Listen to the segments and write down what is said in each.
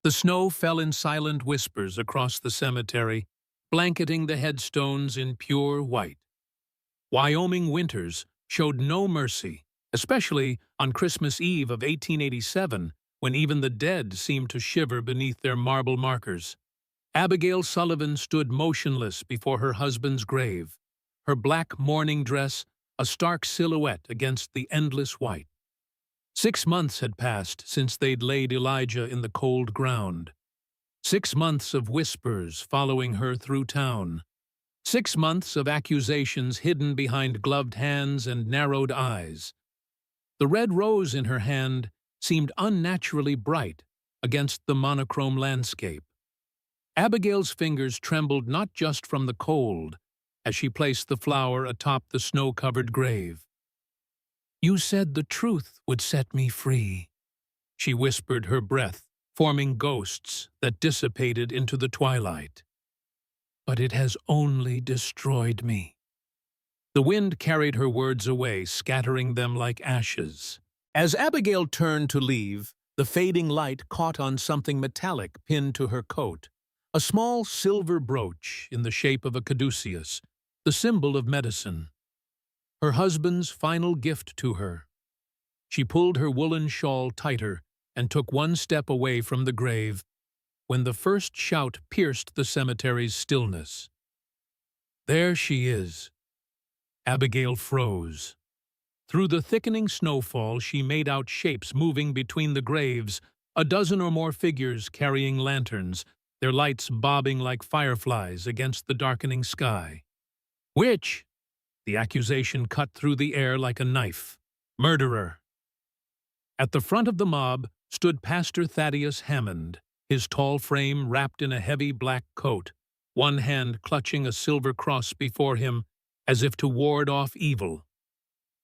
The snow fell in silent whispers across the cemetery, blanketing the headstones in pure white. Wyoming winters showed no mercy, especially on Christmas Eve of 1887, when even the dead seemed to shiver beneath their marble markers. Abigail Sullivan stood motionless before her husband's grave, her black mourning dress a stark silhouette against the endless white. 6 months had passed since they'd laid Elijah in the cold ground. 6 months of whispers following her through town. 6 months of accusations hidden behind gloved hands and narrowed eyes. The red rose in her hand seemed unnaturally bright against the monochrome landscape. Abigail's fingers trembled not just from the cold as she placed the flower atop the snow-covered grave. "You said the truth would set me free," she whispered, her breath forming ghosts that dissipated into the twilight. "But it has only destroyed me." The wind carried her words away, scattering them like ashes. As Abigail turned to leave, the fading light caught on something metallic pinned to her coat, a small silver brooch in the shape of a caduceus, the symbol of medicine. Her husband's final gift to her. She pulled her woolen shawl tighter and took one step away from the grave when the first shout pierced the cemetery's stillness. "There she is." Abigail froze. Through the thickening snowfall, she made out shapes moving between the graves, a dozen or more figures carrying lanterns, their lights bobbing like fireflies against the darkening sky. "Witch!" The accusation cut through the air like a knife. "Murderer!" At the front of the mob stood Pastor Thaddeus Hammond, his tall frame wrapped in a heavy black coat, one hand clutching a silver cross before him as if to ward off evil.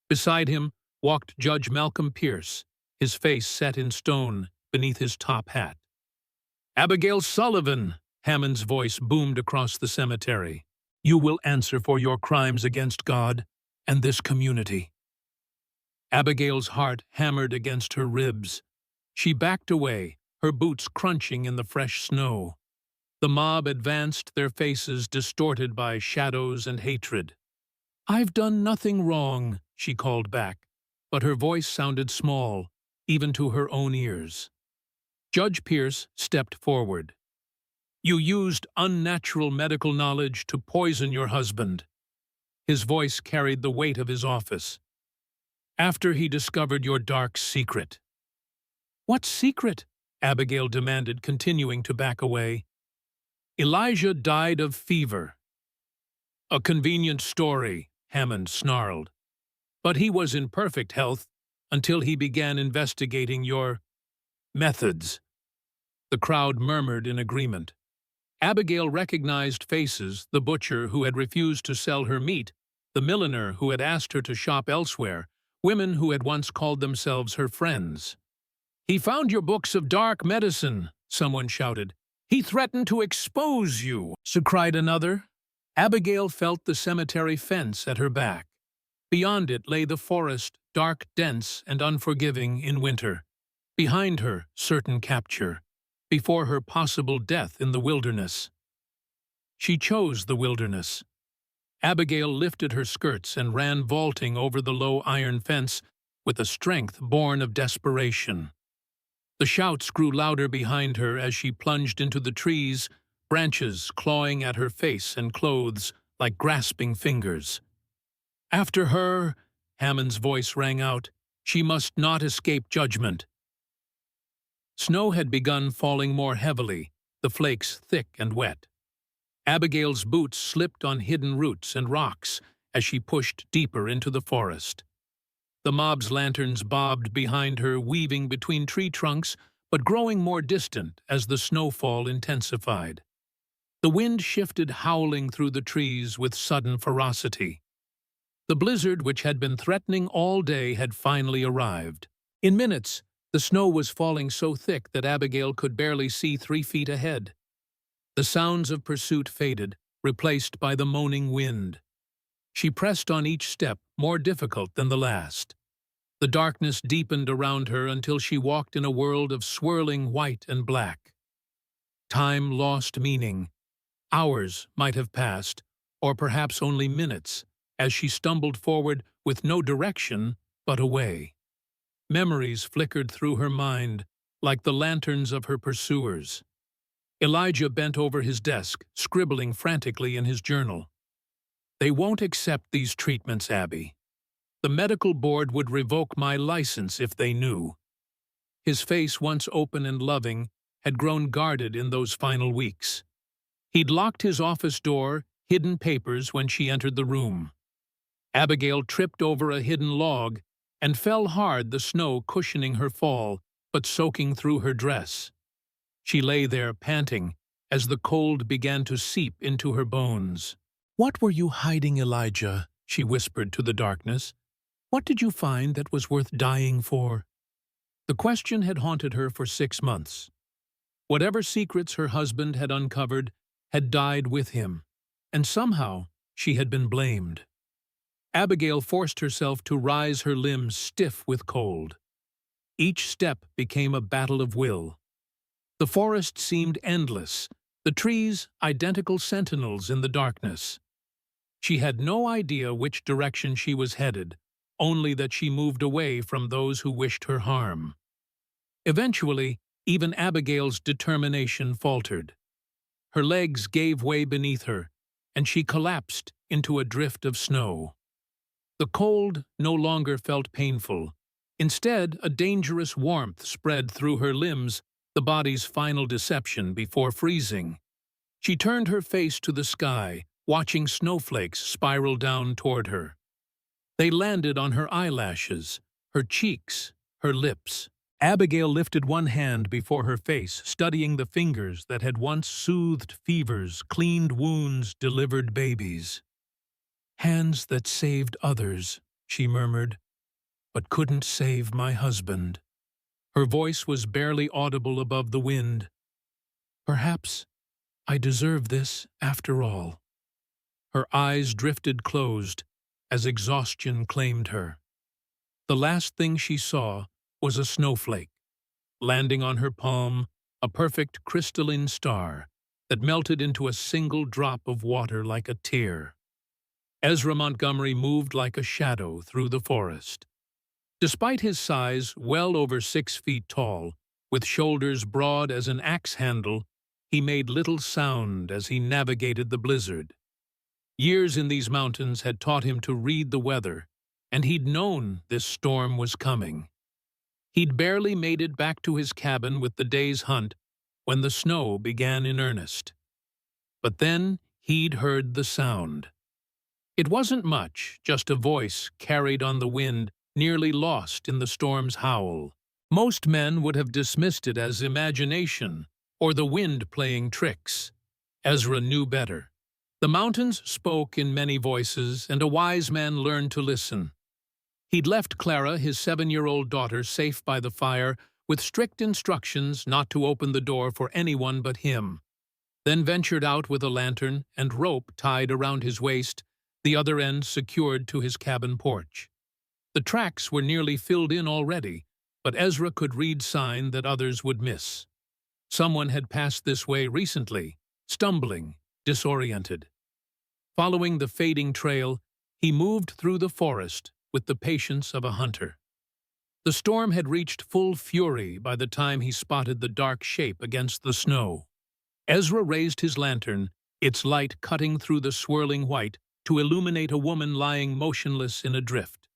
Beside him walked Judge Malcolm Pierce, his face set in stone beneath his top hat. "Abigail Sullivan," Hammond's voice boomed across the cemetery, "you will answer for your crimes against God and this community." Abigail's heart hammered against her ribs. She backed away, her boots crunching in the fresh snow. The mob advanced, their faces distorted by shadows and hatred. "I've done nothing wrong," she called back, but her voice sounded small, even to her own ears. Judge Pierce stepped forward. "You used unnatural medical knowledge to poison your husband." His voice carried the weight of his office. "After he discovered your dark secret." "What secret?" Abigail demanded, continuing to back away. "Elijah died of fever." "A convenient story," Hammond snarled. "But he was in perfect health until he began investigating your methods." The crowd murmured in agreement. Abigail recognized faces: the butcher who had refused to sell her meat, the milliner who had asked her to shop elsewhere, women who had once called themselves her friends. "He found your books of dark medicine," someone shouted. "He threatened to expose you," so cried another. Abigail felt the cemetery fence at her back. Beyond it lay the forest, dark, dense, and unforgiving in winter. Behind her, certain capture. Before her, possible death in the wilderness. She chose the wilderness. Abigail lifted her skirts and ran vaulting over the low iron fence with a strength born of desperation. The shouts grew louder behind her as she plunged into the trees, branches clawing at her face and clothes like grasping fingers. "After her," Hammond's voice rang out, "she must not escape judgment." Snow had begun falling more heavily, the flakes thick and wet. Abigail's boots slipped on hidden roots and rocks as she pushed deeper into the forest. The mob's lanterns bobbed behind her, weaving between tree trunks, but growing more distant as the snowfall intensified. The wind shifted, howling through the trees with sudden ferocity. The blizzard, which had been threatening all day, had finally arrived. In minutes, the snow was falling so thick that Abigail could barely see 3 feet ahead. The sounds of pursuit faded, replaced by the moaning wind. She pressed on each step, more difficult than the last. The darkness deepened around her until she walked in a world of swirling white and black. Time lost meaning. Hours might have passed, or perhaps only minutes, as she stumbled forward with no direction but a way. Memories flickered through her mind like the lanterns of her pursuers. Elijah bent over his desk, scribbling frantically in his journal. "They won't accept these treatments, Abby. The medical board would revoke my license if they knew." His face, once open and loving, had grown guarded in those final weeks. He'd locked his office door, hidden papers when she entered the room. Abigail tripped over a hidden log and fell hard, the snow cushioning her fall but soaking through her dress. She lay there panting as the cold began to seep into her bones. "What were you hiding, Elijah?" she whispered to the darkness. "What did you find that was worth dying for?" The question had haunted her for 6 months. Whatever secrets her husband had uncovered had died with him, and somehow she had been blamed. Abigail forced herself to rise, her limbs stiff with cold. Each step became a battle of will. The forest seemed endless, the trees identical sentinels in the darkness. She had no idea which direction she was headed, only that she moved away from those who wished her harm. Eventually, even Abigail's determination faltered. Her legs gave way beneath her, and she collapsed into a drift of snow. The cold no longer felt painful. Instead, a dangerous warmth spread through her limbs, the body's final deception before freezing. She turned her face to the sky, watching snowflakes spiral down toward her. They landed on her eyelashes, her cheeks, her lips. Abigail lifted one hand before her face, studying the fingers that had once soothed fevers, cleaned wounds, delivered babies. "Hands that saved others," she murmured, "but couldn't save my husband." Her voice was barely audible above the wind. "Perhaps I deserve this after all." Her eyes drifted closed as exhaustion claimed her. The last thing she saw was a snowflake, landing on her palm, a perfect crystalline star that melted into a single drop of water like a tear. Ezra Montgomery moved like a shadow through the forest. Despite his size, well over 6 feet tall, with shoulders broad as an axe handle, he made little sound as he navigated the blizzard. Years in these mountains had taught him to read the weather, and he'd known this storm was coming. He'd barely made it back to his cabin with the day's hunt when the snow began in earnest. But then he'd heard the sound. It wasn't much, just a voice carried on the wind, nearly lost in the storm's howl. Most men would have dismissed it as imagination or the wind playing tricks. Ezra knew better. The mountains spoke in many voices, and a wise man learned to listen. He'd left Clara, his 7-year-old daughter, safe by the fire, with strict instructions not to open the door for anyone but him, then ventured out with a lantern and rope tied around his waist, the other end secured to his cabin porch. The tracks were nearly filled in already, but Ezra could read sign that others would miss. Someone had passed this way recently, stumbling, disoriented. Following the fading trail, he moved through the forest with the patience of a hunter. The storm had reached full fury by the time he spotted the dark shape against the snow. Ezra raised his lantern, its light cutting through the swirling white to illuminate a woman lying motionless in a drift.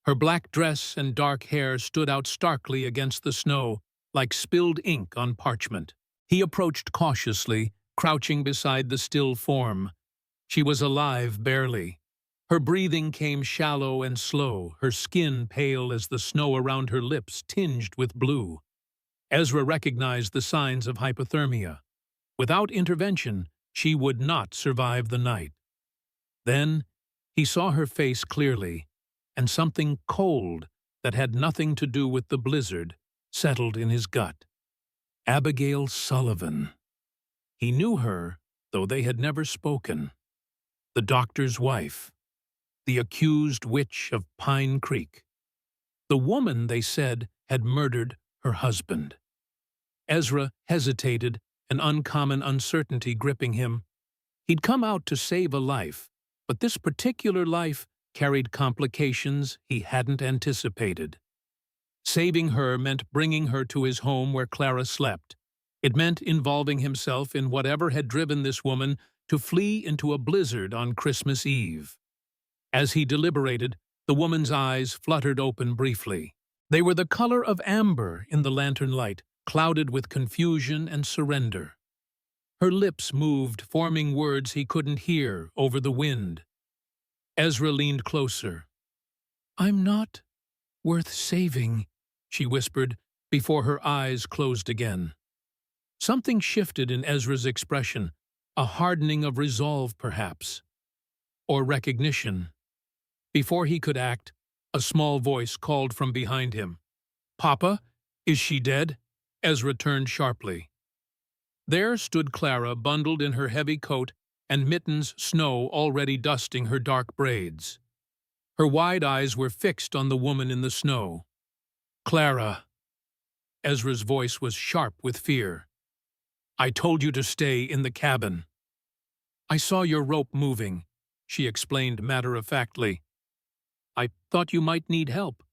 Her black dress and dark hair stood out starkly against the snow, like spilled ink on parchment. He approached cautiously, crouching beside the still form. She was alive barely. Her breathing came shallow and slow, her skin pale as the snow around her lips tinged with blue. Ezra recognized the signs of hypothermia. Without intervention, she would not survive the night. Then he saw her face clearly, and something cold that had nothing to do with the blizzard settled in his gut. Abigail Sullivan. He knew her, though they had never spoken. The doctor's wife. The accused witch of Pine Creek. The woman, they said, had murdered her husband. Ezra hesitated an uncommon uncertainty gripping him. He'd come out to save a life, but this particular life carried complications he hadn't anticipated. Saving her meant bringing her to his home where Clara slept. It meant involving himself in whatever had driven this woman to flee into a blizzard on Christmas Eve. As he deliberated, the woman's eyes fluttered open briefly. They were the color of amber in the lantern light, clouded with confusion and surrender. Her lips moved, forming words he couldn't hear over the wind. Ezra leaned closer. "I'm not worth saving," she whispered, before her eyes closed again. Something shifted in Ezra's expression, a hardening of resolve perhaps, or recognition. Before he could act, a small voice called from behind him. "Papa, is she dead?" Ezra turned sharply. There stood Clara, bundled in her heavy coat and mittens, snow already dusting her dark braids. Her wide eyes were fixed on the woman in the snow. "Clara." Ezra's voice was sharp with fear. "I told you to stay in the cabin." "I saw your rope moving," she explained matter-of-factly. "I thought you might need help."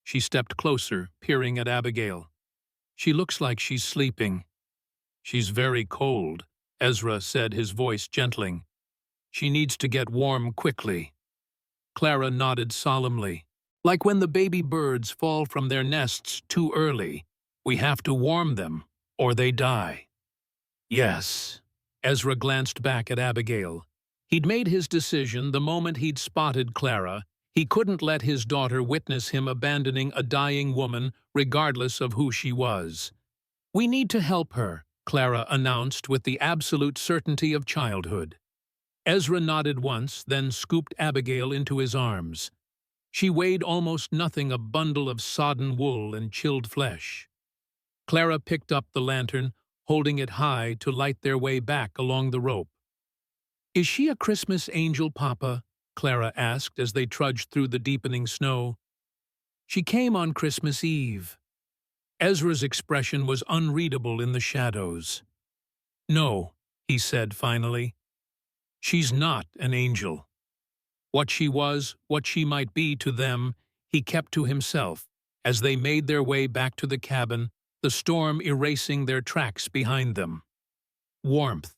She stepped closer, peering at Abigail. "She looks like she's sleeping." "She's very cold," Ezra said, his voice gentling. "She needs to get warm quickly." Clara nodded solemnly. "Like when the baby birds fall from their nests too early. We have to warm them, or they die." "Yes." Ezra glanced back at Abigail. He'd made his decision the moment he'd spotted Clara. He couldn't let his daughter witness him abandoning a dying woman, regardless of who she was. "We need to help her," Clara announced with the absolute certainty of childhood. Ezra nodded once, then scooped Abigail into his arms. She weighed almost nothing, a bundle of sodden wool and chilled flesh. Clara picked up the lantern, holding it high to light their way back along the rope. "Is she a Christmas angel, Papa?" Clara asked as they trudged through the deepening snow. "She came on Christmas Eve." Ezra's expression was unreadable in the shadows. "No," he said finally. "She's not an angel." What she was, what she might be to them, he kept to himself as they made their way back to the cabin, the storm erasing their tracks behind them. Warmth.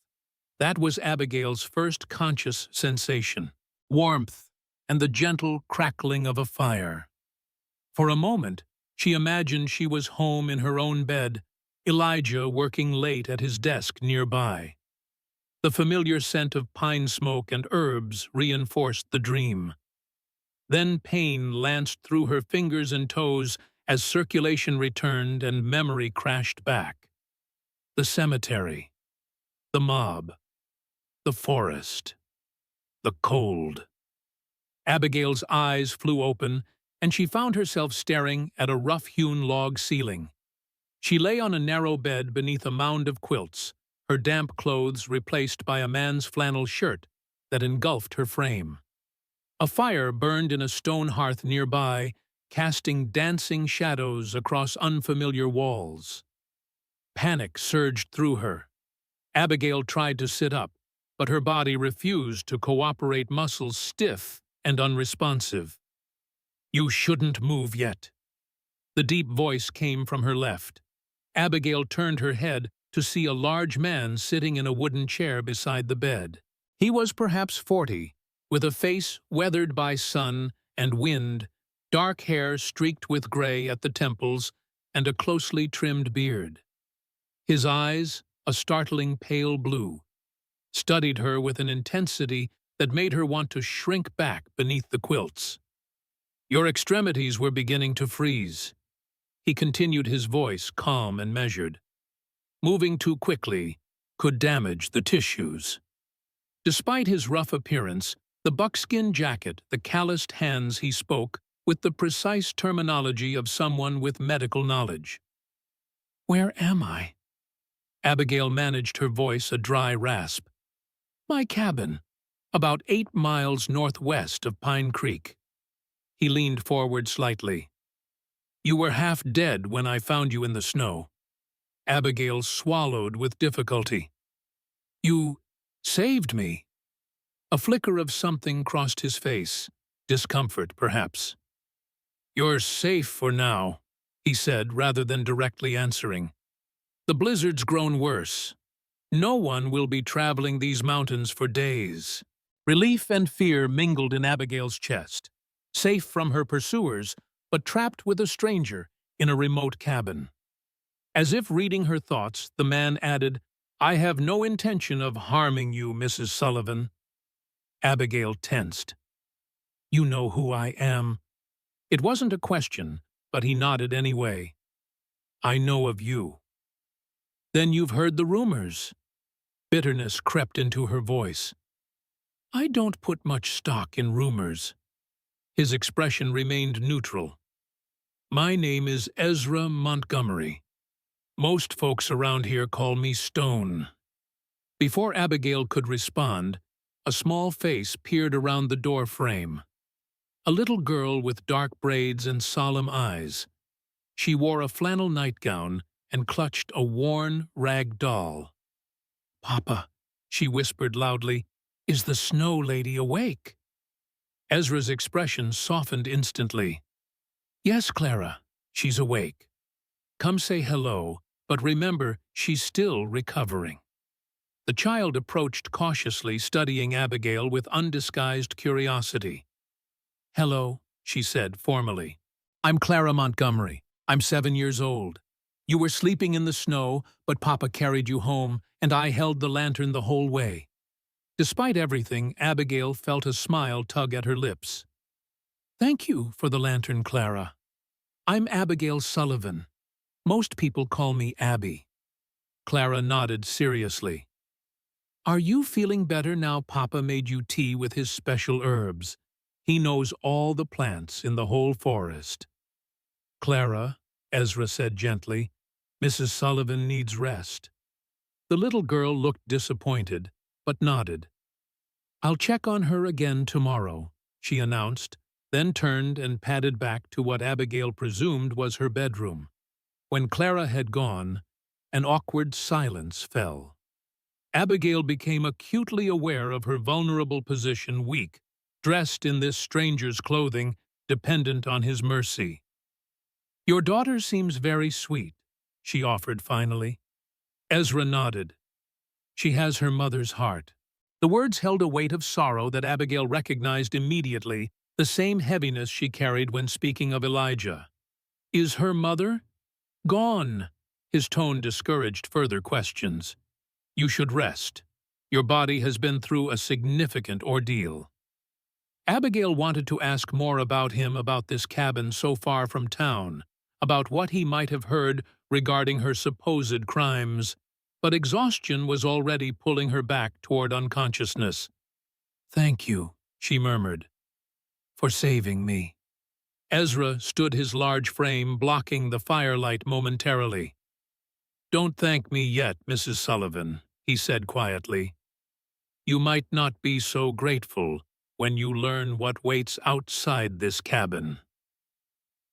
That was Abigail's first conscious sensation. Warmth and the gentle crackling of a fire. For a moment, she imagined she was home in her own bed, Elijah working late at his desk nearby. The familiar scent of pine smoke and herbs reinforced the dream. Then pain lanced through her fingers and toes as circulation returned and memory crashed back. The cemetery, the mob, the forest, the cold. Abigail's eyes flew open, and she found herself staring at a rough-hewn log ceiling. She lay on a narrow bed beneath a mound of quilts, her damp clothes replaced by a man's flannel shirt that engulfed her frame. A fire burned in a stone hearth nearby, casting dancing shadows across unfamiliar walls. Panic surged through her. Abigail tried to sit up, but her body refused to cooperate, muscles stiff and unresponsive. "You shouldn't move yet." The deep voice came from her left. Abigail turned her head to see a large man sitting in a wooden chair beside the bed. He was perhaps 40, with a face weathered by sun and wind, dark hair streaked with gray at the temples, and a closely trimmed beard. His eyes, a startling pale blue, studied her with an intensity that made her want to shrink back beneath the quilts. "Your extremities were beginning to freeze." He continued, his voice calm and measured. "Moving too quickly could damage the tissues." Despite his rough appearance, the buckskin jacket, the calloused hands, he spoke with the precise terminology of someone with medical knowledge. "Where am I?" Abigail managed her voice, a dry rasp. "My cabin, about 8 miles northwest of Pine Creek." He leaned forward slightly. "You were half dead when I found you in the snow." Abigail swallowed with difficulty. You saved me. A flicker of something crossed his face. Discomfort, perhaps. You're safe for now, he said, rather than directly answering. The blizzard's grown worse. No one will be traveling these mountains for days. Relief and fear mingled in Abigail's chest. Safe from her pursuers, but trapped with a stranger in a remote cabin. As if reading her thoughts, the man added, I have no intention of harming you, Mrs. Sullivan. Abigail tensed. You know who I am. It wasn't a question, but he nodded anyway. I know of you. Then you've heard the rumors. Bitterness crept into her voice. I don't put much stock in rumors. His expression remained neutral. My name is Ezra Montgomery. Most folks around here call me Stone. Before Abigail could respond, a small face peered around the door frame. A little girl with dark braids and solemn eyes. She wore a flannel nightgown and clutched a worn rag doll. Papa, she whispered loudly, is the Snow Lady awake? Ezra's expression softened instantly. Yes, Clara, she's awake. Come say hello, but remember she's still recovering. The child approached cautiously, studying Abigail with undisguised curiosity. Hello, she said formally. I'm Clara Montgomery. I'm 7 years old. You were sleeping in the snow, but Papa carried you home, and I held the lantern the whole way. Despite everything, Abigail felt a smile tug at her lips. Thank you for the lantern, Clara. I'm Abigail Sullivan. Most people call me Abby. Clara nodded seriously. Are you feeling better now Papa made you tea with his special herbs? He knows all the plants in the whole forest. Clara, Ezra said gently, Mrs. Sullivan needs rest. The little girl looked disappointed, but nodded. I'll check on her again tomorrow, she announced, then turned and padded back to what Abigail presumed was her bedroom. When Clara had gone, an awkward silence fell. Abigail became acutely aware of her vulnerable position, weak, dressed in this stranger's clothing, dependent on his mercy. Your daughter seems very sweet, she offered finally. Ezra nodded. She has her mother's heart. The words held a weight of sorrow that Abigail recognized immediately, the same heaviness she carried when speaking of Elijah. Is her mother? Gone. His tone discouraged further questions. You should rest. Your body has been through a significant ordeal. Abigail wanted to ask more about him, about this cabin so far from town, about what he might have heard regarding her supposed crimes, but exhaustion was already pulling her back toward unconsciousness. Thank you, she murmured, for saving me. Ezra stood his large frame blocking the firelight momentarily. Don't thank me yet, Mrs. Sullivan, he said quietly. You might not be so grateful when you learn what waits outside this cabin.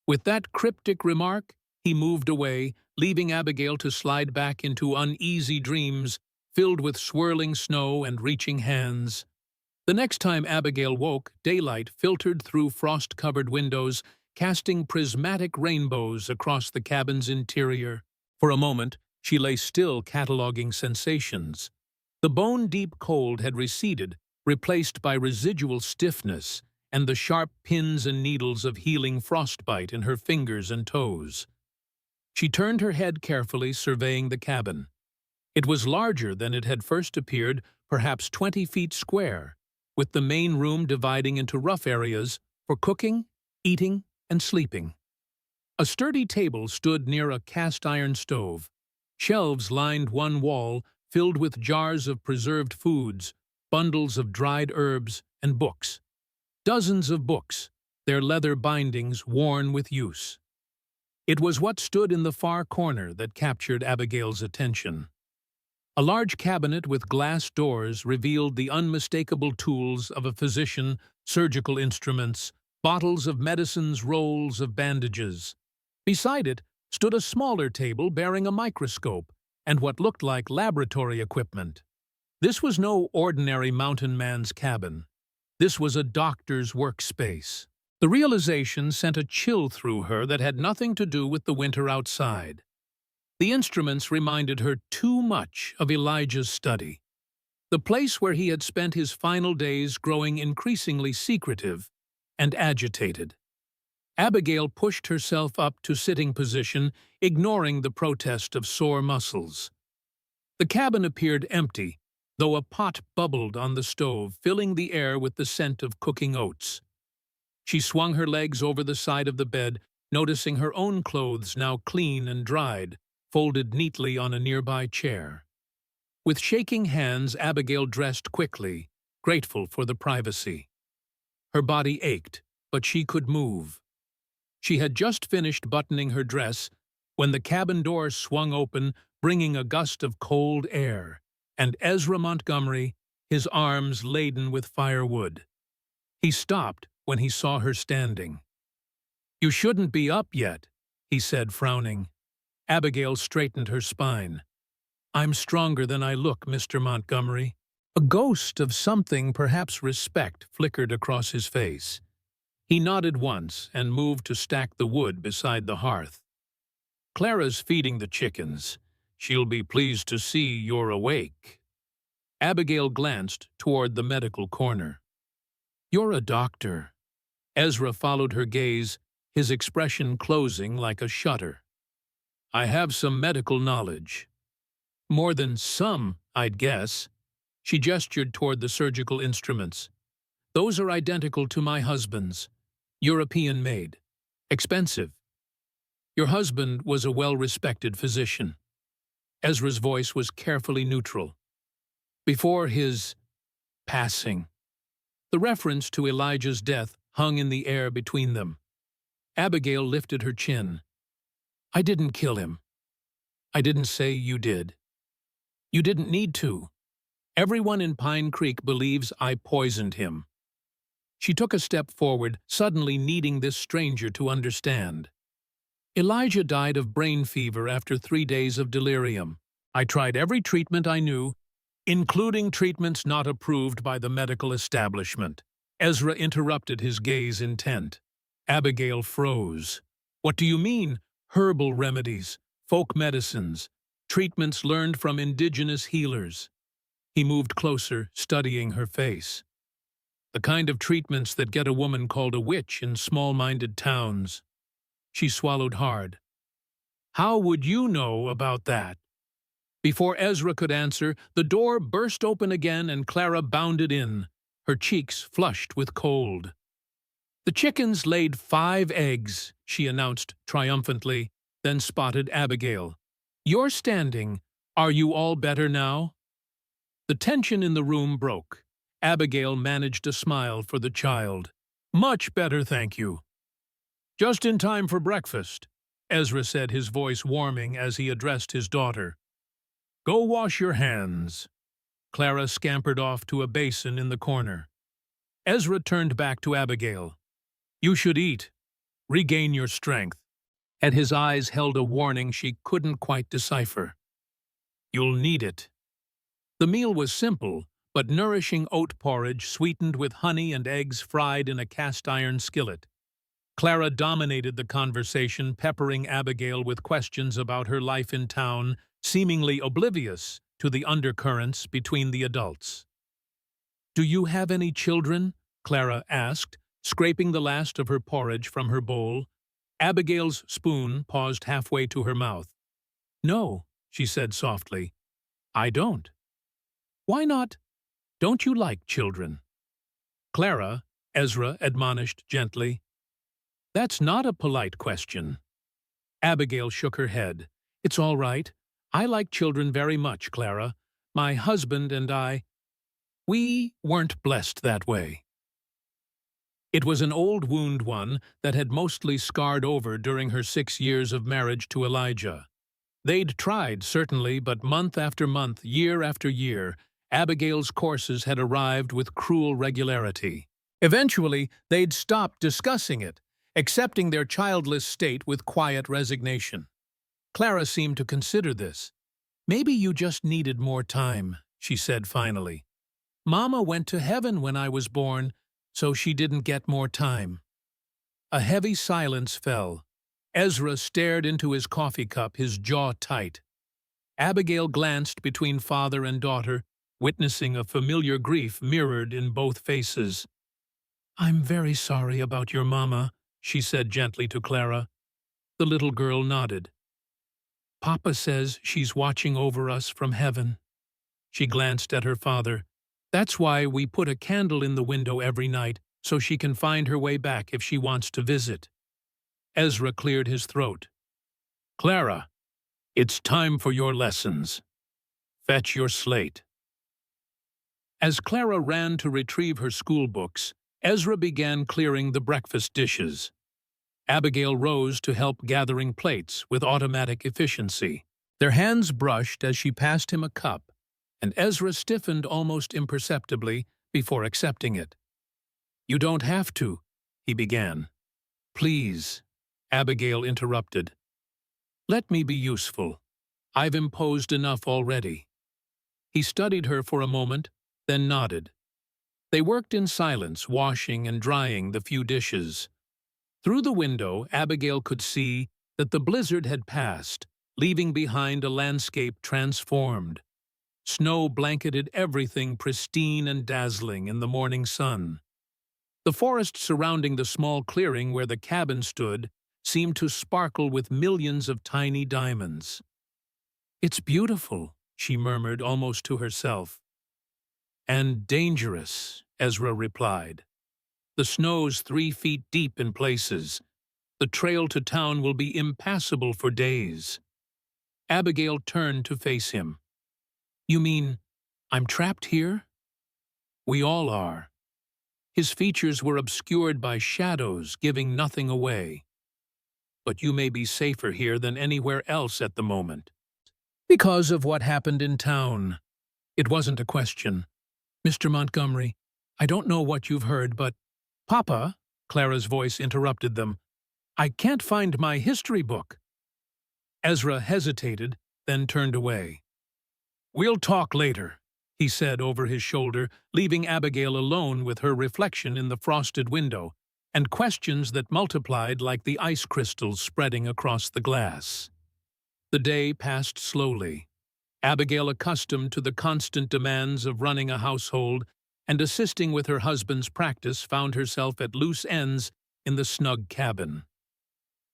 With that cryptic remark, he moved away, leaving Abigail to slide back into uneasy dreams filled with swirling snow and reaching hands. The next time Abigail woke, daylight filtered through frost-covered windows, casting prismatic rainbows across the cabin's interior. For a moment, she lay still, cataloging sensations. The bone-deep cold had receded, replaced by residual stiffness and the sharp pins and needles of healing frostbite in her fingers and toes. She turned her head carefully, surveying the cabin. It was larger than it had first appeared, perhaps 20 feet square, with the main room dividing into rough areas for cooking, eating, and sleeping. A sturdy table stood near a cast-iron stove. Shelves lined one wall, filled with jars of preserved foods, bundles of dried herbs, and books. Dozens of books, their leather bindings worn with use. It was what stood in the far corner that captured Abigail's attention. A large cabinet with glass doors revealed the unmistakable tools of a physician, surgical instruments, bottles of medicines, rolls of bandages. Beside it stood a smaller table bearing a microscope and what looked like laboratory equipment. This was no ordinary mountain man's cabin. This was a doctor's workspace. The realization sent a chill through her that had nothing to do with the winter outside. The instruments reminded her too much of Elijah's study, the place where he had spent his final days growing increasingly secretive and agitated. Abigail pushed herself up to sitting position, ignoring the protest of sore muscles. The cabin appeared empty, though a pot bubbled on the stove, filling the air with the scent of cooking oats. She swung her legs over the side of the bed, noticing her own clothes now clean and dried, folded neatly on a nearby chair. With shaking hands, Abigail dressed quickly, grateful for the privacy. Her body ached, but she could move. She had just finished buttoning her dress when the cabin door swung open, bringing a gust of cold air, and Ezra Montgomery, his arms laden with firewood. He stopped when he saw her standing. "You shouldn't be up yet," he said, frowning. Abigail straightened her spine. "I'm stronger than I look, Mr. Montgomery." A ghost of something, perhaps respect, flickered across his face. He nodded once and moved to stack the wood beside the hearth. "Clara's feeding the chickens. She'll be pleased to see you're awake." Abigail glanced toward the medical corner. "You're a doctor." Ezra followed her gaze, his expression closing like a shutter. "I have some medical knowledge." "More than some, I'd guess." She gestured toward the surgical instruments. "Those are identical to my husband's. European-made. Expensive. Your husband was a well-respected physician." Ezra's voice was carefully neutral. "Before his passing." The reference to Elijah's death hung in the air between them. Abigail lifted her chin. "I didn't kill him. I didn't say you did. You didn't need to. Everyone in Pine Creek believes I poisoned him." She took a step forward, suddenly needing this stranger to understand. "Elijah died of brain fever after 3 days of delirium. I tried every treatment I knew, including treatments not approved by the medical establishment." Ezra interrupted, his gaze intent. Abigail froze. "What do you mean? Herbal remedies, folk medicines, treatments learned from indigenous healers?" He moved closer, studying her face. "The kind of treatments that get a woman called a witch in small-minded towns." She swallowed hard. "How would you know about that?" Before Ezra could answer, the door burst open again and Clara bounded in, her cheeks flushed with cold. "The chickens laid 5 eggs," she announced triumphantly, then spotted Abigail. "You're standing. Are you all better now?" The tension in the room broke. Abigail managed a smile for the child. "Much better, thank you." "Just in time for breakfast," Ezra said, his voice warming as he addressed his daughter. "Go wash your hands." Clara scampered off to a basin in the corner. Ezra turned back to Abigail. "You should eat. Regain your strength." And his eyes held a warning she couldn't quite decipher. "You'll need it." The meal was simple, but nourishing oat porridge sweetened with honey and eggs fried in a cast-iron skillet. Clara dominated the conversation, peppering Abigail with questions about her life in town, seemingly oblivious to the undercurrents between the adults. "Do you have any children?" Clara asked, scraping the last of her porridge from her bowl. Abigail's spoon paused halfway to her mouth. "No," she said softly. "I don't." "Why not? Don't you like children?" "Clara," Ezra admonished gently. "That's not a polite question." Abigail shook her head. "It's all right. I like children very much, Clara. My husband and we weren't blessed that way." It was an old wound, one that had mostly scarred over during her 6 years of marriage to Elijah. They'd tried, certainly, but month after month, year after year, Abigail's courses had arrived with cruel regularity. Eventually, they'd stopped discussing it, accepting their childless state with quiet resignation. Clara seemed to consider this. "Maybe you just needed more time," she said finally. "Mama went to heaven when I was born, so she didn't get more time." A heavy silence fell. Ezra stared into his coffee cup, his jaw tight. Abigail glanced between father and daughter, witnessing a familiar grief mirrored in both faces. "I'm very sorry about your mama," she said gently to Clara. The little girl nodded. "Papa says she's watching over us from heaven." She glanced at her father. "That's why we put a candle in the window every night, so she can find her way back if she wants to visit." Ezra cleared his throat. "Clara, it's time for your lessons. Fetch your slate." As Clara ran to retrieve her school books, Ezra began clearing the breakfast dishes. Abigail rose to help gathering plates with automatic efficiency. Their hands brushed as she passed him a cup, and Ezra stiffened almost imperceptibly before accepting it. "You don't have to," he began. "Please," Abigail interrupted. "Let me be useful. I've imposed enough already." He studied her for a moment, then nodded. They worked in silence, washing and drying the few dishes. Through the window, Abigail could see that the blizzard had passed, leaving behind a landscape transformed. Snow blanketed everything pristine and dazzling in the morning sun. The forest surrounding the small clearing where the cabin stood seemed to sparkle with millions of tiny diamonds. "It's beautiful," she murmured almost to herself. "And dangerous," Ezra replied. "The snow's 3 feet deep in places. The trail to town will be impassable for days." Abigail turned to face him. "You mean I'm trapped here?" "We all are." His features were obscured by shadows, giving nothing away. "But you may be safer here than anywhere else at the moment. Because of what happened in town." It wasn't a question. "Mr. Montgomery, I don't know what you've heard, but—" "Papa," Clara's voice interrupted them, "I can't find my history book." Ezra hesitated, then turned away. "We'll talk later," he said over his shoulder, leaving Abigail alone with her reflection in the frosted window and questions that multiplied like the ice crystals spreading across the glass. The day passed slowly. Abigail, accustomed to the constant demands of running a household and assisting with her husband's practice, found herself at loose ends in the snug cabin.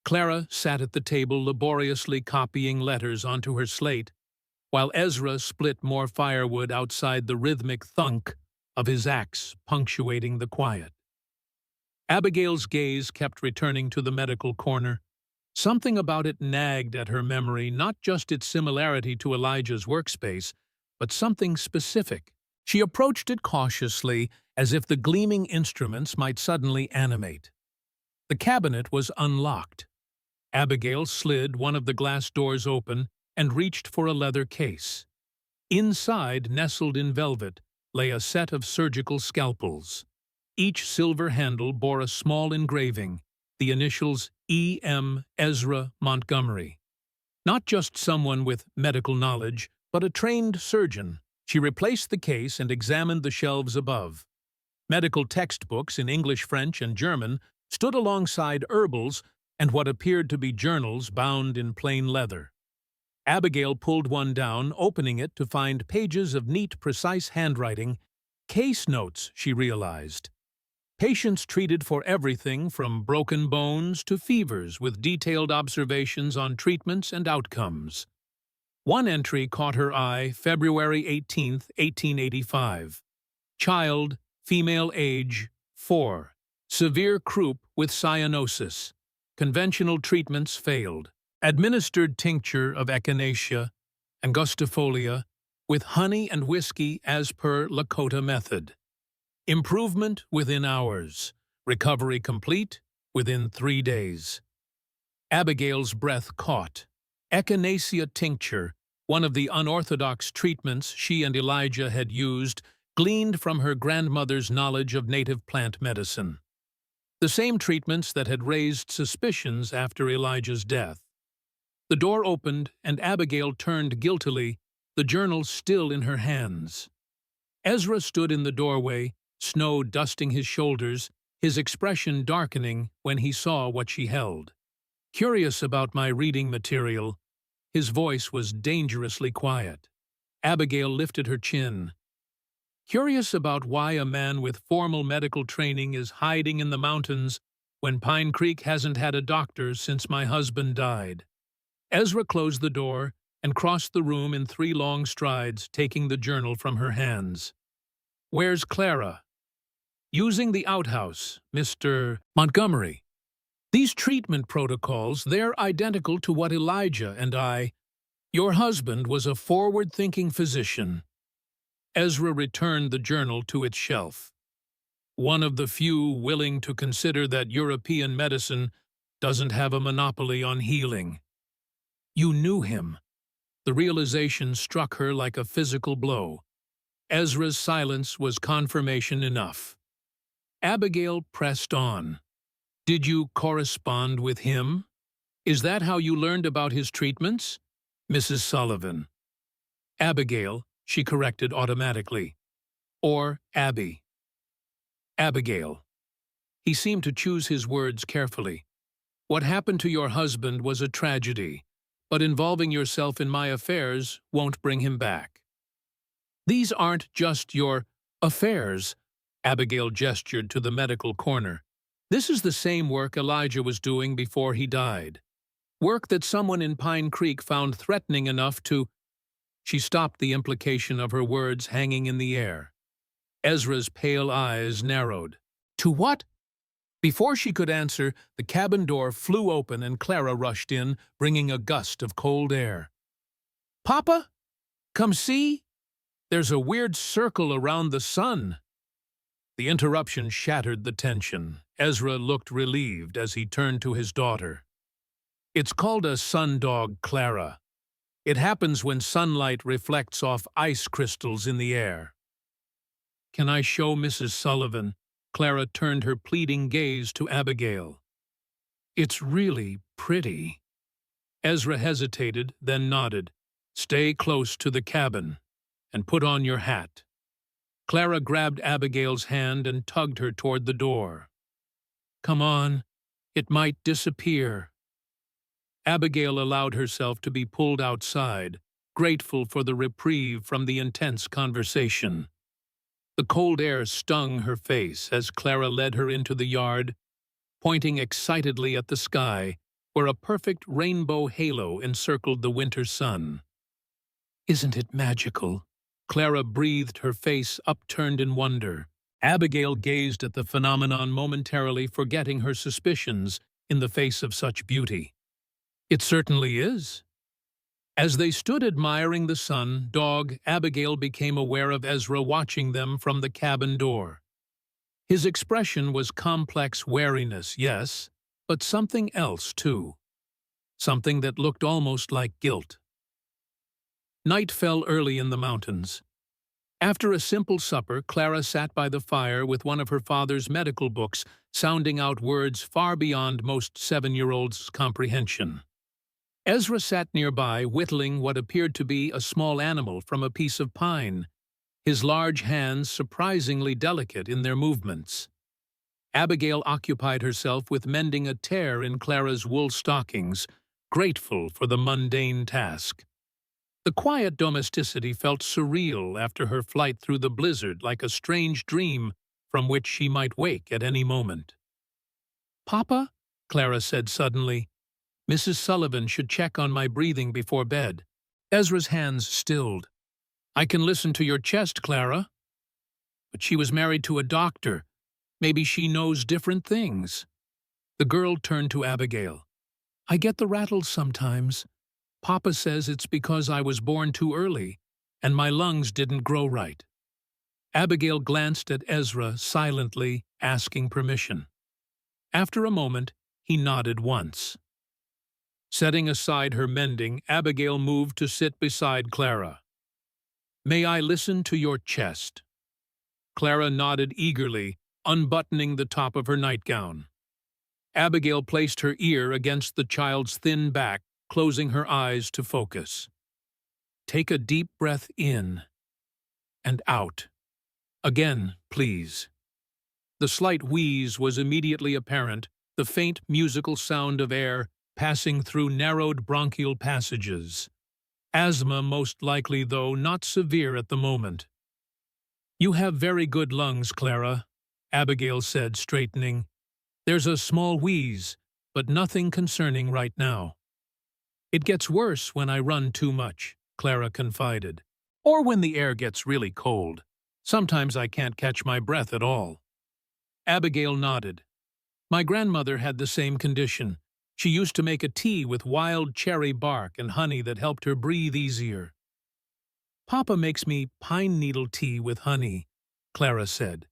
Clara sat at the table laboriously copying letters onto her slate, while Ezra split more firewood outside the rhythmic thunk of his axe punctuating the quiet. Abigail's gaze kept returning to the medical corner. Something about it nagged at her memory, not just its similarity to Elijah's workspace, but something specific. She approached it cautiously, as if the gleaming instruments might suddenly animate. The cabinet was unlocked. Abigail slid one of the glass doors open and reached for a leather case. Inside, nestled in velvet, lay a set of surgical scalpels. Each silver handle bore a small engraving, the initials E.M. Ezra Montgomery. Not just someone with medical knowledge, but a trained surgeon. She replaced the case and examined the shelves above. Medical textbooks in English, French, and German stood alongside herbals and what appeared to be journals bound in plain leather. Abigail pulled one down, opening it to find pages of neat, precise handwriting. Case notes, she realized. Patients treated for everything from broken bones to fevers, with detailed observations on treatments and outcomes. One entry caught her eye, February 18, 1885. Child, female age, 4. Severe croup with cyanosis. Conventional treatments failed. Administered tincture of echinacea, angustifolia, with honey and whiskey as per Lakota method. Improvement within hours. Recovery complete within 3 days. Abigail's breath caught. Echinacea tincture, one of the unorthodox treatments she and Elijah had used, gleaned from her grandmother's knowledge of native plant medicine. The same treatments that had raised suspicions after Elijah's death. The door opened, and Abigail turned guiltily, the journal still in her hands. Ezra stood in the doorway, snow dusting his shoulders, his expression darkening when he saw what she held. Curious about my reading material, his voice was dangerously quiet. Abigail lifted her chin. Curious about why a man with formal medical training is hiding in the mountains when Pine Creek hasn't had a doctor since my husband died. Ezra closed the door and crossed the room in 3 long strides, taking the journal from her hands. "Where's Clara?" "Using the outhouse, Mr. Montgomery. These treatment protocols, they're identical to what Elijah and Your husband was a forward-thinking physician." Ezra returned the journal to its shelf. "One of the few willing to consider that European medicine doesn't have a monopoly on healing." "You knew him." The realization struck her like a physical blow. Ezra's silence was confirmation enough. Abigail pressed on. "Did you correspond with him? Is that how you learned about his treatments?" "Mrs. Sullivan." "Abigail," she corrected automatically. "Or Abby." "Abigail." He seemed to choose his words carefully. "What happened to your husband was a tragedy, but involving yourself in my affairs won't bring him back." "These aren't just your affairs," Abigail gestured to the medical corner. "This is the same work Elijah was doing before he died. Work that someone in Pine Creek found threatening enough to—" She stopped, the implication of her words hanging in the air. Ezra's pale eyes narrowed. "To what?" Before she could answer, the cabin door flew open and Clara rushed in, bringing a gust of cold air. "Papa? Come see? There's a weird circle around the sun." The interruption shattered the tension. Ezra looked relieved as he turned to his daughter. "It's called a sundog, Clara. It happens when sunlight reflects off ice crystals in the air." "Can I show Mrs. Sullivan?" Clara turned her pleading gaze to Abigail. "It's really pretty." Ezra hesitated, then nodded. "Stay close to the cabin, and put on your hat." Clara grabbed Abigail's hand and tugged her toward the door. "Come on, it might disappear." Abigail allowed herself to be pulled outside, grateful for the reprieve from the intense conversation. The cold air stung her face as Clara led her into the yard, pointing excitedly at the sky, where a perfect rainbow halo encircled the winter sun. "Isn't it magical?" Clara breathed, her face upturned in wonder. Abigail gazed at the phenomenon, momentarily forgetting her suspicions in the face of such beauty. "It certainly is." As they stood admiring the sun, dog, Abigail became aware of Ezra watching them from the cabin door. His expression was complex wariness, yes, but something else, too. Something that looked almost like guilt. Night fell early in the mountains. After a simple supper, Clara sat by the fire with one of her father's medical books, sounding out words far beyond most 7-year-olds' comprehension. Ezra sat nearby, whittling what appeared to be a small animal from a piece of pine, his large hands surprisingly delicate in their movements. Abigail occupied herself with mending a tear in Clara's wool stockings, grateful for the mundane task. The quiet domesticity felt surreal after her flight through the blizzard, like a strange dream from which she might wake at any moment. "Papa," Clara said suddenly, "Mrs. Sullivan should check on my breathing before bed." Ezra's hands stilled. "I can listen to your chest, Clara." "But she was married to a doctor. Maybe she knows different things." The girl turned to Abigail. "I get the rattles sometimes. Papa says it's because I was born too early, and my lungs didn't grow right." Abigail glanced at Ezra silently, asking permission. After a moment, he nodded once. Setting aside her mending, Abigail moved to sit beside Clara. "May I listen to your chest?" Clara nodded eagerly, unbuttoning the top of her nightgown. Abigail placed her ear against the child's thin back, closing her eyes to focus. Take a deep breath in and out. Again, please. The slight wheeze was immediately apparent, the faint musical sound of air passing through narrowed bronchial passages. Asthma most likely, though not severe at the moment. You have very good lungs, Clara, Abigail said, straightening. There's a small wheeze, but nothing concerning right now. It gets worse when I run too much, Clara confided. Or when the air gets really cold. Sometimes I can't catch my breath at all. Abigail nodded. My grandmother had the same condition. She used to make a tea with wild cherry bark and honey that helped her breathe easier. Papa makes me pine needle tea with honey, Clara said,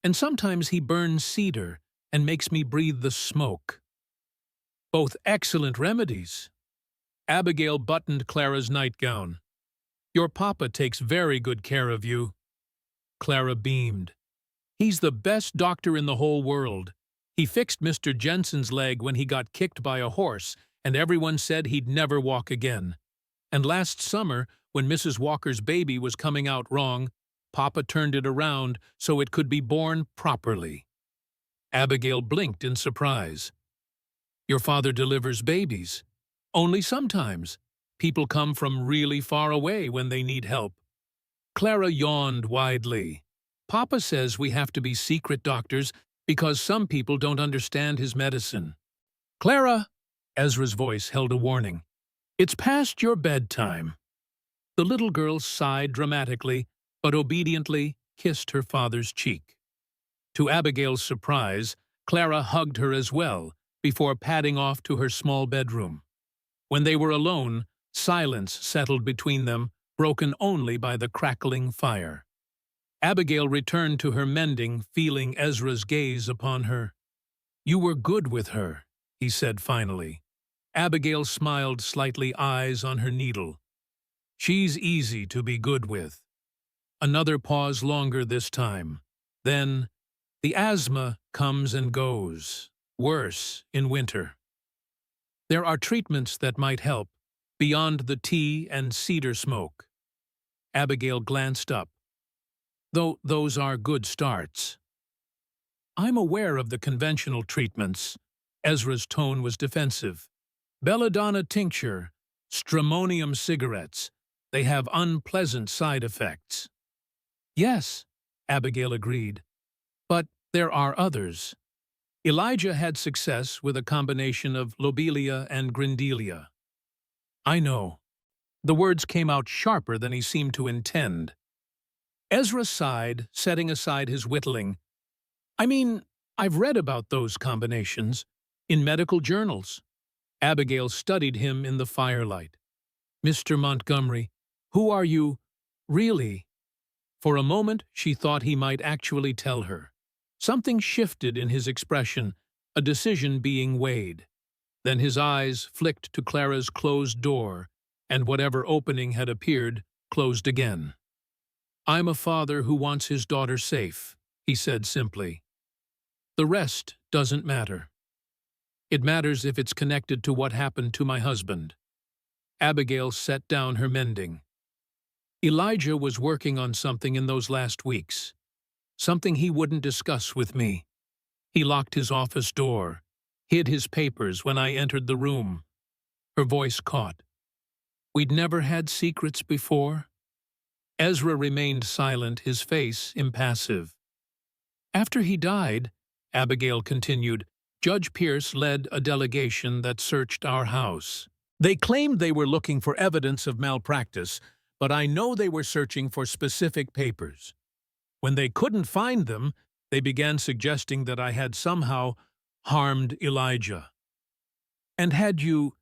and sometimes he burns cedar and makes me breathe the smoke. Both excellent remedies. Abigail buttoned Clara's nightgown. Your papa takes very good care of you. Clara beamed. He's the best doctor in the whole world. He fixed Mr. Jensen's leg when he got kicked by a horse, and everyone said he'd never walk again. And last summer, when Mrs. Walker's baby was coming out wrong, Papa turned it around so it could be born properly. Abigail blinked in surprise. Your father delivers babies. Only sometimes. People come from really far away when they need help. Clara yawned widely. Papa says we have to be secret doctors because some people don't understand his medicine. Clara, Ezra's voice held a warning. It's past your bedtime. The little girl sighed dramatically, but obediently kissed her father's cheek. To Abigail's surprise, Clara hugged her as well, before padding off to her small bedroom. When they were alone, silence settled between them, broken only by the crackling fire. Abigail returned to her mending, feeling Ezra's gaze upon her. You were good with her, he said finally. Abigail smiled slightly, eyes on her needle. She's easy to be good with. Another pause longer this time. Then, the asthma comes and goes, worse in winter. There are treatments that might help, beyond the tea and cedar smoke. Abigail glanced up. Though those are good starts. I'm aware of the conventional treatments. Ezra's tone was defensive. Belladonna tincture, stramonium cigarettes. They have unpleasant side effects. Yes, Abigail agreed. But there are others. Elijah had success with a combination of lobelia and grindelia. I know. The words came out sharper than he seemed to intend. Ezra sighed, setting aside his whittling. I mean, I've read about those combinations in medical journals. Abigail studied him in the firelight. Mr. Montgomery, who are you, really? For a moment, she thought he might actually tell her. Something shifted in his expression, a decision being weighed. Then his eyes flicked to Clara's closed door, and whatever opening had appeared closed again. I'm a father who wants his daughter safe, he said simply. The rest doesn't matter. It matters if it's connected to what happened to my husband. Abigail set down her mending. Elijah was working on something in those last weeks. Something he wouldn't discuss with me. He locked his office door, hid his papers when I entered the room. Her voice caught. We'd never had secrets before. Ezra remained silent, his face impassive. After he died, Abigail continued, Judge Pierce led a delegation that searched our house. They claimed they were looking for evidence of malpractice, but I know they were searching for specific papers. When they couldn't find them, they began suggesting that I had somehow harmed Elijah. And had you...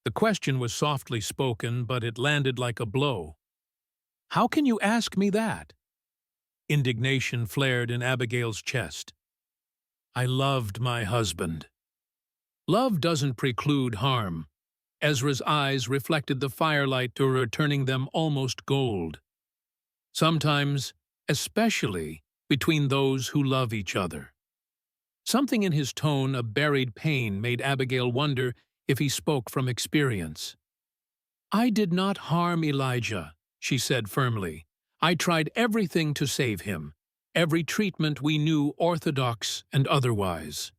The question was softly spoken, but it landed like a blow. How can you ask me that? Indignation flared in Abigail's chest. I loved my husband. Love doesn't preclude harm. Ezra's eyes reflected the firelight to returning them almost gold. Sometimes, especially between those who love each other. Something in his tone of buried pain made Abigail wonder if he spoke from experience. "I did not harm Elijah," she said firmly. "I tried everything to save him, every treatment we knew, orthodox and otherwise."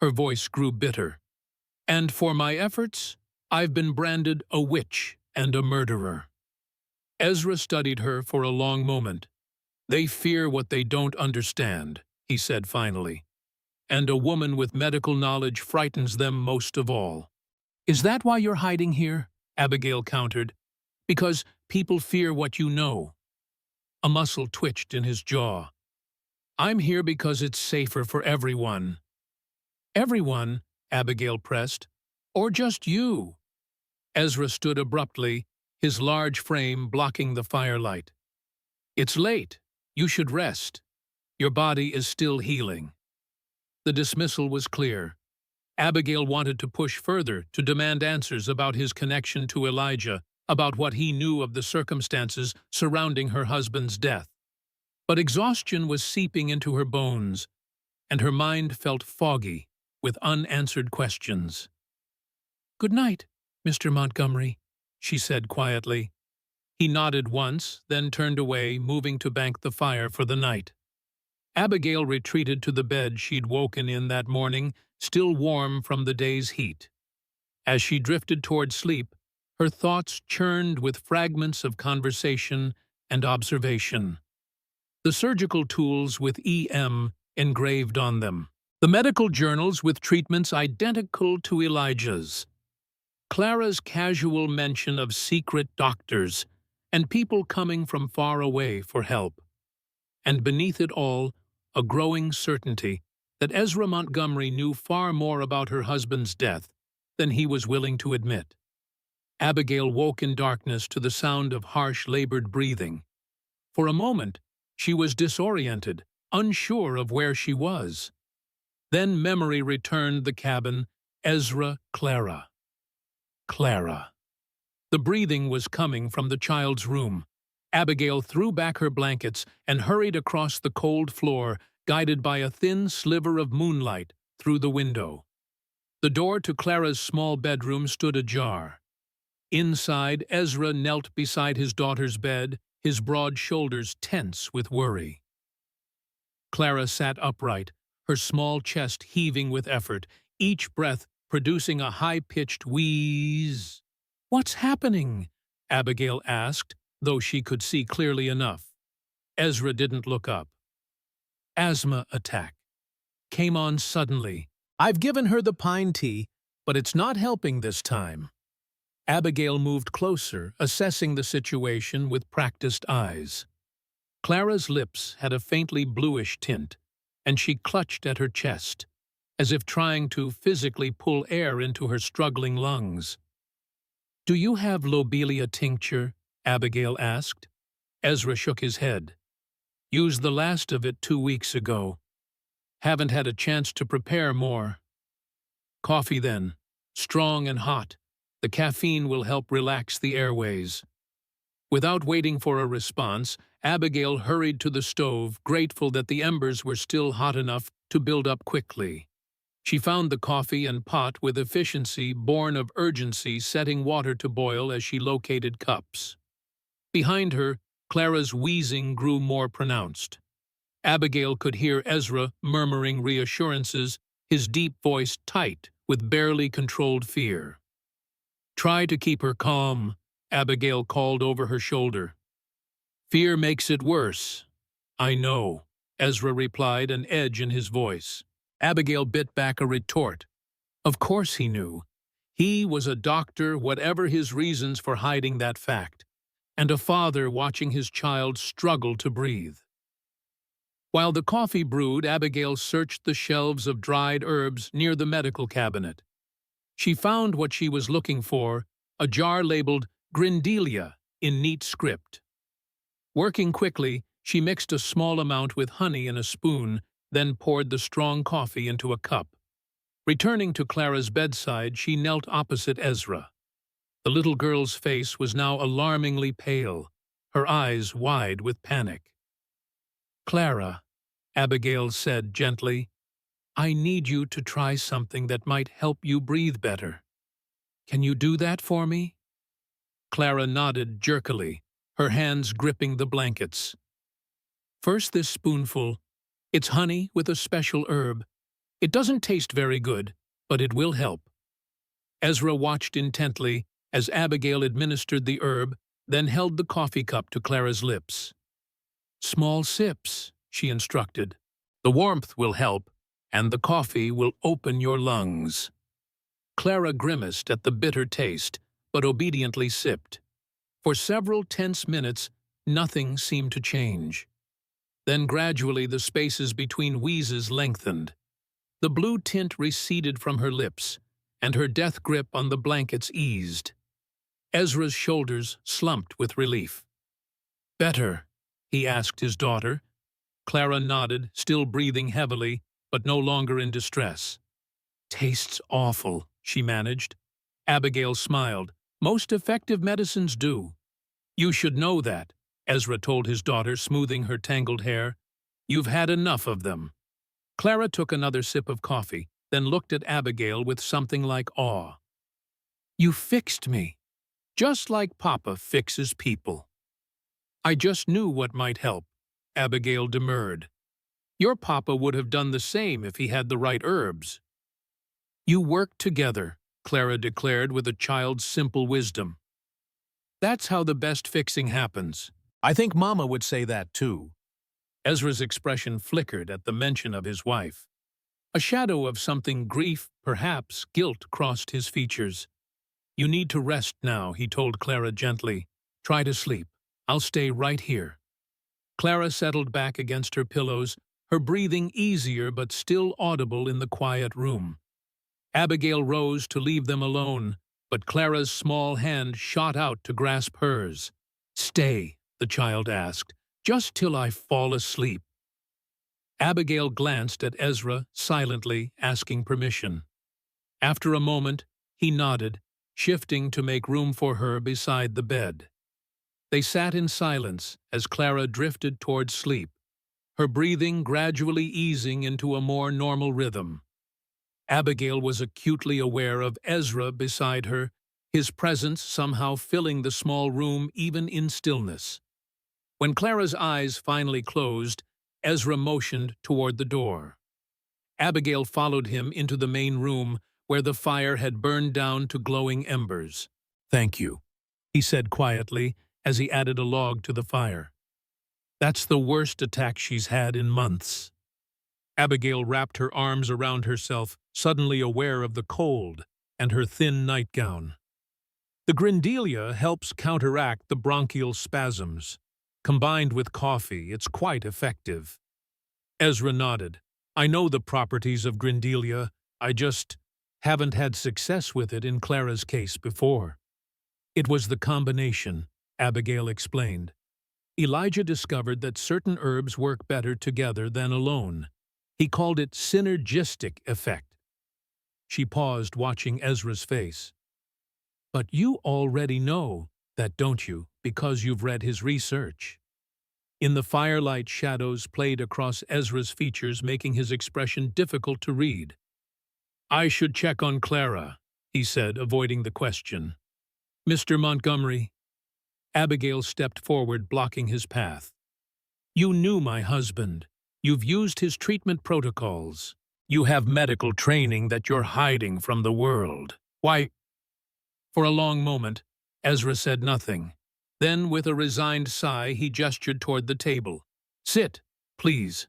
Her voice grew bitter. "And for my efforts, I've been branded a witch and a murderer." Ezra studied her for a long moment. "They fear what they don't understand," he said finally. "And a woman with medical knowledge frightens them most of all." "Is that why you're hiding here?" Abigail countered. "Because people fear what you know." A muscle twitched in his jaw. "I'm here because it's safer for everyone." "Everyone?" Abigail pressed. "Or just you?" Ezra stood abruptly, his large frame blocking the firelight. "It's late. You should rest. Your body is still healing." The dismissal was clear. Abigail wanted to push further, to demand answers about his connection to Elijah, about what he knew of the circumstances surrounding her husband's death. But exhaustion was seeping into her bones, and her mind felt foggy with unanswered questions. "Good night, Mr. Montgomery," she said quietly. He nodded once, then turned away, moving to bank the fire for the night. Abigail retreated to the bed she'd woken in that morning, still warm from the day's heat. As she drifted toward sleep, her thoughts churned with fragments of conversation and observation. The surgical tools with EM engraved on them. The medical journals with treatments identical to Elijah's. Clara's casual mention of secret doctors and people coming from far away for help. And beneath it all, a growing certainty that Ezra Montgomery knew far more about her husband's death than he was willing to admit. Abigail woke in darkness to the sound of harsh, labored breathing. For a moment, she was disoriented, unsure of where she was. Then memory returned the cabin. Ezra, Clara. Clara. The breathing was coming from the child's room. Abigail threw back her blankets and hurried across the cold floor, guided by a thin sliver of moonlight through the window. The door to Clara's small bedroom stood ajar. Inside, Ezra knelt beside his daughter's bed, his broad shoulders tense with worry. Clara sat upright, her small chest heaving with effort, each breath producing a high-pitched wheeze. "What's happening?" Abigail asked, though she could see clearly enough. Ezra didn't look up. "Asthma attack. Came on suddenly. I've given her the pine tea, but it's not helping this time." Abigail moved closer, assessing the situation with practiced eyes. Clara's lips had a faintly bluish tint, and she clutched at her chest, as if trying to physically pull air into her struggling lungs. "Do you have lobelia tincture?" Abigail asked. Ezra shook his head. "Used the last of it 2 weeks ago. Haven't had a chance to prepare more." "Coffee then, strong and hot. The caffeine will help relax the airways." Without waiting for a response, Abigail hurried to the stove, grateful that the embers were still hot enough to build up quickly. She found the coffee and pot with efficiency born of urgency, setting water to boil as she located cups. Behind her, Clara's wheezing grew more pronounced. Abigail could hear Ezra murmuring reassurances, his deep voice tight with barely controlled fear. "Try to keep her calm," Abigail called over her shoulder. "Fear makes it worse." "I know," Ezra replied, an edge in his voice. Abigail bit back a retort. Of course he knew. He was a doctor, whatever his reasons for hiding that fact, and a father watching his child struggle to breathe. While the coffee brewed, Abigail searched the shelves of dried herbs near the medical cabinet. She found what she was looking for, a jar labeled Grindelia in neat script. Working quickly, she mixed a small amount with honey in a spoon, then poured the strong coffee into a cup. Returning to Clara's bedside, she knelt opposite Ezra. The little girl's face was now alarmingly pale, her eyes wide with panic. "Clara," Abigail said gently, "I need you to try something that might help you breathe better." Can you do that for me? Clara nodded jerkily, her hands gripping the blankets. First this spoonful. It's honey with a special herb. It doesn't taste very good, but it will help. Ezra watched intently as Abigail administered the herb, then held the coffee cup to Clara's lips. Small sips, she instructed. The warmth will help, and the coffee will open your lungs. Clara grimaced at the bitter taste, but obediently sipped. For several tense minutes, nothing seemed to change. Then gradually the spaces between wheezes lengthened. The blue tint receded from her lips, and her death grip on the blankets eased. Ezra's shoulders slumped with relief. "Better?" he asked his daughter. Clara nodded, still breathing heavily, but no longer in distress. "Tastes awful," she managed. Abigail smiled. "Most effective medicines do." "You should know that," Ezra told his daughter, smoothing her tangled hair. "You've had enough of them." Clara took another sip of coffee, then looked at Abigail with something like awe. "You fixed me, just like Papa fixes people." "I just knew what might help," Abigail demurred. "Your Papa would have done the same if he had the right herbs." "You work together," Clara declared with a child's simple wisdom. "That's how the best fixing happens." "I think Mama would say that too." Ezra's expression flickered at the mention of his wife. A shadow of something, grief, perhaps guilt, crossed his features. "You need to rest now," he told Clara gently. "Try to sleep. I'll stay right here." Clara settled back against her pillows, her breathing easier but still audible in the quiet room. Abigail rose to leave them alone, but Clara's small hand shot out to grasp hers. "Stay," the child asked, "just till I fall asleep." Abigail glanced at Ezra, silently asking permission. After a moment, he nodded, shifting to make room for her beside the bed. They sat in silence as Clara drifted toward sleep, her breathing gradually easing into a more normal rhythm. Abigail was acutely aware of Ezra beside her, his presence somehow filling the small room even in stillness. When Clara's eyes finally closed, Ezra motioned toward the door. Abigail followed him into the main room, where the fire had burned down to glowing embers. "Thank you," he said quietly as he added a log to the fire. "That's the worst attack she's had in months." Abigail wrapped her arms around herself, suddenly aware of the cold and her thin nightgown. The grindelia helps counteract the bronchial spasms. Combined with coffee, it's quite effective. Ezra nodded. "I know the properties of grindelia. I just haven't had success with it in Clara's case before." "It was the combination," Abigail explained. "Elijah discovered that certain herbs work better together than alone. He called it synergistic effect." She paused, watching Ezra's face. "But you already know that, don't you, because you've read his research?" In the firelight, shadows played across Ezra's features, making his expression difficult to read. "I should check on Clara," he said, avoiding the question. "Mr. Montgomery." Abigail stepped forward, blocking his path. "You knew my husband. You've used his treatment protocols. You have medical training that you're hiding from the world. Why—" For a long moment, Ezra said nothing. Then, with a resigned sigh, he gestured toward the table. "Sit, please."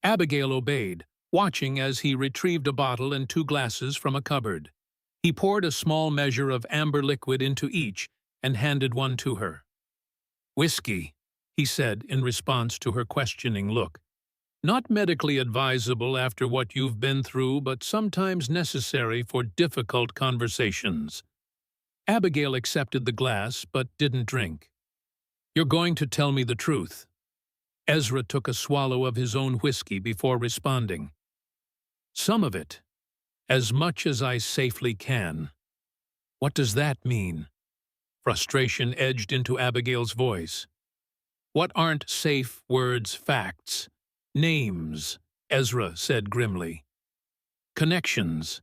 Abigail obeyed, watching as he retrieved a bottle and 2 glasses from a cupboard. He poured a small measure of amber liquid into each and handed one to her. "Whiskey," he said in response to her questioning look. "Not medically advisable after what you've been through, but sometimes necessary for difficult conversations." Abigail accepted the glass, but didn't drink. "You're going to tell me the truth." Ezra took a swallow of his own whiskey before responding. "Some of it. As much as I safely can." "What does that mean?" Frustration edged into Abigail's voice. "What aren't safe words facts? Names," Ezra said grimly. "Connections.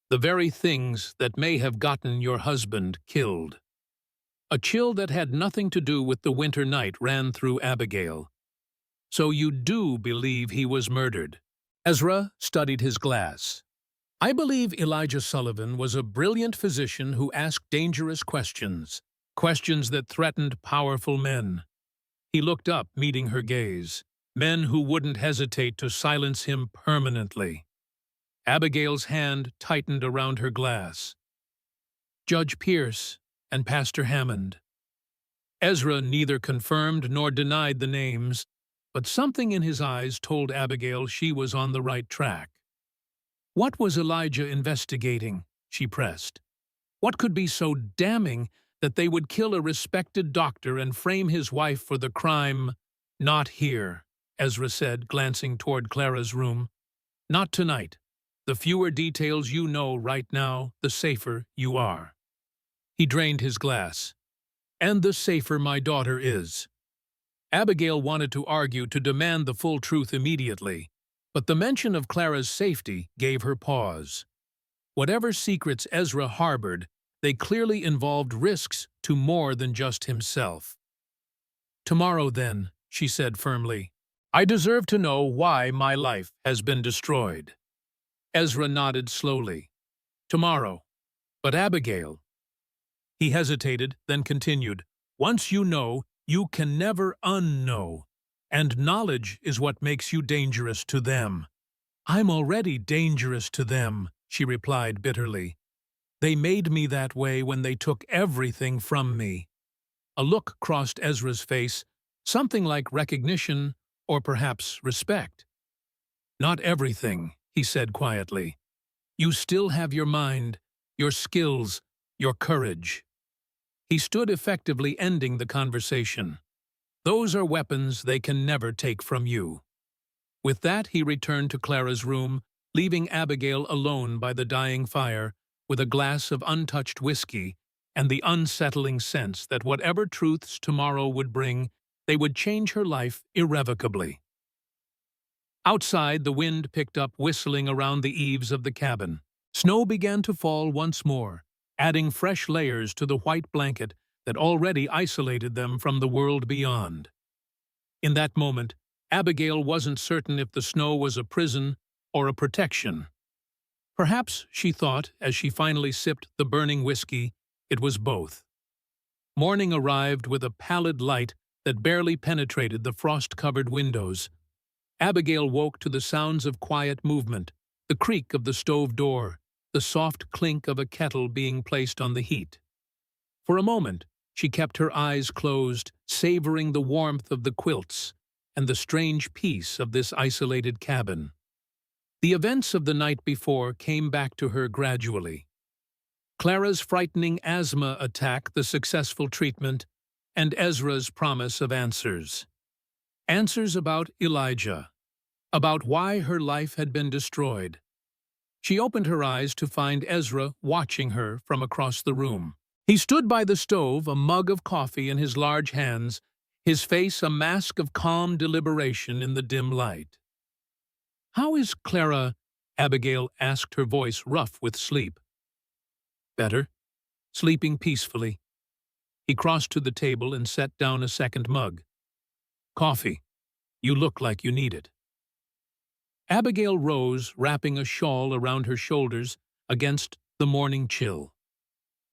The very things that may have gotten your husband killed. A chill that had nothing to do with the winter night ran through Abigail. So you do believe he was murdered? Ezra studied his glass. I believe Elijah Sullivan was a brilliant physician who asked dangerous questions, questions that threatened powerful men. He looked up, meeting her gaze, men who wouldn't hesitate to silence him permanently. Abigail's hand tightened around her glass. Judge Pierce and Pastor Hammond. Ezra neither confirmed nor denied the names, but something in his eyes told Abigail she was on the right track. What was Elijah investigating? She pressed. What could be so damning that they would kill a respected doctor and frame his wife for the crime? Not here, Ezra said, glancing toward Clara's room. Not tonight. The fewer details you know right now, the safer you are. He drained his glass. And the safer my daughter is. Abigail wanted to argue, to demand the full truth immediately, but the mention of Clara's safety gave her pause. Whatever secrets Ezra harbored, they clearly involved risks to more than just himself. Tomorrow, then, she said firmly. I deserve to know why my life has been destroyed. Ezra nodded slowly. Tomorrow. But Abigail. He hesitated, then continued. Once you know, you can never unknow. And knowledge is what makes you dangerous to them. I'm already dangerous to them, she replied bitterly. They made me that way when they took everything from me. A look crossed Ezra's face, something like recognition or perhaps respect. Not everything, he said quietly. You still have your mind, your skills, your courage. He stood, effectively ending the conversation. Those are weapons they can never take from you. With that, he returned to Clara's room, leaving Abigail alone by the dying fire, with a glass of untouched whiskey and the unsettling sense that whatever truths tomorrow would bring, they would change her life irrevocably. Outside, the wind picked up, whistling around the eaves of the cabin. Snow began to fall once more, adding fresh layers to the white blanket that already isolated them from the world beyond. In that moment, Abigail wasn't certain if the snow was a prison or a protection. Perhaps, she thought, as she finally sipped the burning whiskey, it was both. Morning arrived with a pallid light that barely penetrated the frost-covered windows. Abigail woke to the sounds of quiet movement, the creak of the stove door, the soft clink of a kettle being placed on the heat. For a moment, she kept her eyes closed, savoring the warmth of the quilts and the strange peace of this isolated cabin. The events of the night before came back to her gradually. Clara's frightening asthma attack, the successful treatment, and Ezra's promise of answers. Answers about Elijah, about why her life had been destroyed. She opened her eyes to find Ezra watching her from across the room. He stood by the stove, a mug of coffee in his large hands, his face a mask of calm deliberation in the dim light. "How is Clara?" Abigail asked, her voice rough with sleep. "Better, sleeping peacefully." He crossed to the table and set down a second mug. "Coffee. You look like you need it." Abigail rose, wrapping a shawl around her shoulders against the morning chill.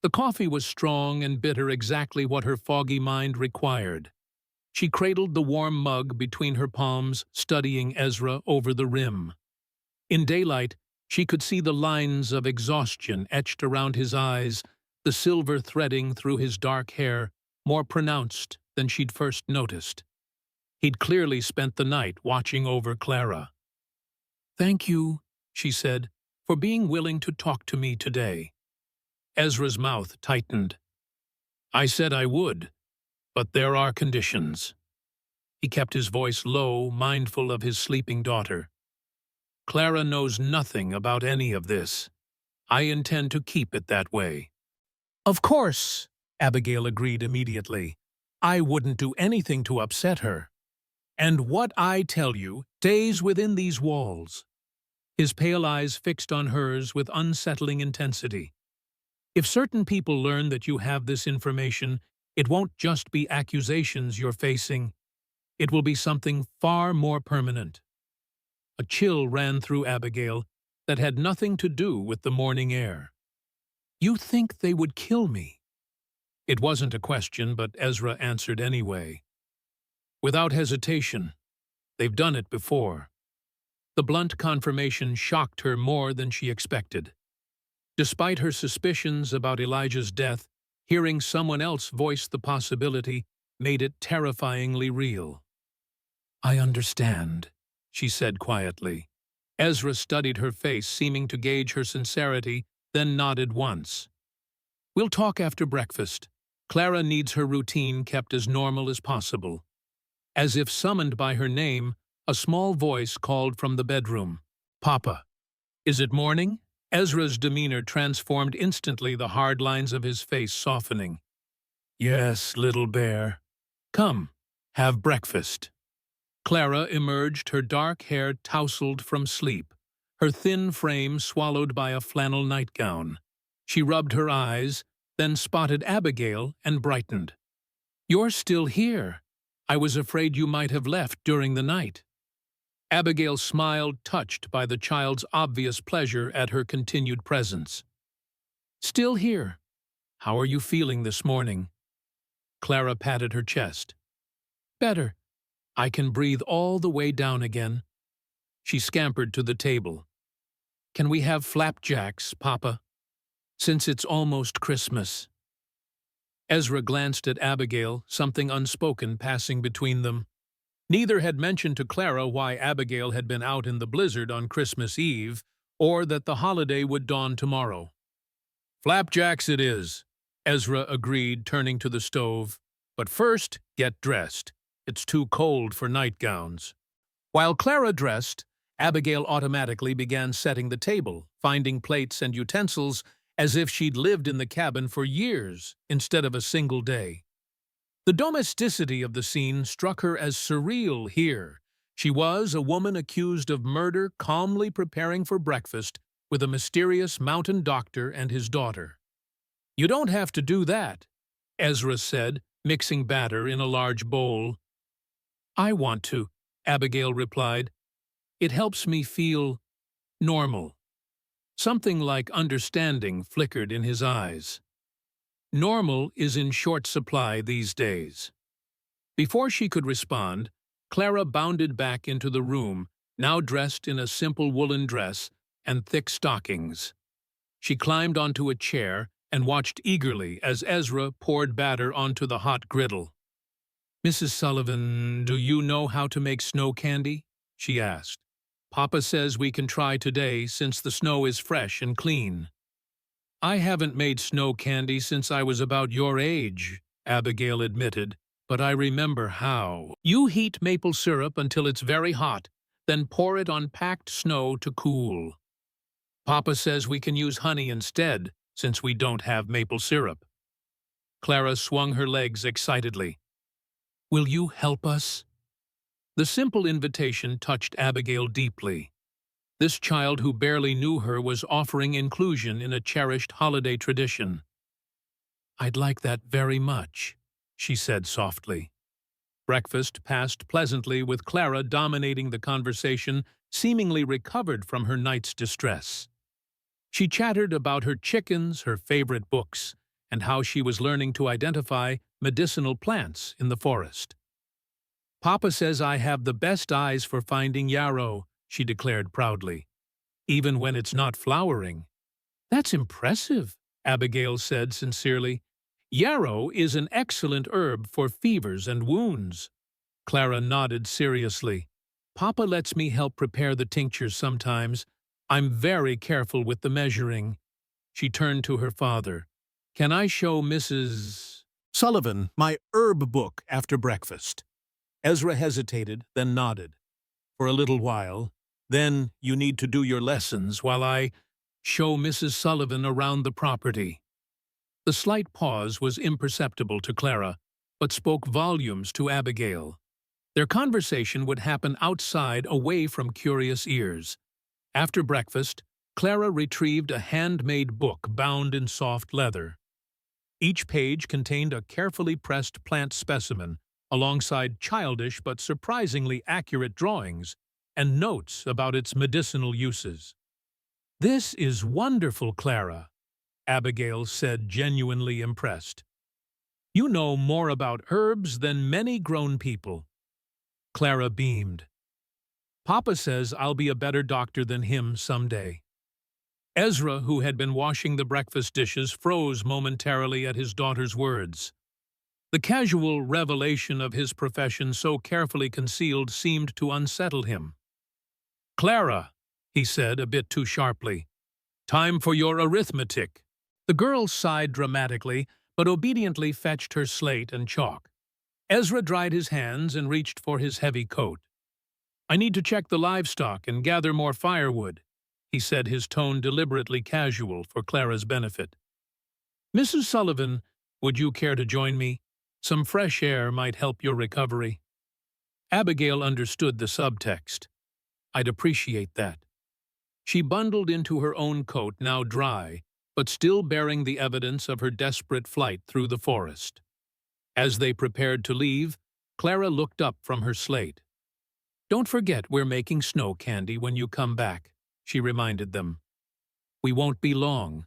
The coffee was strong and bitter, exactly what her foggy mind required. She cradled the warm mug between her palms, studying Ezra over the rim. In daylight, she could see the lines of exhaustion etched around his eyes, the silver threading through his dark hair, more pronounced than she'd first noticed. He'd clearly spent the night watching over Clara. "Thank you," she said, "for being willing to talk to me today." Ezra's mouth tightened. "I said I would, but there are conditions." He kept his voice low, mindful of his sleeping daughter. "Clara knows nothing about any of this. I intend to keep it that way." "Of course," Abigail agreed immediately. "I wouldn't do anything to upset her. And what I tell you stays within these walls." his pale eyes fixed on hers with unsettling intensity. If certain people learn that you have this information, it won't just be accusations you're facing. It will be something far more permanent. A chill ran through Abigail that had nothing to do with the morning air. You think they would kill me? It wasn't a question, but Ezra answered anyway. Without hesitation. They've done it before. The blunt confirmation shocked her more than she expected. Despite her suspicions about Elijah's death, hearing someone else voice the possibility made it terrifyingly real. I understand, she said quietly. Ezra studied her face, seeming to gauge her sincerity, then nodded once. We'll talk after breakfast. Clara needs her routine kept as normal as possible. As if summoned by her name, a small voice called from the bedroom. Papa. Is it morning? Ezra's demeanor transformed instantly, the hard lines of his face softening. Yes, little bear. Come, have breakfast. Clara emerged, her dark hair tousled from sleep, her thin frame swallowed by a flannel nightgown. She rubbed her eyes, then spotted Abigail and brightened. You're still here. I was afraid you might have left during the night. Abigail smiled, touched by the child's obvious pleasure at her continued presence. Still here. How are you feeling this morning? Clara patted her chest. Better. I can breathe all the way down again. She scampered to the table. Can we have flapjacks, Papa? Since it's almost Christmas. Ezra glanced at Abigail, something unspoken passing between them. Neither had mentioned to Clara why Abigail had been out in the blizzard on Christmas Eve, or that the holiday would dawn tomorrow. Flapjacks it is, Ezra agreed, turning to the stove. But first, get dressed. It's too cold for nightgowns. While Clara dressed, Abigail automatically began setting the table, finding plates and utensils as if she'd lived in the cabin for years instead of a single day. The domesticity of the scene struck her as surreal here. She was a woman accused of murder, calmly preparing for breakfast with a mysterious mountain doctor and his daughter. You don't have to do that, Ezra said, mixing batter in a large bowl. I want to, Abigail replied. It helps me feel normal. Something like understanding flickered in his eyes. Normal is in short supply these days. Before she could respond, Clara bounded back into the room, now dressed in a simple woolen dress and thick stockings. She climbed onto a chair and watched eagerly as Ezra poured batter onto the hot griddle. Mrs. Sullivan, do you know how to make snow candy? She asked. Papa says we can try today since the snow is fresh and clean. I haven't made snow candy since I was about your age, Abigail admitted, but I remember how. You heat maple syrup until it's very hot, then pour it on packed snow to cool. Papa says we can use honey instead, since we don't have maple syrup. Clara swung her legs excitedly. Will you help us? The simple invitation touched Abigail deeply. This child who barely knew her was offering inclusion in a cherished holiday tradition. I'd like that very much, she said softly. Breakfast passed pleasantly, with Clara dominating the conversation, seemingly recovered from her night's distress. She chattered about her chickens, her favorite books, and how she was learning to identify medicinal plants in the forest. Papa says I have the best eyes for finding yarrow, she declared proudly, even when it's not flowering. That's impressive, Abigail said sincerely. Yarrow is an excellent herb for fevers and wounds. Clara nodded seriously. Papa lets me help prepare the tinctures sometimes. I'm very careful with the measuring. She turned to her father. Can I show Mrs. Sullivan my herb book after breakfast? Ezra hesitated, then nodded. For a little while. Then you need to do your lessons while I show Mrs. Sullivan around the property. The slight pause was imperceptible to Clara, but spoke volumes to Abigail. Their conversation would happen outside, away from curious ears. After breakfast, Clara retrieved a handmade book bound in soft leather. Each page contained a carefully pressed plant specimen, alongside childish but surprisingly accurate drawings and notes about its medicinal uses. "This is wonderful, Clara," Abigail said, genuinely impressed. "You know more about herbs than many grown people." Clara beamed. "Papa says I'll be a better doctor than him someday." Ezra, who had been washing the breakfast dishes, froze momentarily at his daughter's words. The casual revelation of his profession so carefully concealed seemed to unsettle him. "Clara," he said a bit too sharply, "time for your arithmetic." The girl sighed dramatically, but obediently fetched her slate and chalk. Ezra dried his hands and reached for his heavy coat. "I need to check the livestock and gather more firewood," he said, his tone deliberately casual for Clara's benefit. "Mrs. Sullivan, would you care to join me? Some fresh air might help your recovery." Abigail understood the subtext. "I'd appreciate that." She bundled into her own coat, now dry, but still bearing the evidence of her desperate flight through the forest. As they prepared to leave, Clara looked up from her slate. "Don't forget we're making snow candy when you come back," she reminded them. "We won't be long."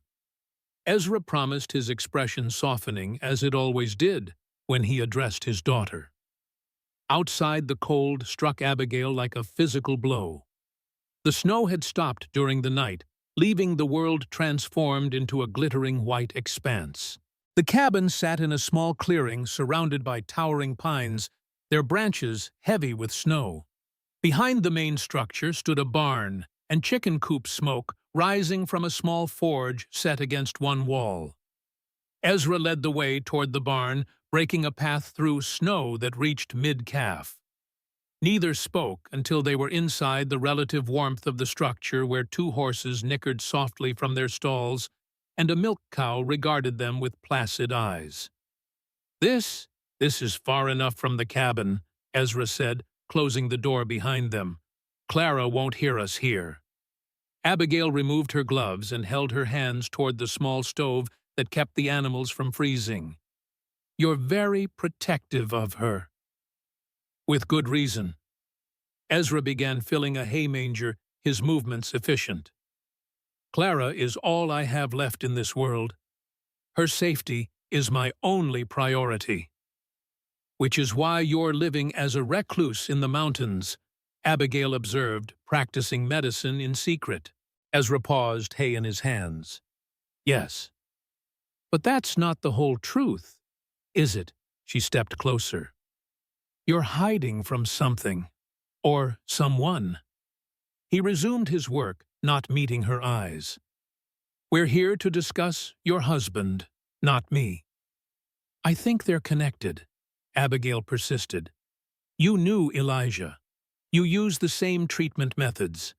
Ezra promised, his expression softening, as it always did, when he addressed his daughter. Outside, the cold struck Abigail like a physical blow. The snow had stopped during the night, leaving the world transformed into a glittering white expanse. The cabin sat in a small clearing surrounded by towering pines, their branches heavy with snow. Behind the main structure stood a barn, and chicken coop smoke rising from a small forge set against one wall. Ezra led the way toward the barn, breaking a path through snow that reached mid-calf. Neither spoke until they were inside the relative warmth of the structure, where two horses nickered softly from their stalls and a milk cow regarded them with placid eyes. This is far enough from the cabin," Ezra said, closing the door behind them. "Clara won't hear us here." Abigail removed her gloves and held her hands toward the small stove that kept the animals from freezing. "You're very protective of her." "With good reason." Ezra began filling a hay manger, his movements efficient. "Clara is all I have left in this world. Her safety is my only priority." "Which is why you're living as a recluse in the mountains," Abigail observed, practicing medicine in secret. Ezra paused, hay in his hands. "Yes. But that's not the whole truth, is it?" She stepped closer. "You're hiding from something. Or someone." He resumed his work, not meeting her eyes. "We're here to discuss your husband, not me." "I think they're connected," Abigail persisted. "You knew Elijah. You use the same treatment methods.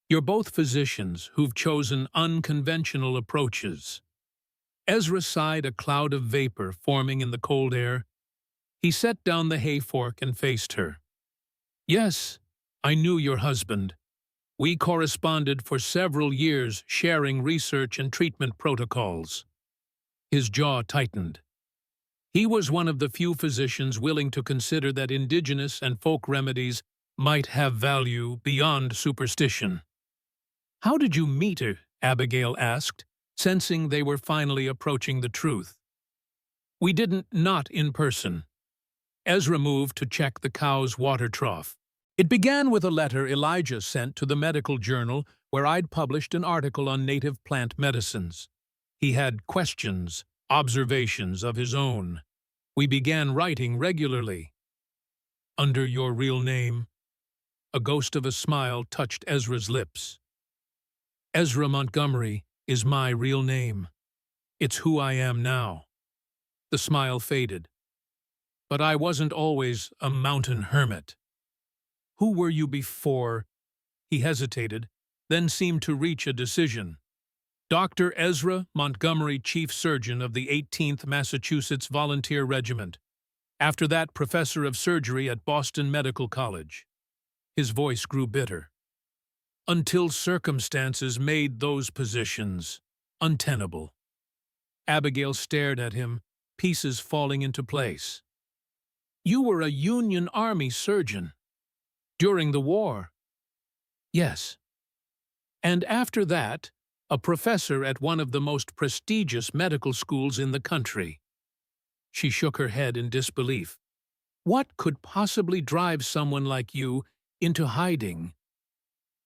You're both physicians who've chosen unconventional approaches." Ezra sighed, a cloud of vapor forming in the cold air. He set down the hay fork and faced her. "Yes, I knew your husband. We corresponded for several years, sharing research and treatment protocols." His jaw tightened. He was one of the few physicians willing to consider that indigenous and folk remedies might have value beyond superstition. "How did you meet her?" Abigail asked, sensing they were finally approaching the truth. "We didn't, not in person." Ezra moved to check the cow's water trough. "It began with a letter Elijah sent to the medical journal where I'd published an article on native plant medicines. He had questions, observations of his own. We began writing regularly." "Under your real name?" A ghost of a smile touched Ezra's lips. "Ezra Montgomery is my real name. It's who I am now." The smile faded. "But I wasn't always a mountain hermit." "Who were you before?" He hesitated, then seemed to reach a decision. "Dr. Ezra Montgomery, chief surgeon of the 18th Massachusetts Volunteer Regiment. After that, professor of surgery at Boston Medical College." His voice grew bitter. until circumstances made those positions untenable. Abigail stared at him, pieces falling into place. You were a Union Army surgeon. During the war. Yes. And after that, a professor at one of the most prestigious medical schools in the country. She shook her head in disbelief. What could possibly drive someone like you into hiding?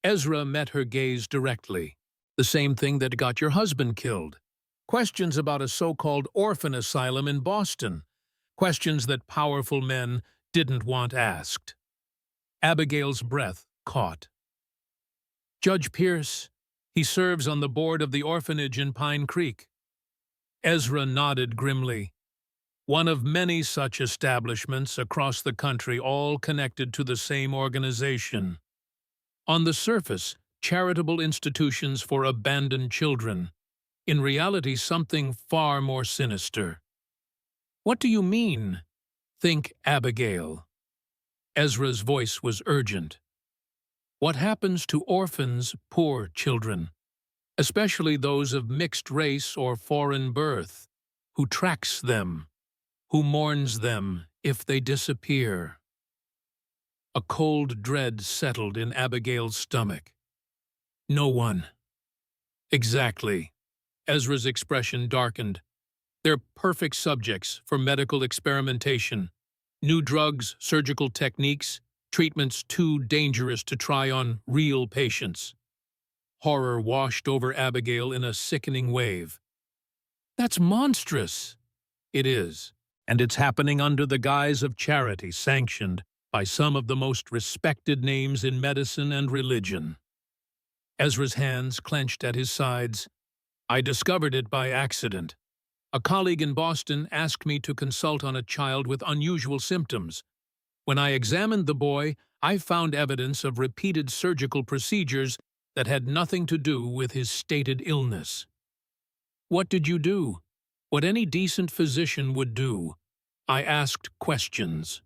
Ezra met her gaze directly. The same thing that got your husband killed. Questions about a so-called orphan asylum in Boston. Questions that powerful men didn't want asked. Abigail's breath caught. Judge Pierce, he serves on the board of the orphanage in Pine Creek. Ezra nodded grimly. One of many such establishments across the country, all connected to the same organization. On the surface, charitable institutions for abandoned children. In reality, something far more sinister. What do you mean? Think Abigail. Ezra's voice was urgent. What happens to orphans, poor children, especially those of mixed race or foreign birth? Who tracks them? Who mourns them if they disappear? A cold dread settled in Abigail's stomach. No one. Exactly. Ezra's expression darkened. They're perfect subjects for medical experimentation. New drugs, surgical techniques, treatments too dangerous to try on real patients. Horror washed over Abigail in a sickening wave. That's monstrous. It is, and it's happening under the guise of charity sanctioned by some of the most respected names in medicine and religion. Ezra's hands clenched at his sides. I discovered it by accident. A colleague in Boston asked me to consult on a child with unusual symptoms. When I examined the boy, I found evidence of repeated surgical procedures that had nothing to do with his stated illness. What did you do? What any decent physician would do. I asked questions.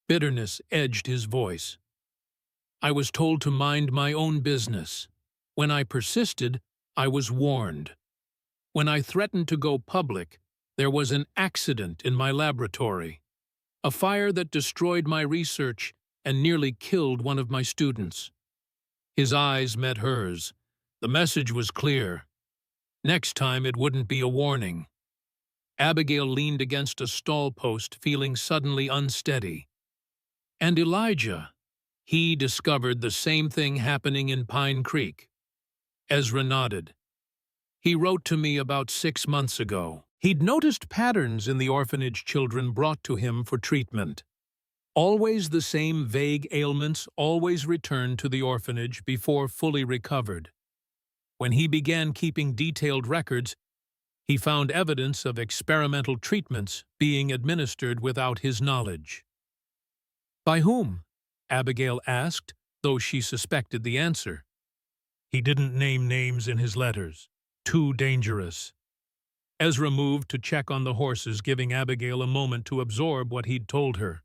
Bitterness edged his voice. I was told to mind my own business. When I persisted, I was warned. When I threatened to go public, there was an accident in my laboratory. A fire that destroyed my research and nearly killed one of my students. His eyes met hers. The message was clear. Next time it wouldn't be a warning. Abigail leaned against a stall post, feeling suddenly unsteady. And Elijah. He discovered the same thing happening in Pine Creek. Ezra nodded. He wrote to me about 6 months ago. He'd noticed patterns in the orphanage children brought to him for treatment. Always the same vague ailments always returned to the orphanage before fully recovered. When he began keeping detailed records, he found evidence of experimental treatments being administered without his knowledge. By whom? Abigail asked, though she suspected the answer. He didn't name names in his letters. Too dangerous. Ezra moved to check on the horses, giving Abigail a moment to absorb what he'd told her.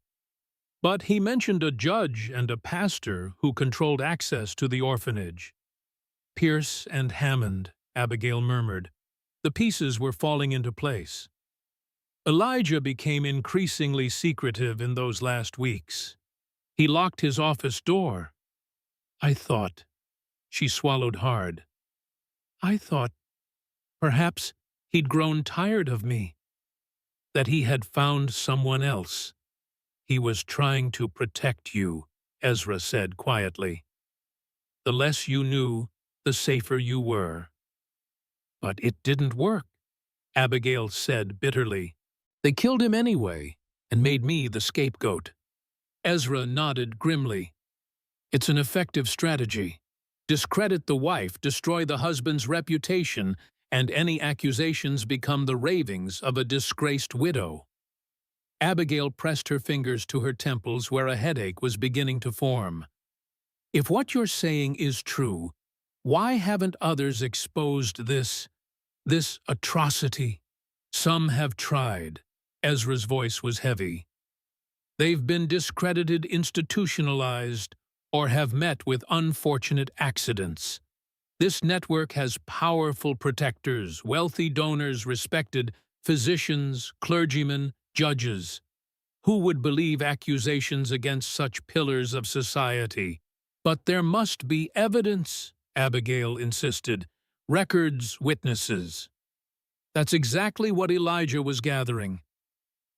But he mentioned a judge and a pastor who controlled access to the orphanage. Pierce and Hammond, Abigail murmured. The pieces were falling into place. Elijah became increasingly secretive in those last weeks. He locked his office door. I thought. She swallowed hard. I thought, perhaps, he'd grown tired of me, that he had found someone else. He was trying to protect you, Ezra said quietly. The less you knew, the safer you were. But it didn't work, Abigail said bitterly. They killed him anyway, and made me the scapegoat. Ezra nodded grimly. It's an effective strategy. Discredit the wife, destroy the husband's reputation, and any accusations become the ravings of a disgraced widow. Abigail pressed her fingers to her temples where a headache was beginning to form. If what you're saying is true, why haven't others exposed this atrocity? Some have tried. Ezra's voice was heavy. They've been discredited, institutionalized, or have met with unfortunate accidents. This network has powerful protectors, wealthy donors, respected physicians, clergymen, judges. Who would believe accusations against such pillars of society? But there must be evidence, Abigail insisted. Records, witnesses. That's exactly what Elijah was gathering.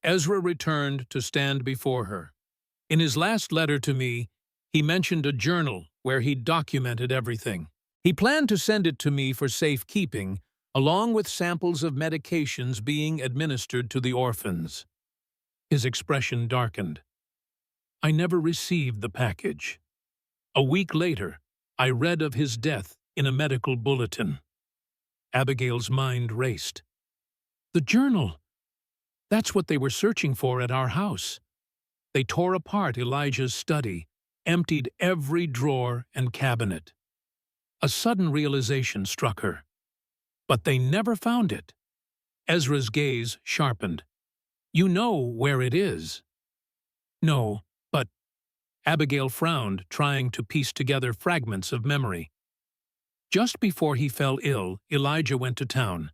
Ezra returned to stand before her. In his last letter to me, he mentioned a journal where he documented everything. He planned to send it to me for safekeeping, along with samples of medications being administered to the orphans. His expression darkened. I never received the package. A week later, I read of his death in a medical bulletin. Abigail's mind raced. The journal! That's what they were searching for at our house. They tore apart Elijah's study, emptied every drawer and cabinet. A sudden realization struck her. But they never found it. Ezra's gaze sharpened. You know where it is. No, but Abigail frowned, trying to piece together fragments of memory. Just before he fell ill, Elijah went to town.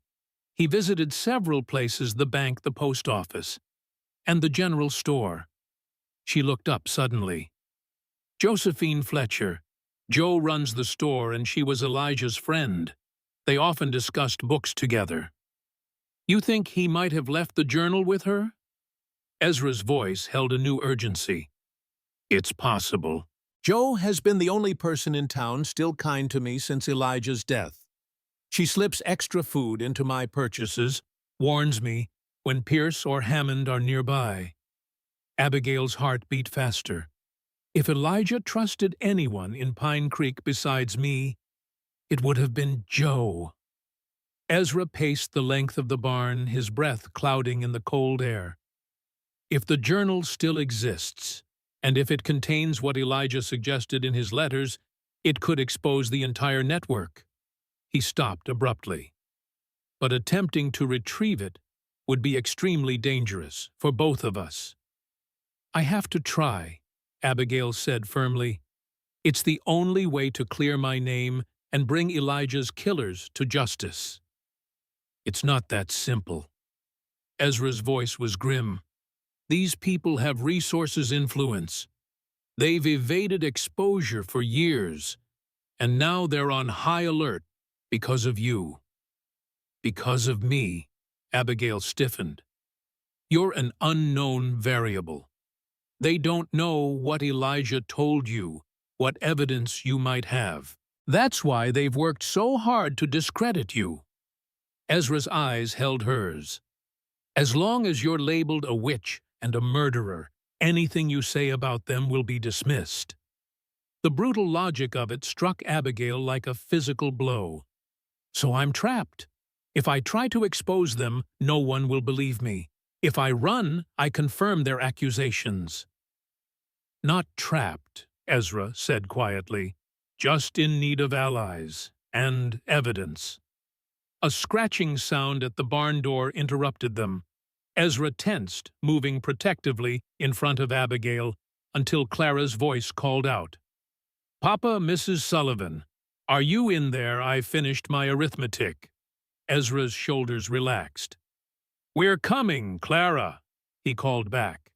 He visited several places: the bank, the post office, and the general store. She looked up suddenly. Josephine Fletcher. Joe runs the store, and she was Elijah's friend. They often discussed books together. You think he might have left the journal with her? Ezra's voice held a new urgency. It's possible. Joe has been the only person in town still kind to me since Elijah's death. She slips extra food into my purchases, warns me when Pierce or Hammond are nearby. Abigail's heart beat faster. If Elijah trusted anyone in Pine Creek besides me, it would have been Joe. Ezra paced the length of the barn, his breath clouding in the cold air. If the journal still exists, and if it contains what Elijah suggested in his letters, it could expose the entire network. He stopped abruptly. But attempting to retrieve it would be extremely dangerous for both of us. I have to try, Abigail said firmly. It's the only way to clear my name and bring Elijah's killers to justice. It's not that simple. Ezra's voice was grim. These people have resources, influence. They've evaded exposure for years, and now they're on high alert because of you. Because of me, Abigail stiffened. You're an unknown variable. They don't know what Elijah told you, what evidence you might have. That's why they've worked so hard to discredit you. Ezra's eyes held hers. As long as you're labeled a witch and a murderer, anything you say about them will be dismissed. The brutal logic of it struck Abigail like a physical blow. So I'm trapped. If I try to expose them, no one will believe me. If I run, I confirm their accusations. Not trapped, Ezra said quietly, just in need of allies and evidence. A scratching sound at the barn door interrupted them. Ezra tensed, moving protectively in front of Abigail until Clara's voice called out. Papa, Mrs. Sullivan, are you in there? I finished my arithmetic. Ezra's shoulders relaxed. We're coming, Clara, he called back.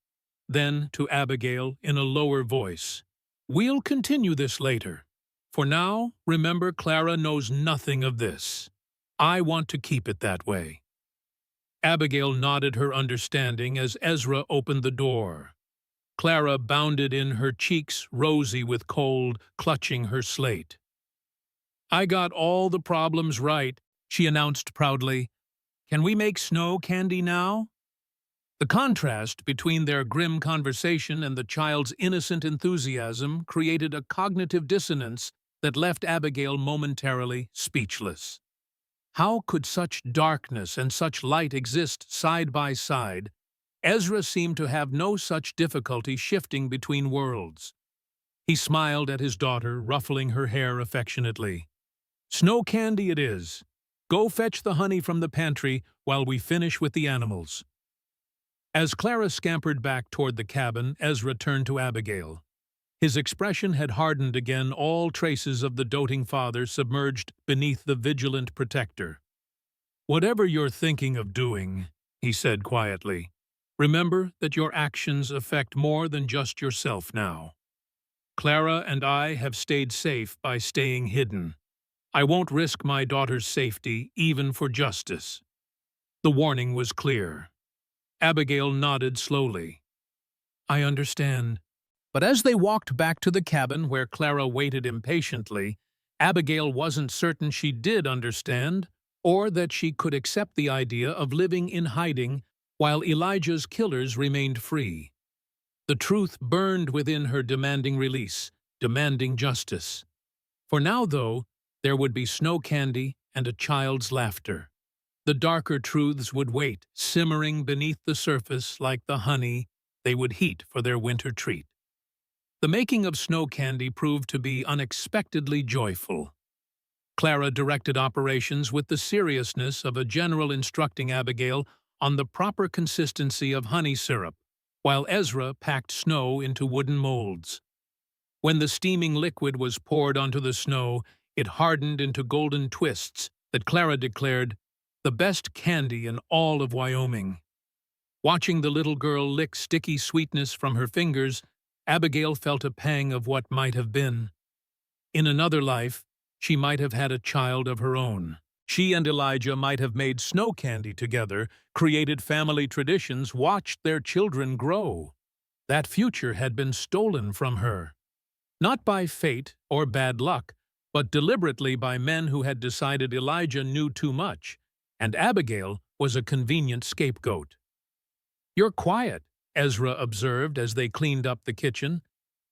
Then to Abigail in a lower voice. We'll continue this later. For now, remember, Clara knows nothing of this. I want to keep it that way. Abigail nodded her understanding as Ezra opened the door. Clara bounded in, her cheeks rosy with cold, clutching her slate. I got all the problems right, she announced proudly. Can we make snow candy now? The contrast between their grim conversation and the child's innocent enthusiasm created a cognitive dissonance that left Abigail momentarily speechless. How could such darkness and such light exist side by side? Ezra seemed to have no such difficulty shifting between worlds. He smiled at his daughter, ruffling her hair affectionately. Snow candy it is. Go fetch the honey from the pantry while we finish with the animals. As Clara scampered back toward the cabin, Ezra turned to Abigail. His expression had hardened again, all traces of the doting father submerged beneath the vigilant protector. "Whatever you're thinking of doing," he said quietly, "remember that your actions affect more than just yourself now. Clara and I have stayed safe by staying hidden. I won't risk my daughter's safety, even for justice." The warning was clear. Abigail nodded slowly. "I understand." But as they walked back to the cabin where Clara waited impatiently, Abigail wasn't certain she did understand, or that she could accept the idea of living in hiding while Elijah's killers remained free. The truth burned within her, demanding release, demanding justice. For now, though, there would be snow candy and a child's laughter. The darker truths would wait, simmering beneath the surface like the honey they would heat for their winter treat. The making of snow candy proved to be unexpectedly joyful. Clara directed operations with the seriousness of a general instructing Abigail on the proper consistency of honey syrup, while Ezra packed snow into wooden molds. When the steaming liquid was poured onto the snow, it hardened into golden twists that Clara declared the best candy in all of Wyoming. Watching the little girl lick sticky sweetness from her fingers, Abigail felt a pang of what might have been. In another life, she might have had a child of her own. She and Elijah might have made snow candy together, created family traditions, watched their children grow. That future had been stolen from her. Not by fate or bad luck, but deliberately by men who had decided Elijah knew too much, and Abigail was a convenient scapegoat. "You're quiet," Ezra observed as they cleaned up the kitchen.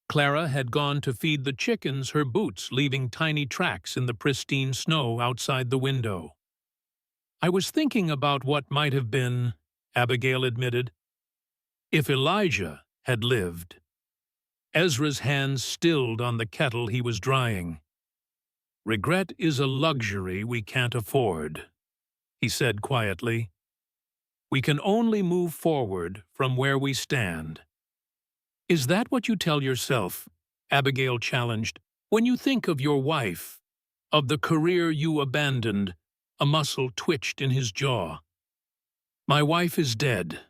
Clara had gone to feed the chickens, her boots leaving tiny tracks in the pristine snow outside the window. "I was thinking about what might have been," Abigail admitted, "if Elijah had lived." Ezra's hands stilled on the kettle he was drying. "Regret is a luxury we can't afford," he said quietly. "We can only move forward from where we stand." "Is that what you tell yourself?" Abigail challenged. "When you think of your wife, of the career you abandoned?" A muscle twitched in his jaw. "My wife is dead.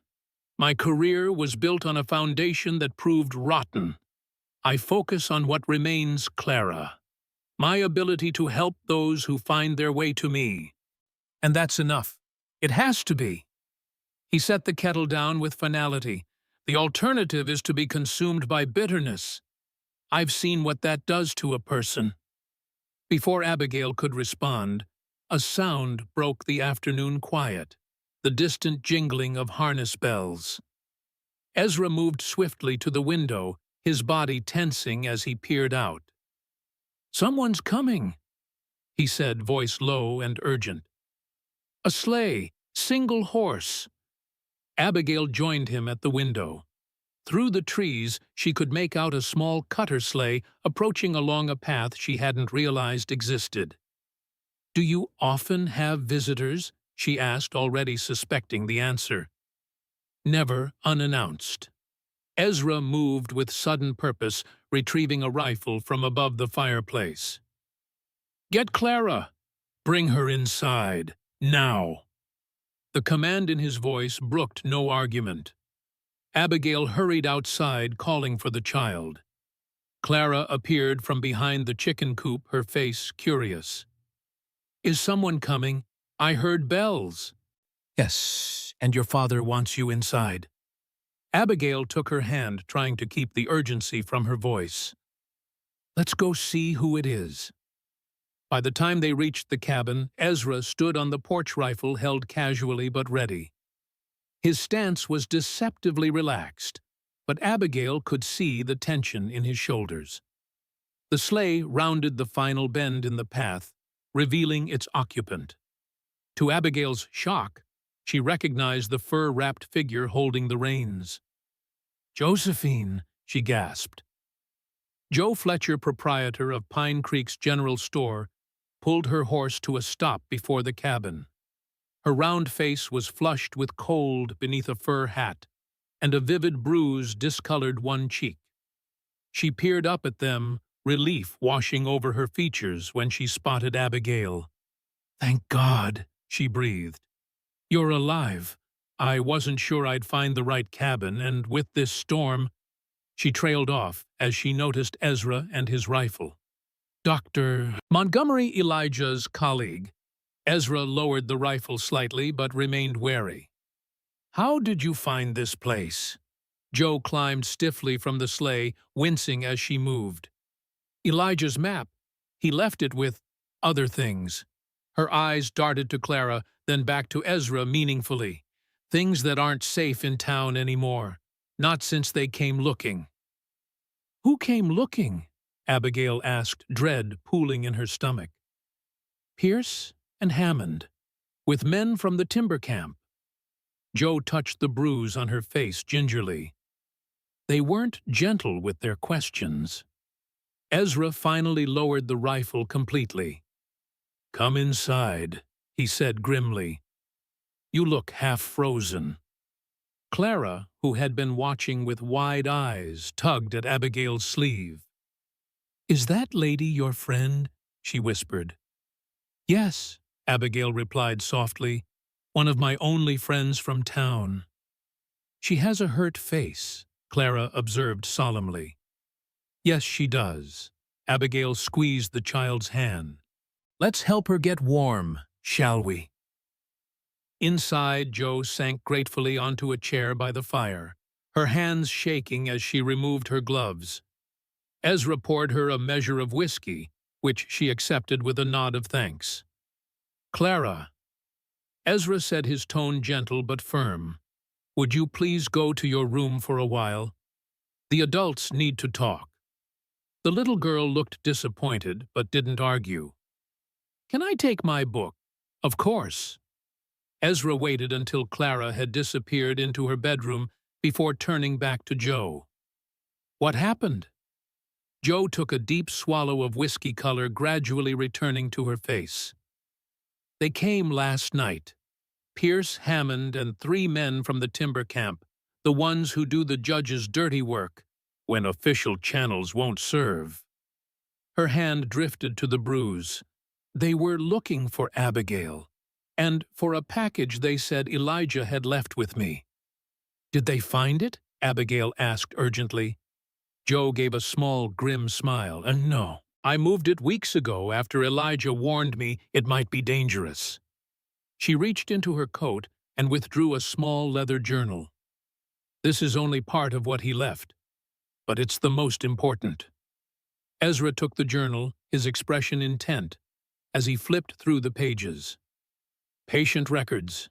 My career was built on a foundation that proved rotten. I focus on what remains, Clara. My ability to help those who find their way to me. And that's enough. It has to be." He set the kettle down with finality. "The alternative is to be consumed by bitterness. I've seen what that does to a person." Before Abigail could respond, a sound broke the afternoon quiet, the distant jingling of harness bells. Ezra moved swiftly to the window, his body tensing as he peered out. "Someone's coming," he said, voice low and urgent. "A sleigh, single horse." Abigail joined him at the window. Through the trees, she could make out a small cutter sleigh approaching along a path she hadn't realized existed. "Do you often have visitors?" she asked, already suspecting the answer. "Never unannounced." Ezra moved with sudden purpose, retrieving a rifle from above the fireplace. "Get Clara! Bring her inside, now!" The command in his voice brooked no argument. Abigail hurried outside, calling for the child. Clara appeared from behind the chicken coop, her face curious. "Is someone coming? I heard bells." "Yes, and your father wants you inside." Abigail took her hand, trying to keep the urgency from her voice. "Let's go see who it is." By the time they reached the cabin, Ezra stood on the porch, rifle held casually but ready. His stance was deceptively relaxed, but Abigail could see the tension in his shoulders. The sleigh rounded the final bend in the path, revealing its occupant. To Abigail's shock, she recognized the fur-wrapped figure holding the reins. "Josephine," she gasped. Joe Fletcher, proprietor of Pine Creek's General Store, pulled her horse to a stop before the cabin. Her round face was flushed with cold beneath a fur hat, and a vivid bruise discolored one cheek. She peered up at them, relief washing over her features when she spotted Abigail. "Thank God," she breathed. "You're alive. I wasn't sure I'd find the right cabin, and with this storm—" She trailed off as she noticed Ezra and his rifle. Dr. Montgomery, Elijah's colleague. Ezra lowered the rifle slightly but remained wary. "How did you find this place?" Joe climbed stiffly from the sleigh, wincing as she moved. "Elijah's map. He left it with other things." Her eyes darted to Clara, then back to Ezra meaningfully. "Things that aren't safe in town anymore. Not since they came looking." "Who came looking?" Abigail asked, dread pooling in her stomach. "Pierce and Hammond, with men from the timber camp." Joe touched the bruise on her face gingerly. They weren't gentle with their questions. Ezra finally lowered the rifle completely. "Come inside," he said grimly. "You look half frozen." Clara, who had been watching with wide eyes, tugged at Abigail's sleeve. "Is that lady your friend?" she whispered. "Yes," Abigail replied softly. "One of my only friends from town." "She has a hurt face," Clara observed solemnly. "Yes, she does." Abigail squeezed the child's hand. "Let's help her get warm, shall we?" Inside, Joe sank gratefully onto a chair by the fire, her hands shaking as she removed her gloves. Ezra poured her a measure of whiskey, which she accepted with a nod of thanks. "Clara," Ezra said, his tone gentle but firm, "would you please go to your room for a while? The adults need to talk." The little girl looked disappointed but didn't argue. "Can I take my book?" "Of course." Ezra waited until Clara had disappeared into her bedroom before turning back to Joe. "What happened?" Joe took a deep swallow of whiskey color gradually returning to her face. "They came last night. Pierce, Hammond, and 3 men from the timber camp, the ones who do the judge's dirty work, when official channels won't serve." Her hand drifted to the bruise. "They were looking for Abigail, and for a package they said Elijah had left with me." "Did they find it?" Abigail asked urgently. Joe gave a small, grim smile. "No, I moved it weeks ago after Elijah warned me it might be dangerous." She reached into her coat and withdrew a small leather journal. "This is only part of what he left, but it's the most important." Ezra took the journal, his expression intent, as he flipped through the pages. Patient records.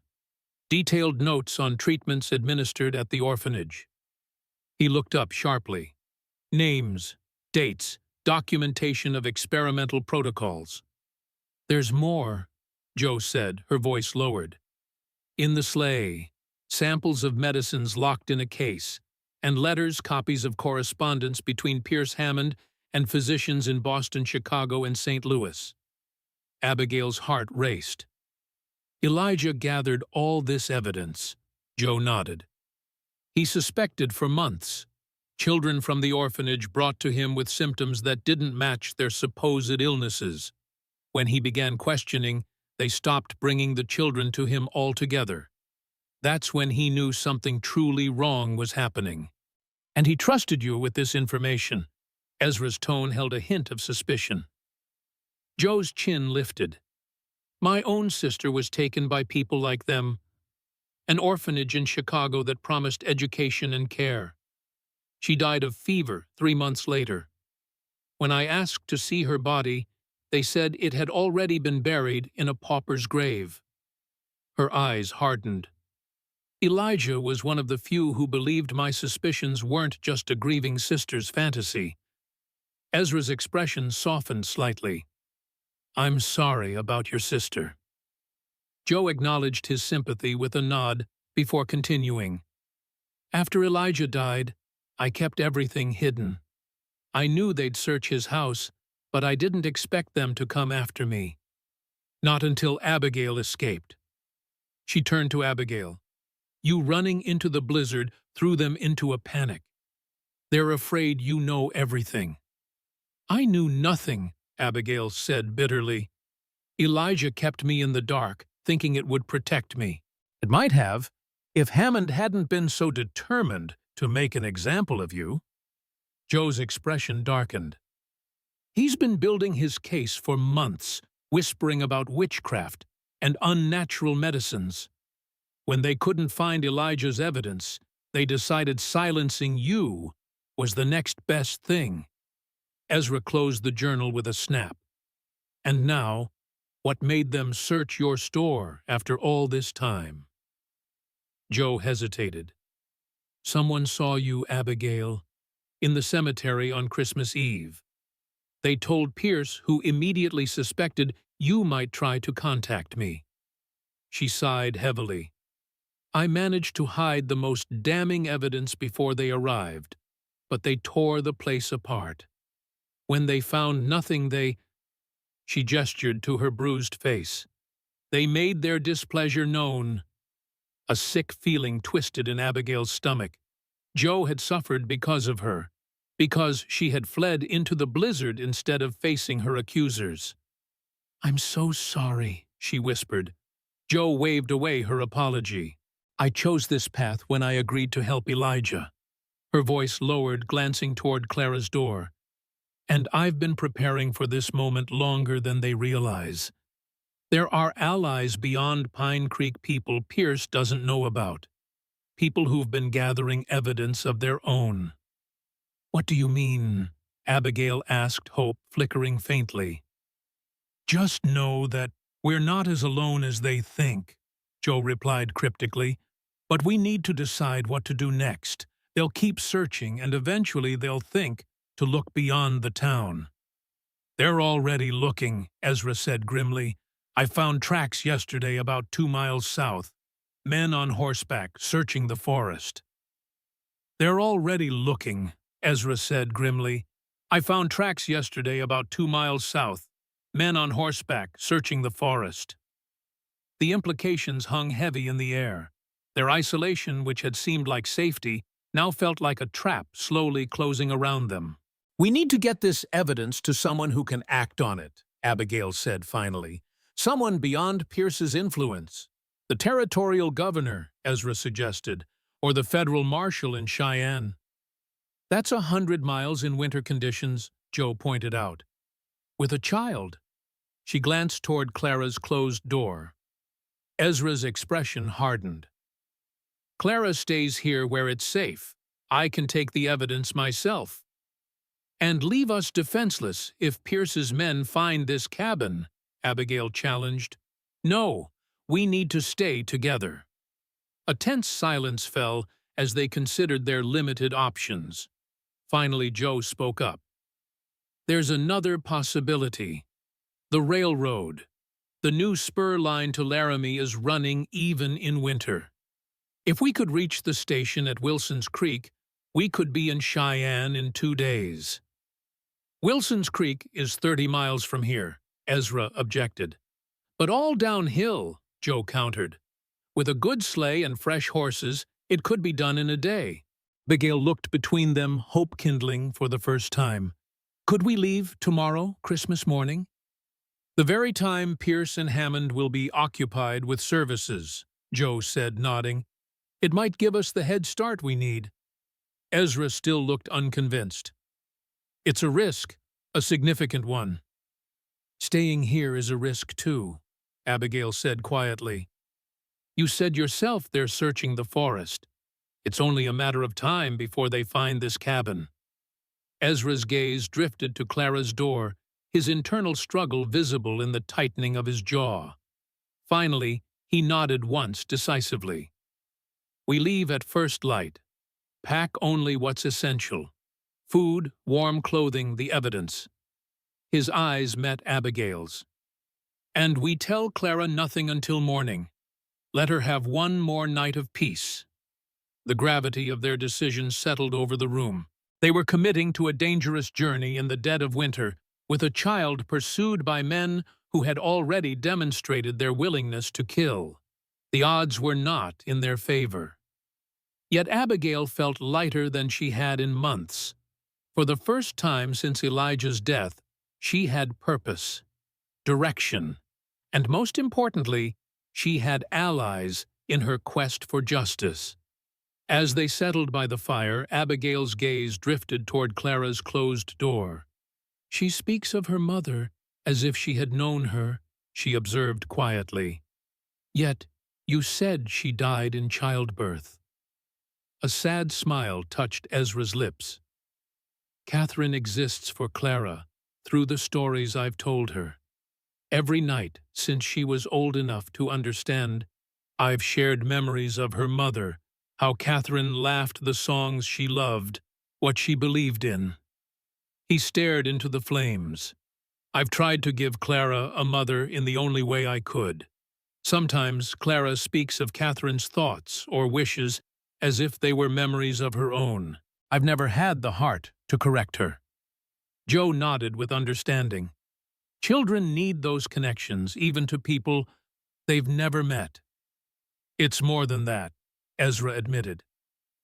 Detailed notes on treatments administered at the orphanage. He looked up sharply. Names, dates, documentation of experimental protocols. "There's more," Joe said, her voice lowered. "In the sleigh, samples of medicines locked in a case, and letters, copies of correspondence between Pierce Hammond and physicians in Boston, Chicago, and St. Louis." Abigail's heart raced. "Elijah gathered all this evidence," Joe nodded. "He suspected for months. Children from the orphanage brought to him with symptoms that didn't match their supposed illnesses. When he began questioning, they stopped bringing the children to him altogether. That's when he knew something truly wrong was happening. And he trusted you with this information." Ezra's tone held a hint of suspicion. Joe's chin lifted. "My own sister was taken by people like them. An orphanage in Chicago that promised education and care. She died of fever 3 months later. When I asked to see her body, they said it had already been buried in a pauper's grave." Her eyes hardened. "Elijah was one of the few who believed my suspicions weren't just a grieving sister's fantasy." Ezra's expression softened slightly. "I'm sorry about your sister." Joe acknowledged his sympathy with a nod before continuing. "After Elijah died, I kept everything hidden. I knew they'd search his house, but I didn't expect them to come after me. Not until Abigail escaped." She turned to Abigail. "You running into the blizzard threw them into a panic." They're afraid you know everything." "I knew nothing," Abigail said bitterly. "Elijah kept me in the dark, thinking it would protect me." "It might have, if Hammond hadn't been so determined to make an example of you." Joe's expression darkened. "He's been building his case for months, whispering about witchcraft and unnatural medicines. When they couldn't find Elijah's evidence, they decided silencing you was the next best thing." Ezra closed the journal with a snap. "And now, what made them search your store after all this time?" Joe hesitated. "Someone saw you, Abigail, in the cemetery on Christmas Eve. They told Pierce, who immediately suspected you might try to contact me." She sighed heavily. "I managed to hide the most damning evidence before they arrived, but they tore the place apart. When they found nothing, She gestured to her bruised face. "They made their displeasure known." A sick feeling twisted in Abigail's stomach. Joe had suffered because of her, because she had fled into the blizzard instead of facing her accusers. "I'm so sorry," she whispered. Joe waved away her apology. "I chose this path when I agreed to help Elijah." Her voice lowered, glancing toward Clara's door. "And I've been preparing for this moment longer than they realize. There are allies beyond Pine Creek people Pierce doesn't know about. People who've been gathering evidence of their own." "What do you mean?" Abigail asked, hope flickering faintly. "Just know that we're not as alone as they think," Joe replied cryptically. "But we need to decide what to do next. They'll keep searching, and eventually they'll think to look beyond the town." "They're already looking," Ezra said grimly. "I found tracks yesterday about 2 miles south. Men on horseback searching the forest." "They're already looking," Ezra said grimly. "I found tracks yesterday about 2 miles south. Men on horseback searching the forest." The implications hung heavy in the air. Their isolation, which had seemed like safety, now felt like a trap slowly closing around them. "We need to get this evidence to someone who can act on it," Abigail said finally. "Someone beyond Pierce's influence. The territorial governor," Ezra suggested, "or the federal marshal in Cheyenne." "That's 100 miles in winter conditions," Joe pointed out. "With a child." She glanced toward Clara's closed door. Ezra's expression hardened. "Clara stays here where it's safe. I can take the evidence myself." "And leave us defenseless if Pierce's men find this cabin," Abigail challenged. "No, we need to stay together." A tense silence fell as they considered their limited options. Finally, Joe spoke up. "There's another possibility. The railroad. The new spur line to Laramie is running even in winter. If we could reach the station at Wilson's Creek, we could be in Cheyenne in 2 days." "Wilson's Creek is 30 miles from here," Ezra objected. "But all downhill," Joe countered. "With a good sleigh and fresh horses, it could be done in a day." Abigail looked between them, hope kindling for the first time. "Could we leave tomorrow, Christmas morning?" "The very time Pierce and Hammond will be occupied with services," Joe said, nodding. "It might give us the head start we need." Ezra still looked unconvinced. "It's a risk, a significant one." "Staying here is a risk too," Abigail said quietly. "You said yourself they're searching the forest. It's only a matter of time before they find this cabin." Ezra's gaze drifted to Clara's door, his internal struggle visible in the tightening of his jaw. Finally, he nodded once decisively. "We leave at first light. Pack only what's essential. Food, warm clothing, the evidence." His eyes met Abigail's. "And we tell Clara nothing until morning. Let her have one more night of peace." The gravity of their decision settled over the room. They were committing to a dangerous journey in the dead of winter, with a child pursued by men who had already demonstrated their willingness to kill. The odds were not in their favor. Yet Abigail felt lighter than she had in months. For the first time since Elijah's death, she had purpose, direction, and most importantly, she had allies in her quest for justice. As they settled by the fire, Abigail's gaze drifted toward Clara's closed door. "She speaks of her mother as if she had known her," she observed quietly. "Yet you said she died in childbirth." A sad smile touched Ezra's lips. "Catherine exists for Clara through the stories I've told her. Every night since she was old enough to understand, I've shared memories of her mother, how Catherine laughed the songs she loved, what she believed in." He stared into the flames. "I've tried to give Clara a mother in the only way I could. Sometimes Clara speaks of Catherine's thoughts or wishes as if they were memories of her own. I've never had the heart to correct her." Joe nodded with understanding. Children need those connections, even to people they've never met. "It's more than that," Ezra admitted.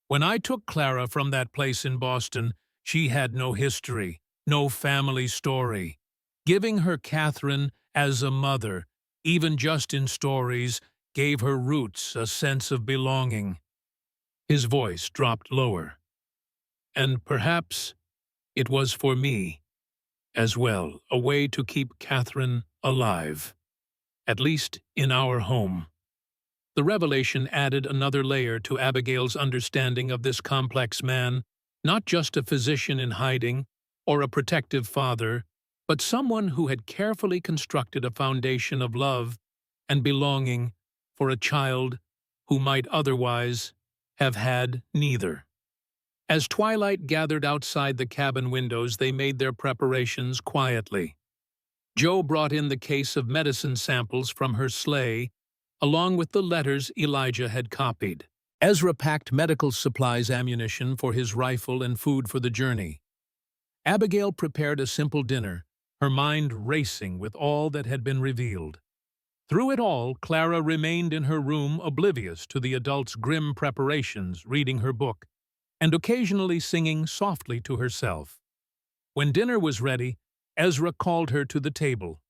"When I took Clara from that place in Boston, she had no history, no family story. Giving her Catherine as a mother, even just in stories, gave her roots a sense of belonging." His voice dropped lower. "And perhaps it was for me as well, a way to keep Catherine alive, at least in our home." The revelation added another layer to Abigail's understanding of this complex man, not just a physician in hiding or a protective father, but someone who had carefully constructed a foundation of love and belonging for a child who might otherwise have had neither. As twilight gathered outside the cabin windows, they made their preparations quietly. Joe brought in the case of medicine samples from her sleigh, along with the letters Elijah had copied. Ezra packed medical supplies, ammunition for his rifle, and food for the journey. Abigail prepared a simple dinner, her mind racing with all that had been revealed. Through it all, Clara remained in her room, oblivious to the adults' grim preparations, reading her book, and occasionally singing softly to herself. When dinner was ready, Ezra called her to the table.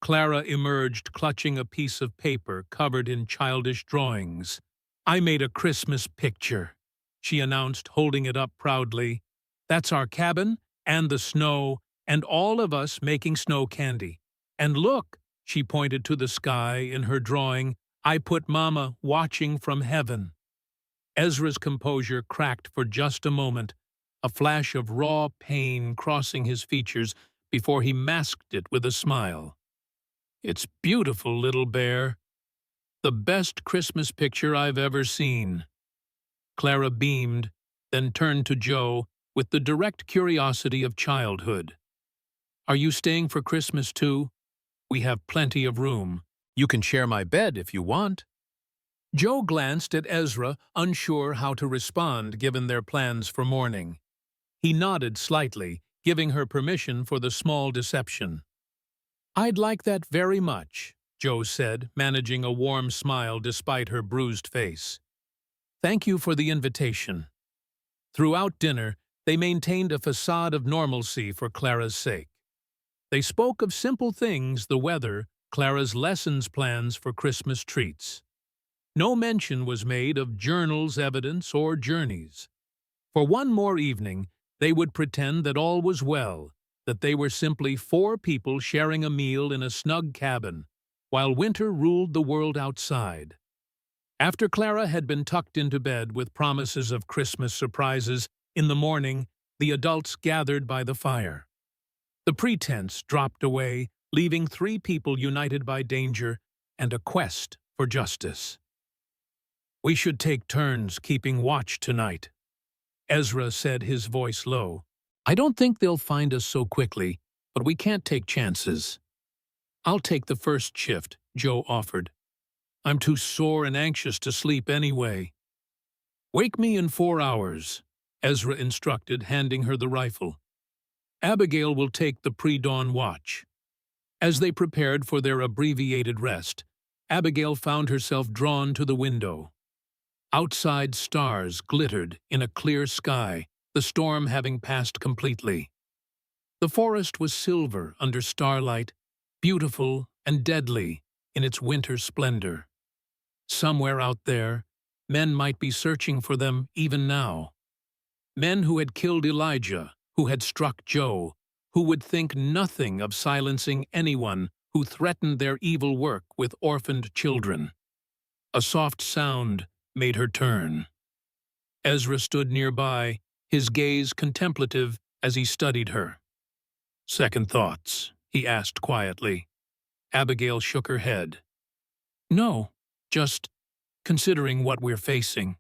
Clara emerged, clutching a piece of paper covered in childish drawings. "I made a Christmas picture," she announced, holding it up proudly. "That's our cabin, and the snow, and all of us making snow candy. And look," she pointed to the sky in her drawing, "I put Mama watching from heaven." Ezra's composure cracked for just a moment, a flash of raw pain crossing his features before he masked it with a smile. "It's beautiful, little bear. The best Christmas picture I've ever seen." Clara beamed, then turned to Joe with the direct curiosity of childhood. "Are you staying for Christmas too? We have plenty of room. You can share my bed if you want." Joe glanced at Ezra, unsure how to respond given their plans for morning. He nodded slightly, giving her permission for the small deception. "I'd like that very much," Joe said, managing a warm smile despite her bruised face. "Thank you for the invitation." Throughout dinner, they maintained a facade of normalcy for Clara's sake. They spoke of simple things: the weather, Clara's lessons plans for Christmas treats. No mention was made of journals, evidence, or journeys. For one more evening, they would pretend that all was well, that they were simply four people sharing a meal in a snug cabin, while winter ruled the world outside. After Clara had been tucked into bed with promises of Christmas surprises, in the morning, the adults gathered by the fire. The pretense dropped away, leaving three people united by danger and a quest for justice. "We should take turns keeping watch tonight," Ezra said, his voice low. "I don't think they'll find us so quickly, but we can't take chances." "I'll take the first shift," Joe offered. "I'm too sore and anxious to sleep anyway." "Wake me in 4 hours," Ezra instructed, handing her the rifle. "Abigail will take the pre-dawn watch." As they prepared for their abbreviated rest, Abigail found herself drawn to the window. Outside stars glittered in a clear sky, the storm having passed completely. The forest was silver under starlight, beautiful and deadly in its winter splendor. Somewhere out there, men might be searching for them even now. Men who had killed Elijah, who had struck Joe, who would think nothing of silencing anyone who threatened their evil work with orphaned children. A soft sound made her turn. Ezra stood nearby, his gaze contemplative as he studied her. "Second thoughts?" he asked quietly. Abigail shook her head. "No, just considering what we're facing."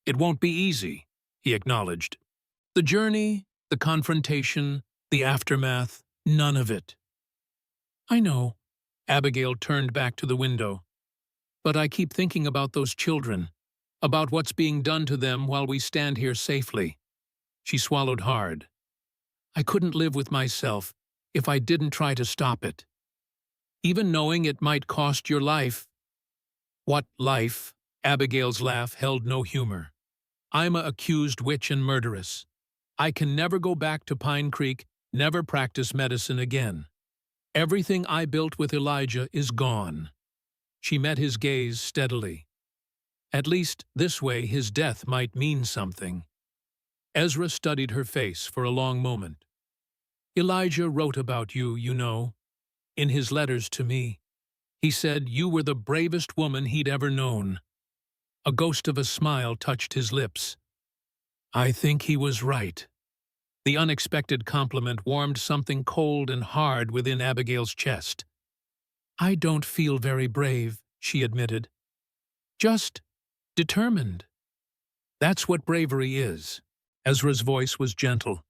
"It won't be easy," he acknowledged. "The journey, the confrontation, the aftermath, none of it." "I know." Abigail turned back to the window. "But I keep thinking about those children, about what's being done to them while we stand here safely." She swallowed hard. "I couldn't live with myself if I didn't try to stop it. Even knowing it might cost your life." "What life?" Abigail's laugh held no humor. "I'm a accused witch and murderess. I can never go back to Pine Creek, never practice medicine again. Everything I built with Elijah is gone." She met his gaze steadily. At least this way his death might mean something. Ezra studied her face for a long moment. "Elijah wrote about you, you know, in his letters to me. He said you were the bravest woman he'd ever known." A ghost of a smile touched his lips. "I think he was right." The unexpected compliment warmed something cold and hard within Abigail's chest. "I don't feel very brave," she admitted. "Just determined. That's what bravery is." Ezra's voice was gentle.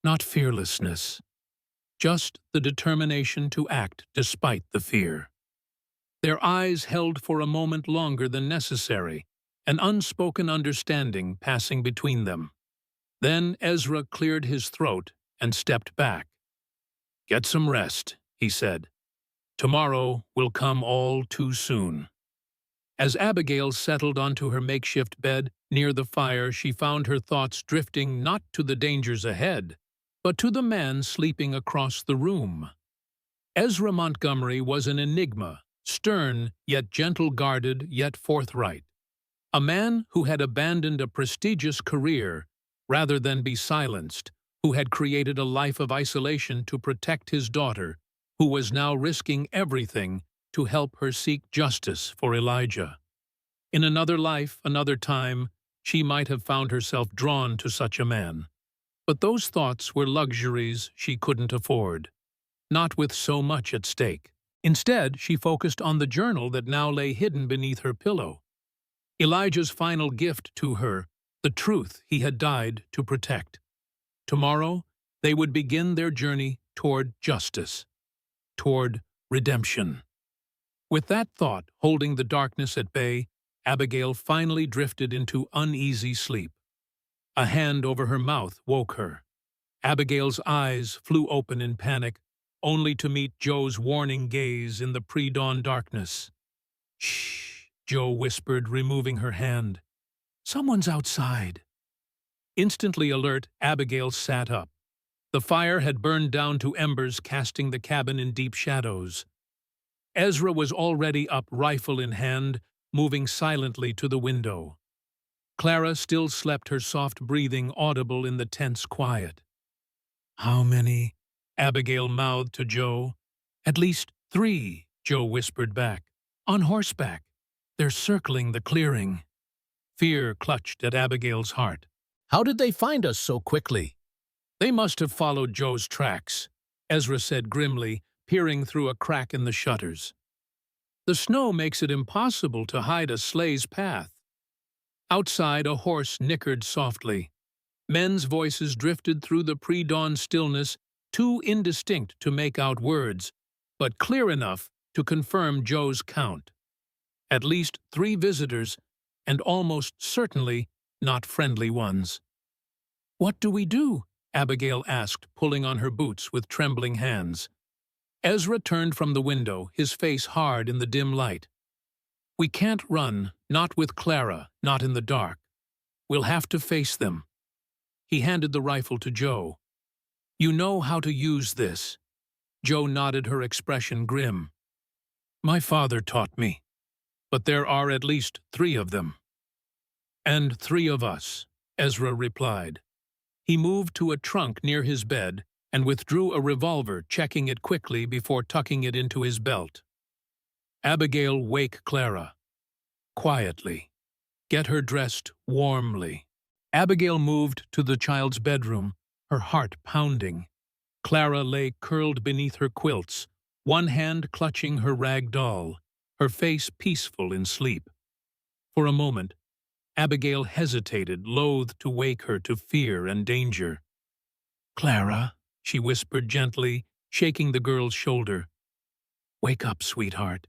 "Not fearlessness. Just the determination to act despite the fear." Their eyes held for a moment longer than necessary, an unspoken understanding passing between them. Then Ezra cleared his throat and stepped back. "Get some rest," he said. "Tomorrow will come all too soon." As Abigail settled onto her makeshift bed near the fire, she found her thoughts drifting not to the dangers ahead, but to the man sleeping across the room. Ezra Montgomery was an enigma, stern yet gentle-guarded yet forthright. A man who had abandoned a prestigious career rather than be silenced, who had created a life of isolation to protect his daughter, who was now risking everything to help her seek justice for Elijah. In another life, another time, she might have found herself drawn to such a man. But those thoughts were luxuries she couldn't afford, not with so much at stake. Instead, she focused on the journal that now lay hidden beneath her pillow. Elijah's final gift to her, the truth he had died to protect. Tomorrow, they would begin their journey toward justice, toward redemption. With that thought holding the darkness at bay, Abigail finally drifted into uneasy sleep. A hand over her mouth woke her. Abigail's eyes flew open in panic, only to meet Joe's warning gaze in the pre-dawn darkness. "Shh," Joe whispered, removing her hand. "Someone's outside." Instantly alert, Abigail sat up. The fire had burned down to embers, casting the cabin in deep shadows. Ezra was already up, rifle in hand, moving silently to the window. Clara still slept, her soft breathing audible in the tense quiet. "How many?" Abigail mouthed to Joe. "At least 3, Joe whispered back. "On horseback. They're circling the clearing." Fear clutched at Abigail's heart. "How did they find us so quickly?" "They must have followed Joe's tracks," Ezra said grimly, peering through a crack in the shutters. "The snow makes it impossible to hide a sleigh's path." Outside, a horse nickered softly. Men's voices drifted through the pre-dawn stillness, too indistinct to make out words, but clear enough to confirm Joe's count. At least 3 visitors, and almost certainly not friendly ones. "What do we do?" Abigail asked, pulling on her boots with trembling hands. Ezra turned from the window, his face hard in the dim light. We can't run, not with Clara, not in the dark. We'll have to face them. He handed the rifle to Joe. You know how to use this. Joe nodded, her expression grim. My father taught me. But there are at least 3 of them. And 3 of us, Ezra replied. He moved to a trunk near his bed and withdrew a revolver, checking it quickly before tucking it into his belt. Abigail, wake Clara. Quietly. Get her dressed warmly. Abigail moved to the child's bedroom, her heart pounding. Clara lay curled beneath her quilts, one hand clutching her rag doll, her face peaceful in sleep. For a moment, Abigail hesitated, loath to wake her to fear and danger. Clara, she whispered gently, shaking the girl's shoulder. Wake up, sweetheart.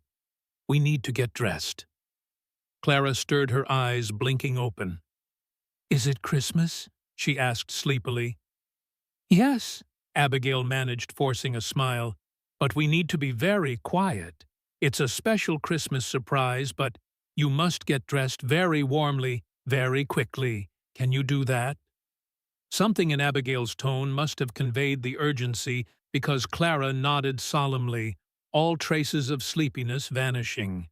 We need to get dressed. Clara stirred, her eyes blinking open. Is it Christmas? She asked sleepily. Yes, Abigail managed, forcing a smile. But we need to be very quiet. It's a special Christmas surprise, but you must get dressed very warmly, very quickly. Can you do that? Something in Abigail's tone must have conveyed the urgency, because Clara nodded solemnly, all traces of sleepiness vanishing.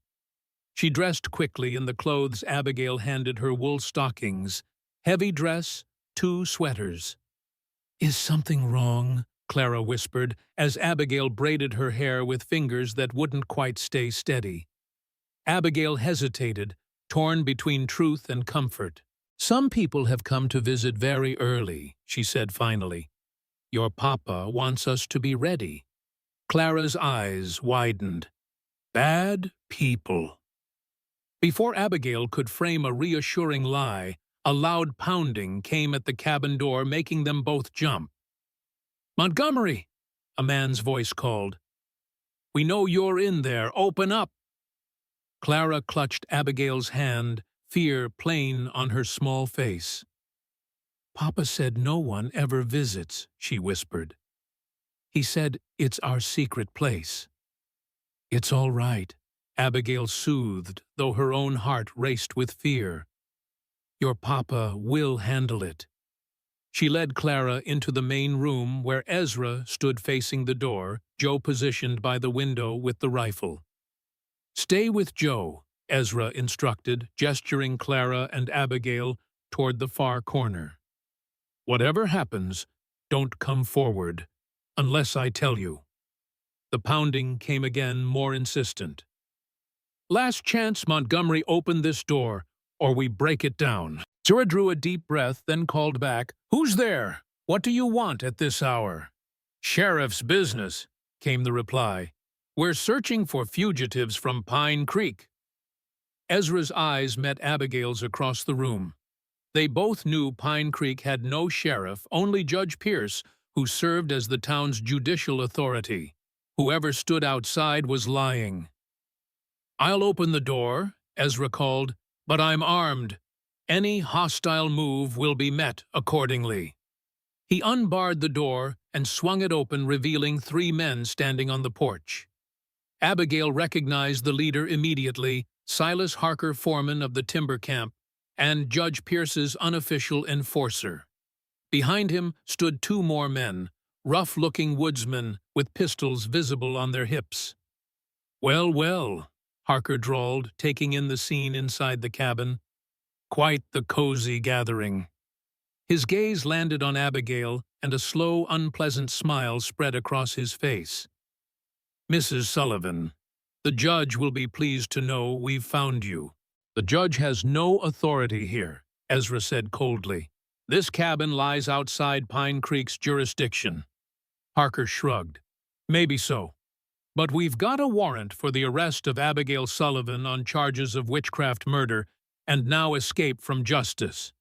She dressed quickly in the clothes Abigail handed her: wool stockings, heavy dress, 2 sweaters. Is something wrong? Clara whispered, as Abigail braided her hair with fingers that wouldn't quite stay steady. Abigail hesitated, torn between truth and comfort. Some people have come to visit very early, she said finally. Your papa wants us to be ready. Clara's eyes widened. Bad people. Before Abigail could frame a reassuring lie, a loud pounding came at the cabin door, making them both jump. Montgomery, a man's voice called. We know you're in there. Open up. Clara clutched Abigail's hand, fear plain on her small face. Papa said no one ever visits, she whispered. He said it's our secret place. It's all right, Abigail soothed, though her own heart raced with fear. Your papa will handle it. She led Clara into the main room, where Ezra stood facing the door, Joe positioned by the window with the rifle. Stay with Joe, Ezra instructed, gesturing Clara and Abigail toward the far corner. Whatever happens, don't come forward, unless I tell you. The pounding came again, more insistent. Last chance, Montgomery, open this door, or we break it down. Zora drew a deep breath, then called back, Who's there? What do you want at this hour? Sheriff's business, came the reply. We're searching for fugitives from Pine Creek. Ezra's eyes met Abigail's across the room. They both knew Pine Creek had no sheriff, only Judge Pierce, who served as the town's judicial authority. Whoever stood outside was lying. I'll open the door, Ezra called, but I'm armed. Any hostile move will be met accordingly. He unbarred the door and swung it open, revealing 3 men standing on the porch. Abigail recognized the leader immediately, Silas Harker, foreman of the timber camp, and Judge Pierce's unofficial enforcer. Behind him stood 2 more men, rough-looking woodsmen with pistols visible on their hips. Well, well, Harker drawled, taking in the scene inside the cabin. Quite the cozy gathering. His gaze landed on Abigail, and a slow, unpleasant smile spread across his face. Mrs. Sullivan, the judge will be pleased to know we've found you. The judge has no authority here, Ezra said coldly. This cabin lies outside Pine Creek's jurisdiction. Harker shrugged. Maybe so. But we've got a warrant for the arrest of Abigail Sullivan on charges of witchcraft murder and now escape from justice.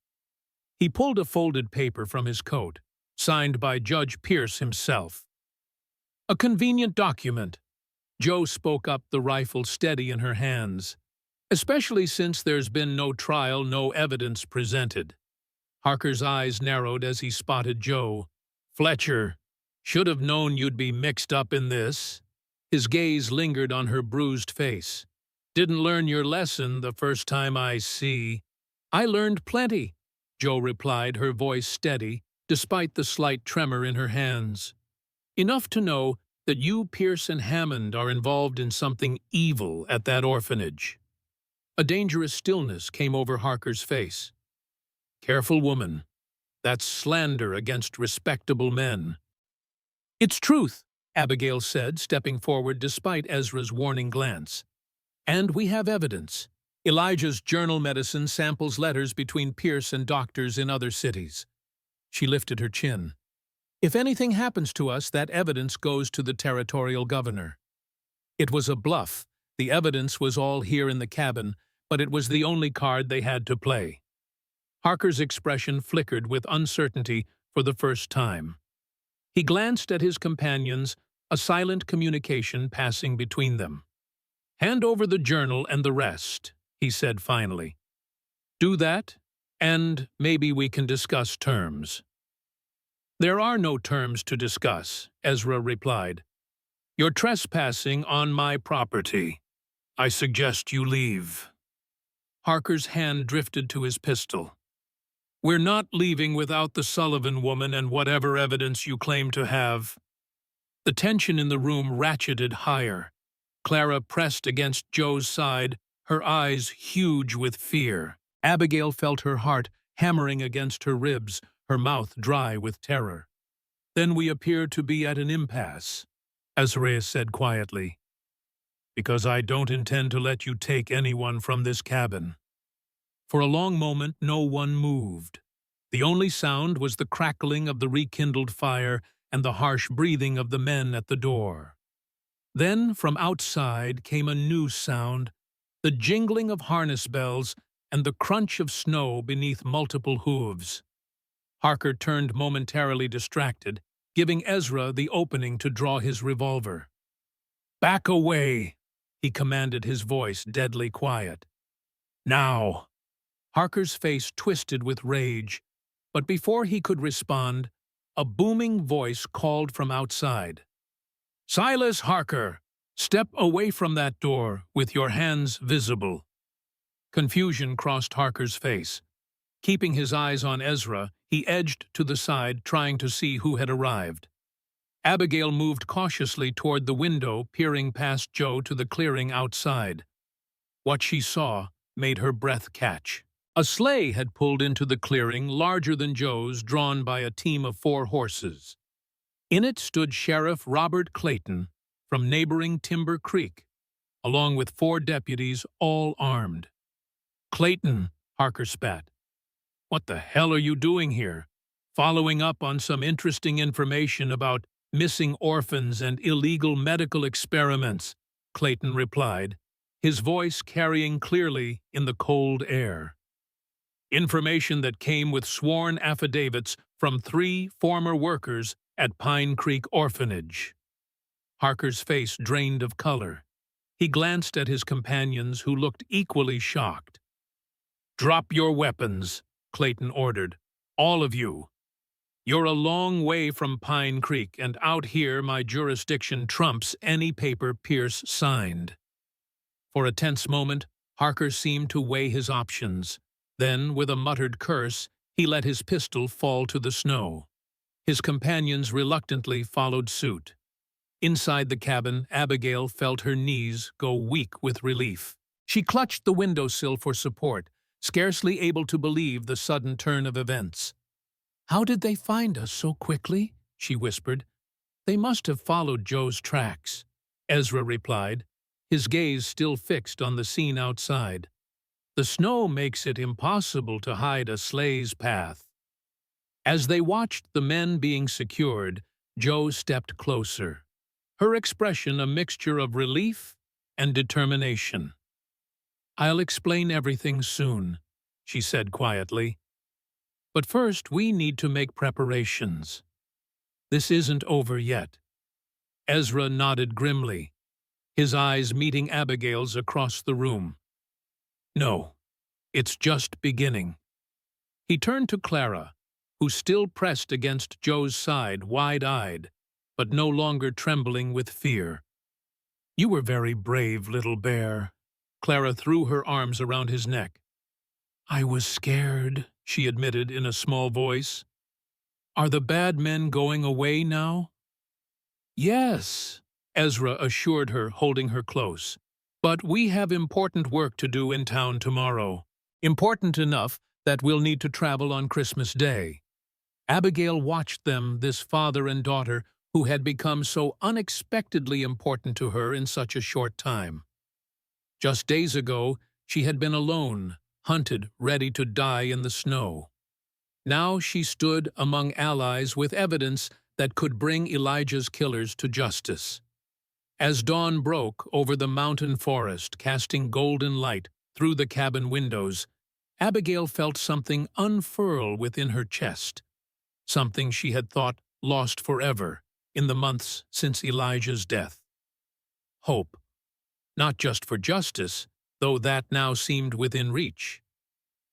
He pulled a folded paper from his coat, signed by Judge Pierce himself. A convenient document. Joe spoke up, the rifle steady in her hands. Especially since there's been no trial, no evidence presented. Harker's eyes narrowed as he spotted Joe. Fletcher, should have known you'd be mixed up in this. His gaze lingered on her bruised face. Didn't learn your lesson the first time I see. I learned plenty, Jo replied, her voice steady, despite the slight tremor in her hands. Enough to know that you, Pierce, and Hammond are involved in something evil at that orphanage. A dangerous stillness came over Harker's face. Careful, woman. That's slander against respectable men. It's truth, Abigail said, stepping forward despite Ezra's warning glance. And we have evidence. Elijah's journal medicine samples letters between Pierce and doctors in other cities. She lifted her chin. If anything happens to us, that evidence goes to the territorial governor. It was a bluff. The evidence was all here in the cabin, but it was the only card they had to play. Harker's expression flickered with uncertainty for the first time. He glanced at his companions, a silent communication passing between them. Hand over the journal and the rest, he said finally. Do that, and maybe we can discuss terms. There are no terms to discuss, Ezra replied. You're trespassing on my property. I suggest you leave. Harker's hand drifted to his pistol. We're not leaving without the Sullivan woman and whatever evidence you claim to have. The tension in the room ratcheted higher. Clara pressed against Joe's side, her eyes huge with fear. Abigail felt her heart hammering against her ribs, her mouth dry with terror. Then we appear to be at an impasse, Azariah said quietly. Because I don't intend to let you take anyone from this cabin. For a long moment, no one moved. The only sound was the crackling of the rekindled fire and the harsh breathing of the men at the door. Then, from outside, came a new sound, the jingling of harness bells and the crunch of snow beneath multiple hooves. Harker turned momentarily distracted, giving Ezra the opening to draw his revolver. Back away, he commanded, his voice deadly quiet. Now. Harker's face twisted with rage, but before he could respond, a booming voice called from outside. Silas Harker, step away from that door with your hands visible. Confusion crossed Harker's face. Keeping his eyes on Ezra, he edged to the side, trying to see who had arrived. Abigail moved cautiously toward the window, peering past Joe to the clearing outside. What she saw made her breath catch. A sleigh had pulled into the clearing, larger than Joe's, drawn by a team of 4 horses. In it stood Sheriff Robert Clayton from neighboring Timber Creek, along with 4 deputies, all armed. Clayton, Harker spat. What the hell are you doing here? Following up on some interesting information about missing orphans and illegal medical experiments, Clayton replied, his voice carrying clearly in the cold air. Information that came with sworn affidavits from 3 former workers at Pine Creek Orphanage. Harker's face drained of color. He glanced at his companions, who looked equally shocked. Drop your weapons, Clayton ordered. All of you. You're a long way from Pine Creek, and out here my jurisdiction trumps any paper Pierce signed. For a tense moment, Harker seemed to weigh his options. Then, with a muttered curse, he let his pistol fall to the snow. His companions reluctantly followed suit. Inside the cabin, Abigail felt her knees go weak with relief. She clutched the windowsill for support, scarcely able to believe the sudden turn of events. How did they find us so quickly? She whispered. They must have followed Joe's tracks, Ezra replied, his gaze still fixed on the scene outside. The snow makes it impossible to hide a sleigh's path. As they watched the men being secured, Jo stepped closer, her expression a mixture of relief and determination. I'll explain everything soon, she said quietly. But first we need to make preparations. This isn't over yet. Ezra nodded grimly, his eyes meeting Abigail's across the room. No, it's just beginning. He turned to Clara, who still pressed against Joe's side, wide-eyed, but no longer trembling with fear. You were very brave, little bear. Clara threw her arms around his neck. "I was scared," she admitted in a small voice. "Are the bad men going away now?" "Yes," Ezra assured her, holding her close. "But we have important work to do in town tomorrow. Important enough that we'll need to travel on Christmas Day." Abigail watched them, this father and daughter, who had become so unexpectedly important to her in such a short time. Just days ago, she had been alone, hunted, ready to die in the snow. Now she stood among allies with evidence that could bring Elijah's killers to justice. As dawn broke over the mountain forest, casting golden light through the cabin windows, Abigail felt something unfurl within her chest, something she had thought lost forever in the months since Elijah's death. Hope, not just for justice, though that now seemed within reach.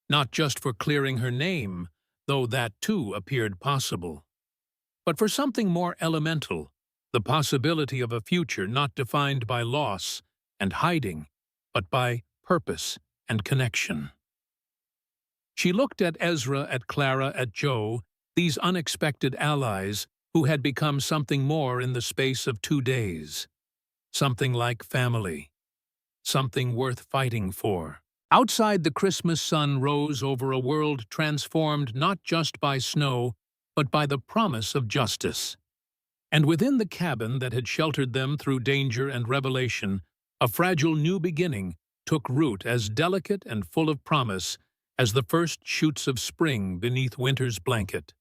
Not just for clearing her name, though that too appeared possible. But for something more elemental, the possibility of a future not defined by loss and hiding, but by purpose and connection. She looked at Ezra, at Clara, at Joe, these unexpected allies who had become something more in the space of 2 days. Something like family. Something worth fighting for. Outside, the Christmas sun rose over a world transformed not just by snow, but by the promise of justice. And within the cabin that had sheltered them through danger and revelation, a fragile new beginning took root as delicate and full of promise as the first shoots of spring beneath winter's blanket.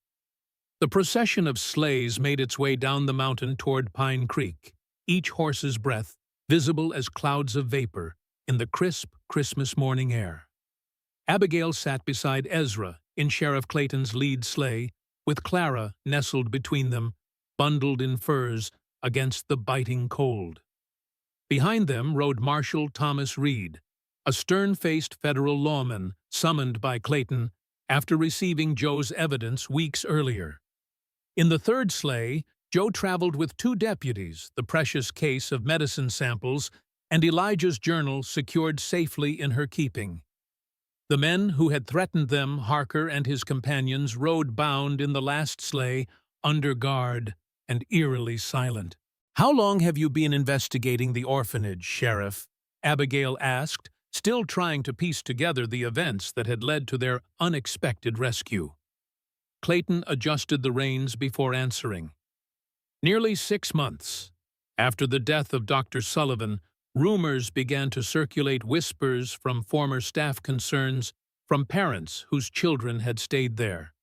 The procession of sleighs made its way down the mountain toward Pine Creek, each horse's breath visible as clouds of vapor in the crisp Christmas morning air. Abigail sat beside Ezra in Sheriff Clayton's lead sleigh, with Clara nestled between them, bundled in furs against the biting cold. Behind them rode Marshal Thomas Reed, a stern-faced federal lawman summoned by Clayton after receiving Joe's evidence weeks earlier. In the third sleigh, Joe traveled with 2 deputies, the precious case of medicine samples and Elijah's journal secured safely in her keeping. The men who had threatened them, Harker and his companions, rode bound in the last sleigh, under guard and eerily silent. "How long have you been investigating the orphanage, Sheriff?" Abigail asked, still trying to piece together the events that had led to their unexpected rescue. Clayton adjusted the reins before answering. "Nearly 6 months. After the death of Dr. Sullivan, rumors began to circulate, whispers from former staff, concerns from parents whose children had stayed there.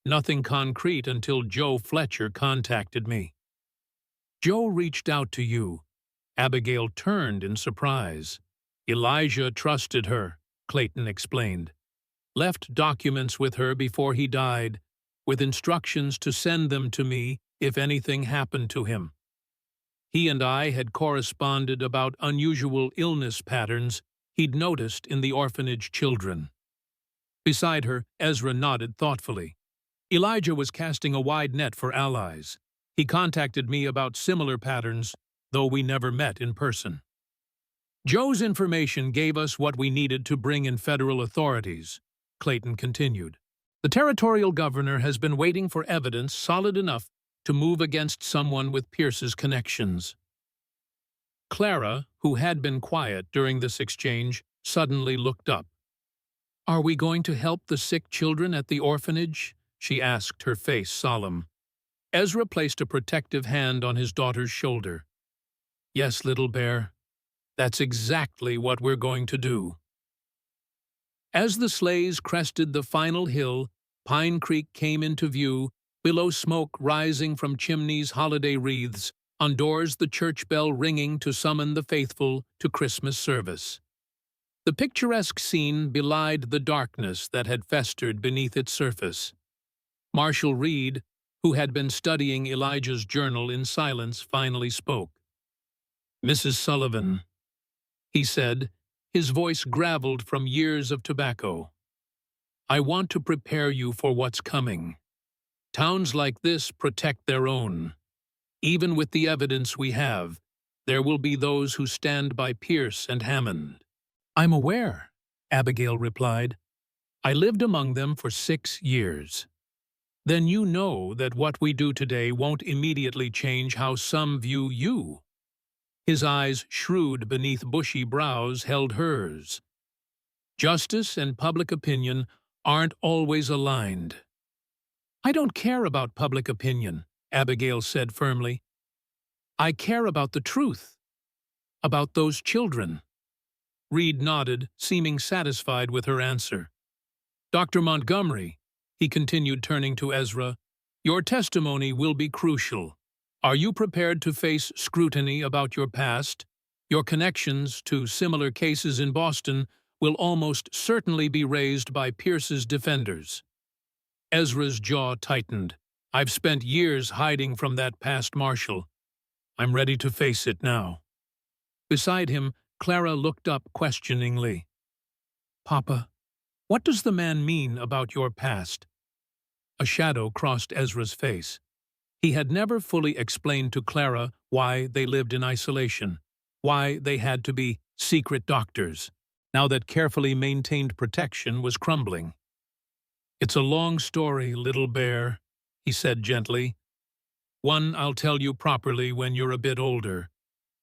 Nothing concrete until Joe Fletcher contacted me." "Joe reached out to you." Abigail turned in surprise. "Elijah trusted her," Clayton explained. "Left documents with her before he died, with instructions to send them to me if anything happened to him. He and I had corresponded about unusual illness patterns he'd noticed in the orphanage children." Beside her, Ezra nodded thoughtfully. "Elijah was casting a wide net for allies. He contacted me about similar patterns, though we never met in person. Joe's information gave us what we needed to bring in federal authorities," Clayton continued. "The territorial governor has been waiting for evidence solid enough to move against someone with Pierce's connections." Clara, who had been quiet during this exchange, suddenly looked up. "Are we going to help the sick children at the orphanage?" she asked, her face solemn. Ezra placed a protective hand on his daughter's shoulder. "Yes, little bear. That's exactly what we're going to do." As the sleighs crested the final hill, Pine Creek came into view, below smoke rising from chimneys, holiday wreaths, on doors the church bell ringing to summon the faithful to Christmas service. The picturesque scene belied the darkness that had festered beneath its surface. Marshal Reed, who had been studying Elijah's journal in silence, finally spoke. "Mrs. Sullivan," he said, his voice graveled from years of tobacco, "I want to prepare you for what's coming. Towns like this protect their own. Even with the evidence we have, there will be those who stand by Pierce and Hammond. I'm aware, Abigail replied. I lived among them for 6 years. Then you know that what we do today won't immediately change how some view you. His eyes, shrewd beneath bushy brows, held hers. Justice and public opinion aren't always aligned. I don't care about public opinion, Abigail said firmly. I care about the truth, about those children. Reed nodded, seeming satisfied with her answer. Dr. Montgomery, he continued, turning to Ezra, your testimony will be crucial. Are you prepared to face scrutiny about your past? Your connections to similar cases in Boston will almost certainly be raised by Pierce's defenders. Ezra's jaw tightened. I've spent years hiding from that past, Marshal. I'm ready to face it now. Beside him, Clara looked up questioningly. Papa, what does the man mean about your past? A shadow crossed Ezra's face. He had never fully explained to Clara why they lived in isolation, why they had to be secret doctors, now that carefully maintained protection was crumbling. It's a long story, little bear, he said gently. One I'll tell you properly when you're a bit older.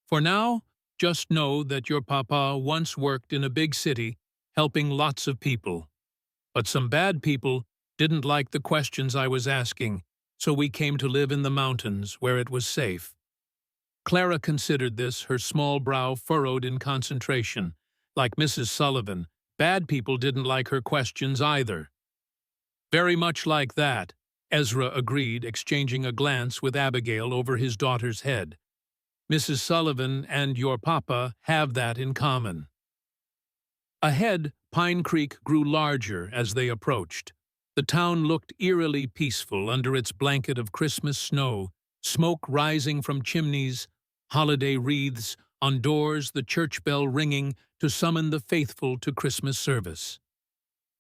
For now, just know that your papa once worked in a big city, helping lots of people. But some bad people didn't like the questions I was asking, so we came to live in the mountains where it was safe. Clara considered this, her small brow furrowed in concentration. Like Mrs. Sullivan, bad people didn't like her questions either. Very much like that, Ezra agreed, exchanging a glance with Abigail over his daughter's head. Mrs. Sullivan and your papa have that in common. Ahead, Pine Creek grew larger as they approached. The town looked eerily peaceful under its blanket of Christmas snow, smoke rising from chimneys, holiday wreaths on doors, the church bell ringing to summon the faithful to Christmas service.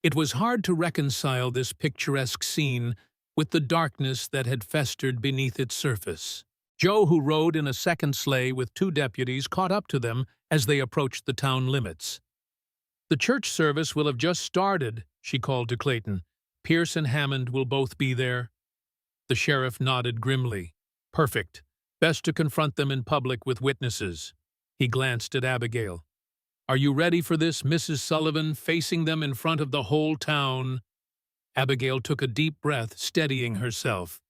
It was hard to reconcile this picturesque scene with the darkness that had festered beneath its surface. Joe, who rode in a second sleigh with 2 deputies, caught up to them as they approached the town limits. The church service will have just started, she called to Clayton. Pierce and Hammond will both be there. The sheriff nodded grimly. Perfect. Best to confront them in public with witnesses. He glanced at Abigail. Are you ready for this, Mrs. Sullivan, facing them in front of the whole town? Abigail took a deep breath, steadying herself.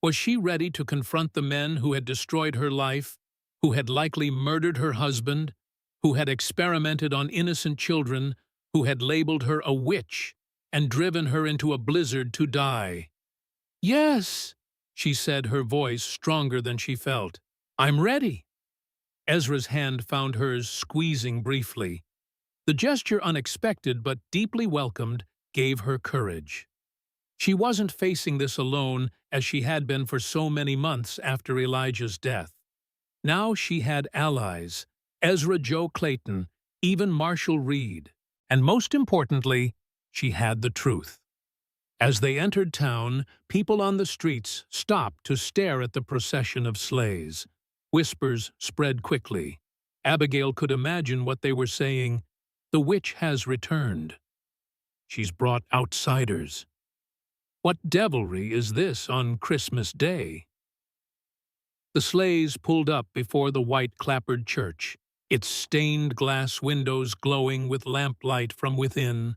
Was she ready to confront the men who had destroyed her life, who had likely murdered her husband, who had experimented on innocent children, who had labeled her a witch and driven her into a blizzard to die? Yes, she said, her voice stronger than she felt. I'm ready. Ezra's hand found hers, squeezing briefly. The gesture, unexpected but deeply welcomed, gave her courage. She wasn't facing this alone as she had been for so many months after Elijah's death. Now she had allies, Ezra Joe Clayton, even Marshal Reed. And most importantly, she had the truth. As they entered town, people on the streets stopped to stare at the procession of sleighs. Whispers spread quickly. Abigail could imagine what they were saying. The witch has returned. She's brought outsiders. What devilry is this on Christmas Day? The sleighs pulled up before the white-clappered church, its stained glass windows glowing with lamplight from within.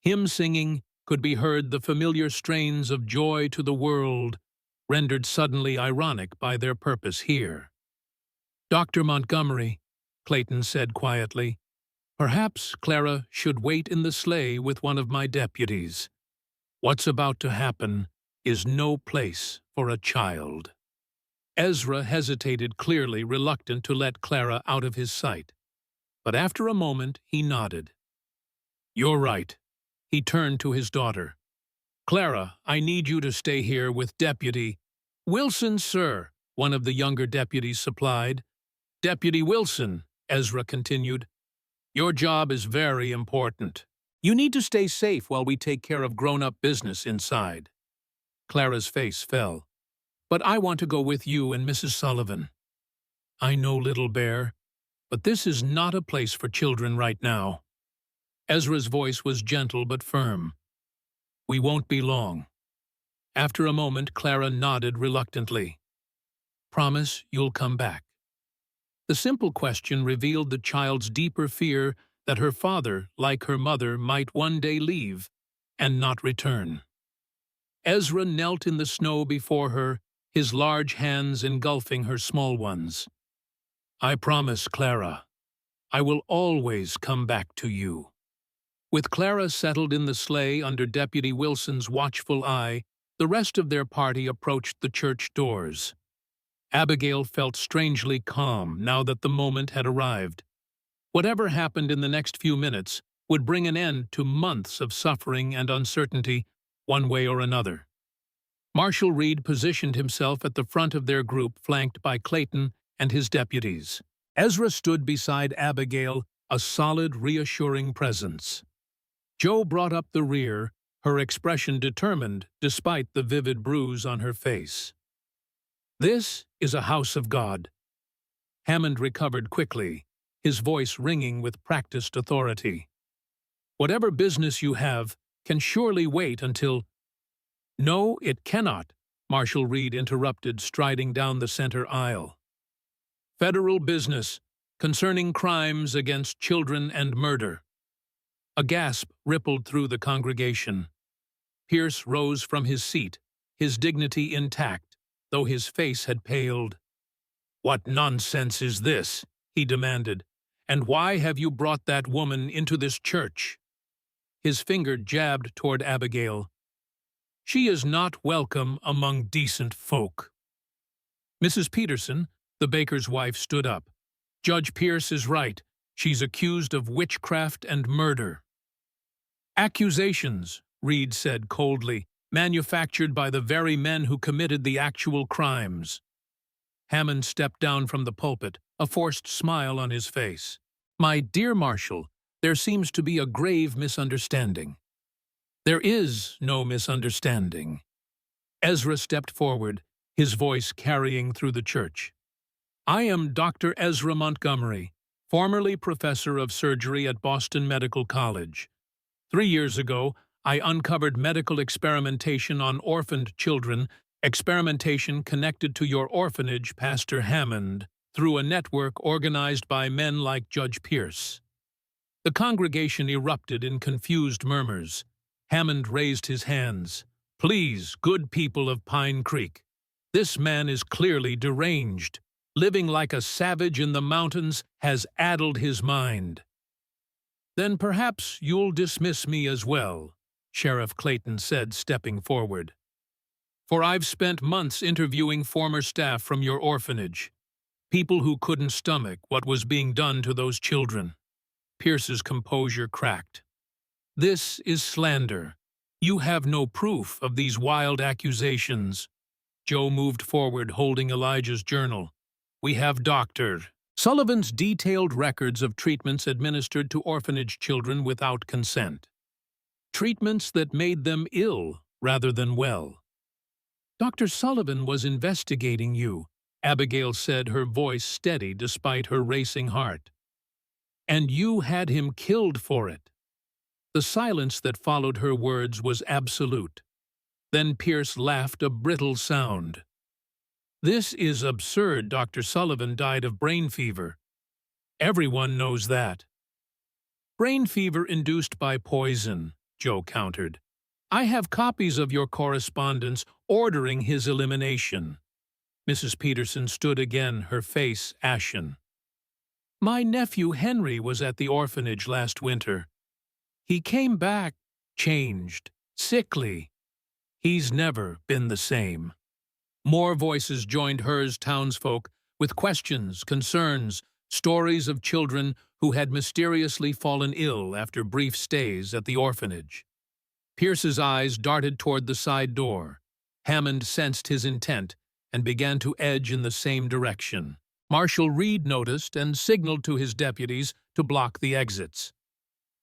Hymn singing could be heard, the familiar strains of Joy to the World, rendered suddenly ironic by their purpose here. Dr. Montgomery, Clayton said quietly, perhaps Clara should wait in the sleigh with one of my deputies. What's about to happen is no place for a child. Ezra hesitated, clearly reluctant to let Clara out of his sight. But after a moment, he nodded. You're right. He turned to his daughter. Clara, I need you to stay here with Deputy Wilson, sir, one of the younger deputies supplied. Deputy Wilson, Ezra continued, your job is very important. You need to stay safe while we take care of grown-up business inside. Clara's face fell. But I want to go with you and Mrs. Sullivan. I know, little bear. But this is not a place for children right now. Ezra's voice was gentle but firm. We won't be long. After a moment, Clara nodded reluctantly. Promise you'll come back. The simple question revealed the child's deeper fear that her father, like her mother, might one day leave and not return. Ezra knelt in the snow before her, his large hands engulfing her small ones. I promise, Clara. I will always come back to you. With Clara settled in the sleigh under Deputy Wilson's watchful eye, the rest of their party approached the church doors. Abigail felt strangely calm now that the moment had arrived. Whatever happened in the next few minutes would bring an end to months of suffering and uncertainty, one way or another. Marshal Reed positioned himself at the front of their group, flanked by Clayton and his deputies. Ezra stood beside Abigail, a solid, reassuring presence. Jo brought up the rear, her expression determined despite the vivid bruise on her face. This is a house of God. Hammond recovered quickly, his voice ringing with practiced authority. Whatever business you have can surely wait until— No, it cannot, Marshal Reed interrupted, striding down the center aisle. Federal business concerning crimes against children and murder. A gasp rippled through the congregation. Pierce rose from his seat, his dignity intact, though his face had paled. What nonsense is this? He demanded. And why have you brought that woman into this church? His finger jabbed toward Abigail. She is not welcome among decent folk. Mrs. Peterson, the baker's wife, stood up. Judge Pierce is right. She's accused of witchcraft and murder. Accusations, Reed said coldly, manufactured by the very men who committed the actual crimes. Hammond stepped down from the pulpit, a forced smile on his face. My dear Marshal, there seems to be a grave misunderstanding. There is no misunderstanding. Ezra stepped forward, his voice carrying through the church. I am Dr. Ezra Montgomery, formerly professor of surgery at Boston Medical College. 3 years ago, I uncovered medical experimentation on orphaned children, experimentation connected to your orphanage, Pastor Hammond, through a network organized by men like Judge Pierce. The congregation erupted in confused murmurs. Hammond raised his hands. Please, good people of Pine Creek, this man is clearly deranged. Living like a savage in the mountains has addled his mind. Then perhaps you'll dismiss me as well, Sheriff Clayton said, stepping forward. For I've spent months interviewing former staff from your orphanage, people who couldn't stomach what was being done to those children. Pierce's composure cracked. This is slander. You have no proof of these wild accusations. Joe moved forward, holding Elijah's journal. We have Dr. Sullivan's detailed records of treatments administered to orphanage children without consent. Treatments that made them ill rather than well. Dr. Sullivan was investigating you, Abigail said, her voice steady despite her racing heart. And you had him killed for it. The silence that followed her words was absolute. Then Pierce laughed, a brittle sound. This is absurd. Dr. Sullivan died of brain fever. Everyone knows that. Brain fever induced by poison, Joe countered. I have copies of your correspondence ordering his elimination. Mrs. Peterson stood again, her face ashen. My nephew Henry was at the orphanage last winter. He came back, changed, sickly. He's never been the same. More voices joined hers, townsfolk, with questions, concerns, stories of children who had mysteriously fallen ill after brief stays at the orphanage. Pierce's eyes darted toward the side door. Hammond sensed his intent and began to edge in the same direction. Marshal Reed noticed and signaled to his deputies to block the exits.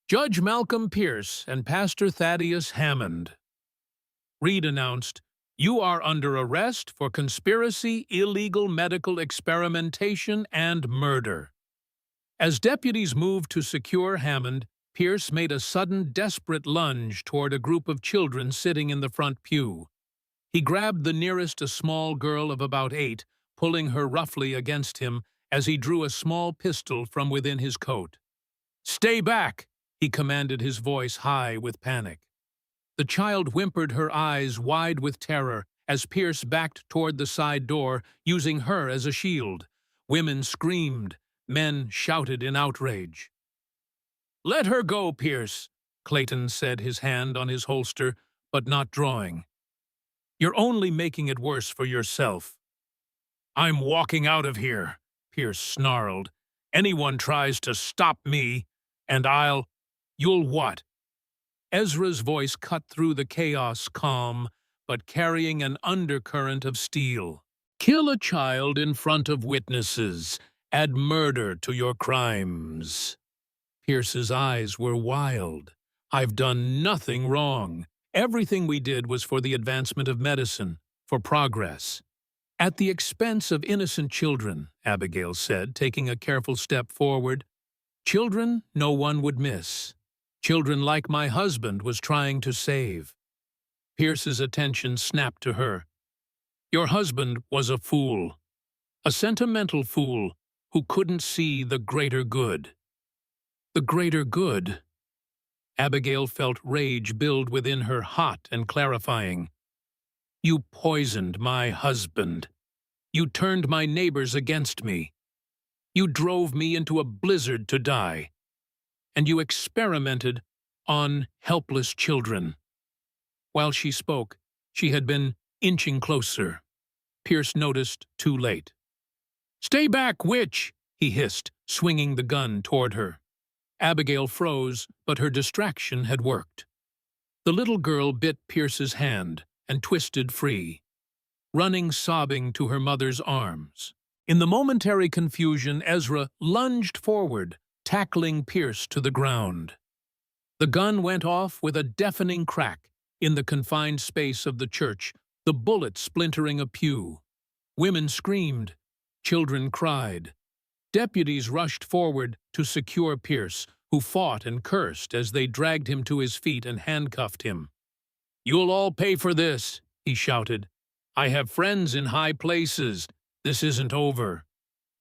Judge Malcolm Pierce and Pastor Thaddeus Hammond. Reed announced, You are under arrest for conspiracy, illegal medical experimentation, and murder. As deputies moved to secure Hammond, Pierce made a sudden, desperate lunge toward a group of children sitting in the front pew. He grabbed the nearest, a small girl of about 8, pulling her roughly against him as he drew a small pistol from within his coat. "Stay back!" he commanded, his voice high with panic. The child whimpered, her eyes wide with terror, as Pierce backed toward the side door, using her as a shield. Women screamed. Men shouted in outrage. "Let her go, Pierce," Clayton said, his hand on his holster, but not drawing. "You're only making it worse for yourself." "I'm walking out of here," Pierce snarled. "Anyone tries to stop me, and you'll what?" Ezra's voice cut through the chaos, calm, but carrying an undercurrent of steel. "Kill a child in front of witnesses. Add murder to your crimes." Pierce's eyes were wild. "I've done nothing wrong. Everything we did was for the advancement of medicine, for progress." "At the expense of innocent children," Abigail said, taking a careful step forward. "Children no one would miss. Children like my husband was trying to save." Pierce's attention snapped to her. "Your husband was a fool. A sentimental fool who couldn't see the greater good." "The greater good?" Abigail felt rage build within her, hot and clarifying. "You poisoned my husband. You turned my neighbors against me. You drove me into a blizzard to die. And you experimented on helpless children." While she spoke, she had been inching closer. Pierce noticed too late. "Stay back, witch!" he hissed, swinging the gun toward her. Abigail froze, but her distraction had worked. The little girl bit Pierce's hand and twisted free, running sobbing to her mother's arms. In the momentary confusion, Ezra lunged forward, tackling Pierce to the ground. The gun went off with a deafening crack in the confined space of the church, the bullet splintering a pew. Women screamed. Children cried. Deputies rushed forward to secure Pierce, who fought and cursed as they dragged him to his feet and handcuffed him. "You'll all pay for this," he shouted. "I have friends in high places. This isn't over."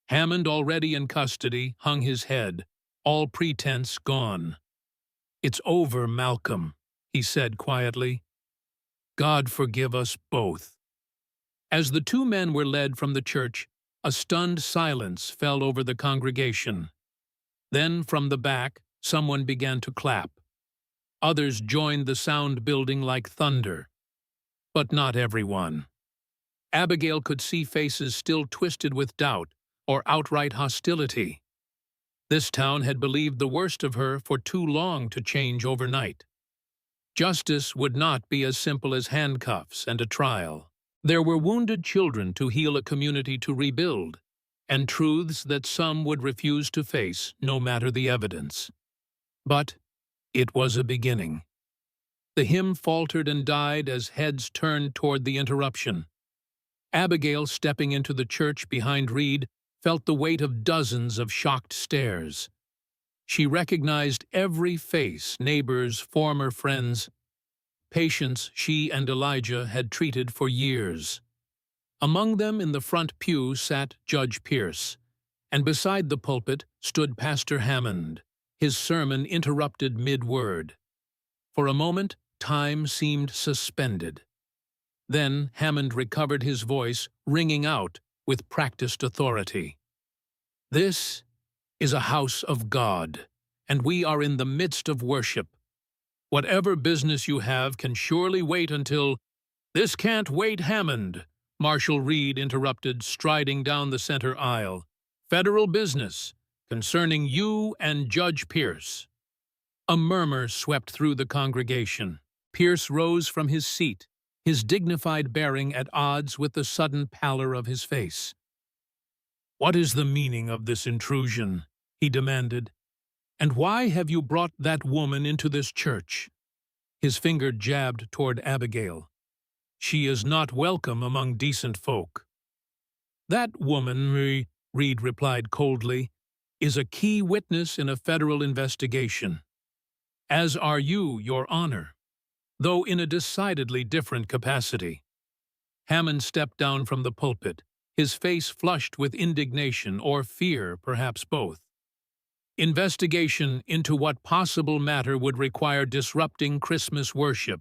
Hammond, already in custody, hung his head, all pretense gone. "It's over, Malcolm," he said quietly. "God forgive us both." As the two men were led from the church, a stunned silence fell over the congregation. Then, from the back, someone began to clap. Others joined the sound building like thunder. But not everyone. Abigail could see faces still twisted with doubt or outright hostility. This town had believed the worst of her for too long to change overnight. Justice would not be as simple as handcuffs and a trial. There were wounded children to heal, a community to rebuild, and truths that some would refuse to face, no matter the evidence. But it was a beginning. The hymn faltered and died as heads turned toward the interruption. Abigail, stepping into the church behind Reed, felt the weight of dozens of shocked stares. She recognized every face, neighbors, former friends, patients she and Elijah had treated for years. Among them in the front pew sat Judge Pierce, and beside the pulpit stood Pastor Hammond, his sermon interrupted mid-word. For a moment, time seemed suspended. Then Hammond recovered his voice, ringing out with practiced authority. "This is a house of God, and we are in the midst of worship. Whatever business you have can surely wait until—" "This can't wait, Hammond," Marshal Reed interrupted, striding down the center aisle. "Federal business, concerning you and Judge Pierce." A murmur swept through the congregation. Pierce rose from his seat, his dignified bearing at odds with the sudden pallor of his face. "What is the meaning of this intrusion?" he demanded. "And why have you brought that woman into this church?" His finger jabbed toward Abigail. "She is not welcome among decent folk." "That woman," Reed replied coldly, is a key witness in a federal investigation, as are you, Your Honor, though in a decidedly different capacity." Hammond stepped down from the pulpit, his face flushed with indignation or fear, perhaps both. "Investigation into what possible matter would require disrupting Christmas worship,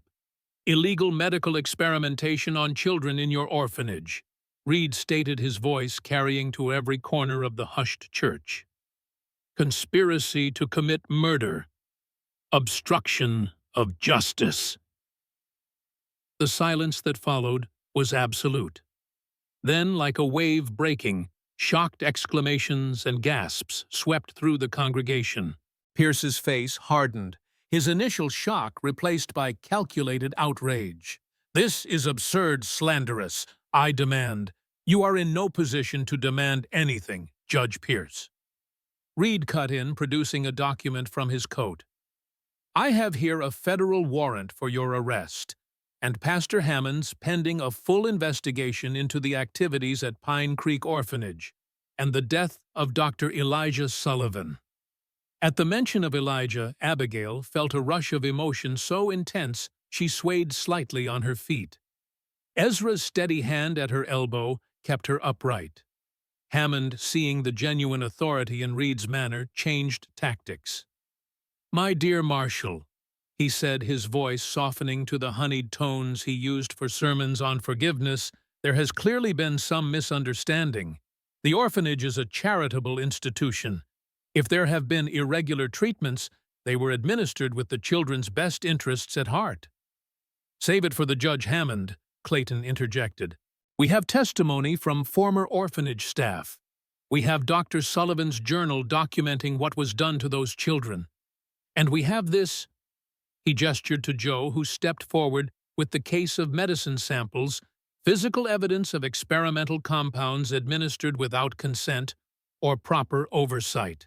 illegal medical experimentation on children in your orphanage," Reed stated, his voice carrying to every corner of the hushed church. "Conspiracy to commit murder, obstruction of justice." The silence that followed was absolute. Then, like a wave breaking, shocked exclamations and gasps swept through the congregation. Pierce's face hardened, his initial shock replaced by calculated outrage. "This is absurd, slanderous. I demand." "You are in no position to demand anything, Judge Pierce." Reed cut in, producing a document from his coat. "I have here a federal warrant for your arrest, and Pastor Hammond's pending a full investigation into the activities at Pine Creek Orphanage and the death of Dr. Elijah Sullivan." At the mention of Elijah, Abigail felt a rush of emotion so intense she swayed slightly on her feet. Ezra's steady hand at her elbow kept her upright. Hammond, seeing the genuine authority in Reed's manner, changed tactics. "My dear Marshal," he said, his voice softening to the honeyed tones he used for sermons on forgiveness, "there has clearly been some misunderstanding. The orphanage is a charitable institution. If there have been irregular treatments, they were administered with the children's best interests at heart." "Save it for the Judge Hammond," Clayton interjected. "We have testimony from former orphanage staff. We have Dr. Sullivan's journal documenting what was done to those children. And we have this—" He gestured to Joe, who stepped forward with the case of medicine samples, physical evidence of experimental compounds administered without consent or proper oversight.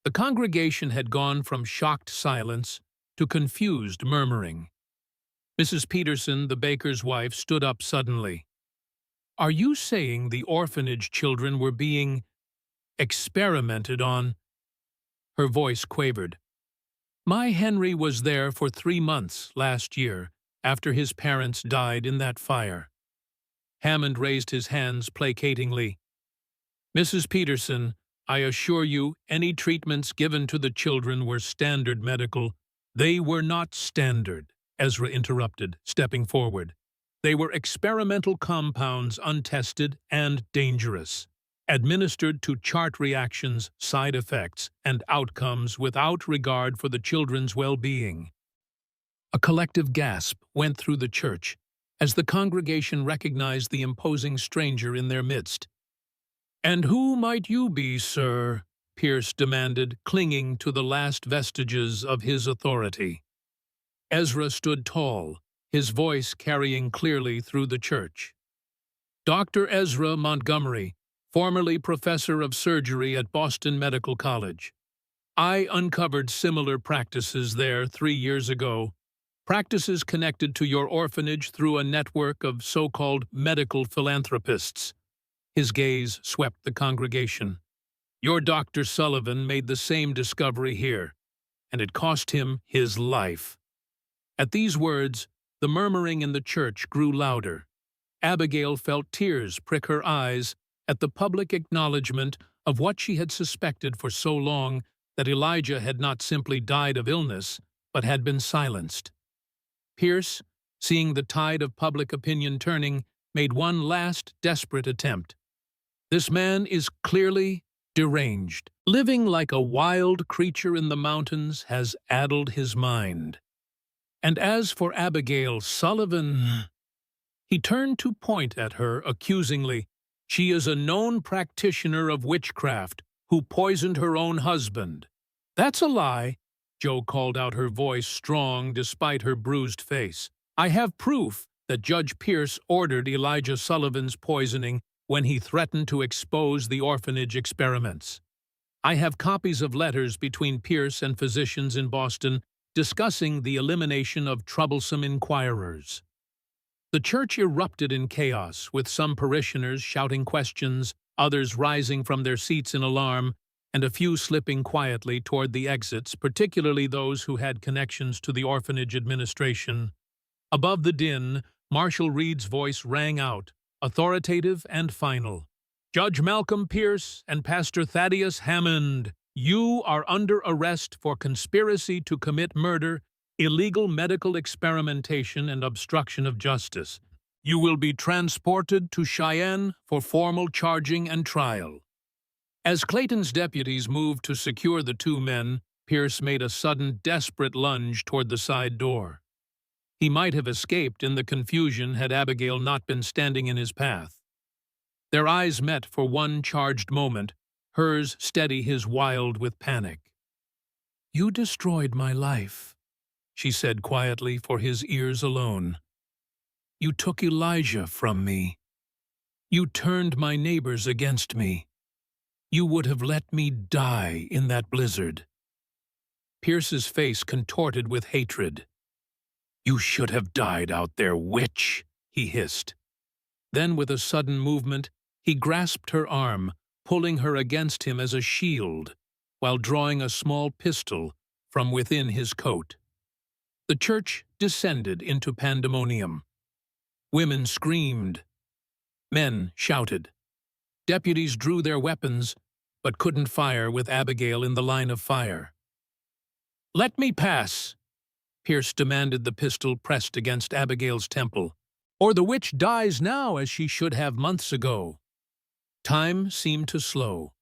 The congregation had gone from shocked silence to confused murmuring. Mrs. Peterson, the baker's wife, stood up suddenly. "Are you saying the orphanage children were being experimented on?" Her voice quavered. "My Henry was there for 3 months last year, after his parents died in that fire." Hammond raised his hands placatingly. "Mrs. Peterson, I assure you any treatments given to the children were standard medical." "They were not standard," Ezra interrupted, stepping forward. "They were experimental compounds, untested and dangerous, administered to chart reactions, side effects, and outcomes without regard for the children's well-being." A collective gasp went through the church as the congregation recognized the imposing stranger in their midst. "And who might you be, sir?" Pierce demanded, clinging to the last vestiges of his authority. Ezra stood tall, his voice carrying clearly through the church. "Dr. Ezra Montgomery, formerly professor of surgery at Boston Medical College. I uncovered similar practices there 3 years ago, practices connected to your orphanage through a network of so-called medical philanthropists." His gaze swept the congregation. "Your Dr. Sullivan made the same discovery here, and it cost him his life." At these words, the murmuring in the church grew louder. Abigail felt tears prick her eyes at the public acknowledgement of what she had suspected for so long, that Elijah had not simply died of illness, but had been silenced. Pierce, seeing the tide of public opinion turning, made one last desperate attempt. "This man is clearly deranged. Living like a wild creature in the mountains has addled his mind. And as for Abigail Sullivan—" He turned to point at her accusingly. "She is a known practitioner of witchcraft who poisoned her own husband." "That's a lie," Joe called out, her voice strong despite her bruised face. "I have proof that Judge Pierce ordered Elijah Sullivan's poisoning when he threatened to expose the orphanage experiments. I have copies of letters between Pierce and physicians in Boston discussing the elimination of troublesome inquirers." The church erupted in chaos, with some parishioners shouting questions, others rising from their seats in alarm, and a few slipping quietly toward the exits, particularly those who had connections to the orphanage administration. Above the din, Marshal Reed's voice rang out, authoritative and final. "Judge Malcolm Pierce and Pastor Thaddeus Hammond, you are under arrest for conspiracy to commit murder, illegal medical experimentation, and obstruction of justice. You will be transported to Cheyenne for formal charging and trial." As Clayton's deputies moved to secure the two men, Pierce made a sudden, desperate lunge toward the side door. He might have escaped in the confusion had Abigail not been standing in his path. Their eyes met for one charged moment, hers steady, his wild with panic. "You destroyed my life," she said quietly for his ears alone. "You took Elijah from me. You turned my neighbors against me. You would have let me die in that blizzard." Pierce's face contorted with hatred. "You should have died out there, witch," he hissed. Then, with a sudden movement, he grasped her arm, pulling her against him as a shield, while drawing a small pistol from within his coat. The church descended into pandemonium. Women screamed. Men shouted. Deputies drew their weapons, but couldn't fire with Abigail in the line of fire. "Let me pass," Pierce demanded, the pistol pressed against Abigail's temple. "Or the witch dies now as she should have months ago." Time seemed to slow.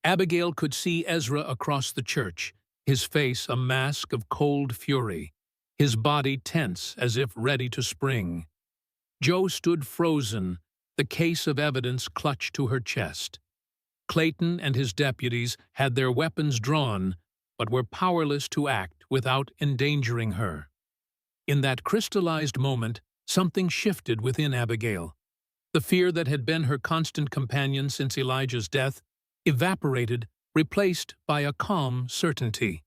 Abigail could see Ezra across the church, his face a mask of cold fury, his body tense as if ready to spring. Joe stood frozen, the case of evidence clutched to her chest. Clayton and his deputies had their weapons drawn, but were powerless to act without endangering her. In that crystallized moment, something shifted within Abigail. The fear that had been her constant companion since Elijah's death evaporated, replaced by a calm certainty.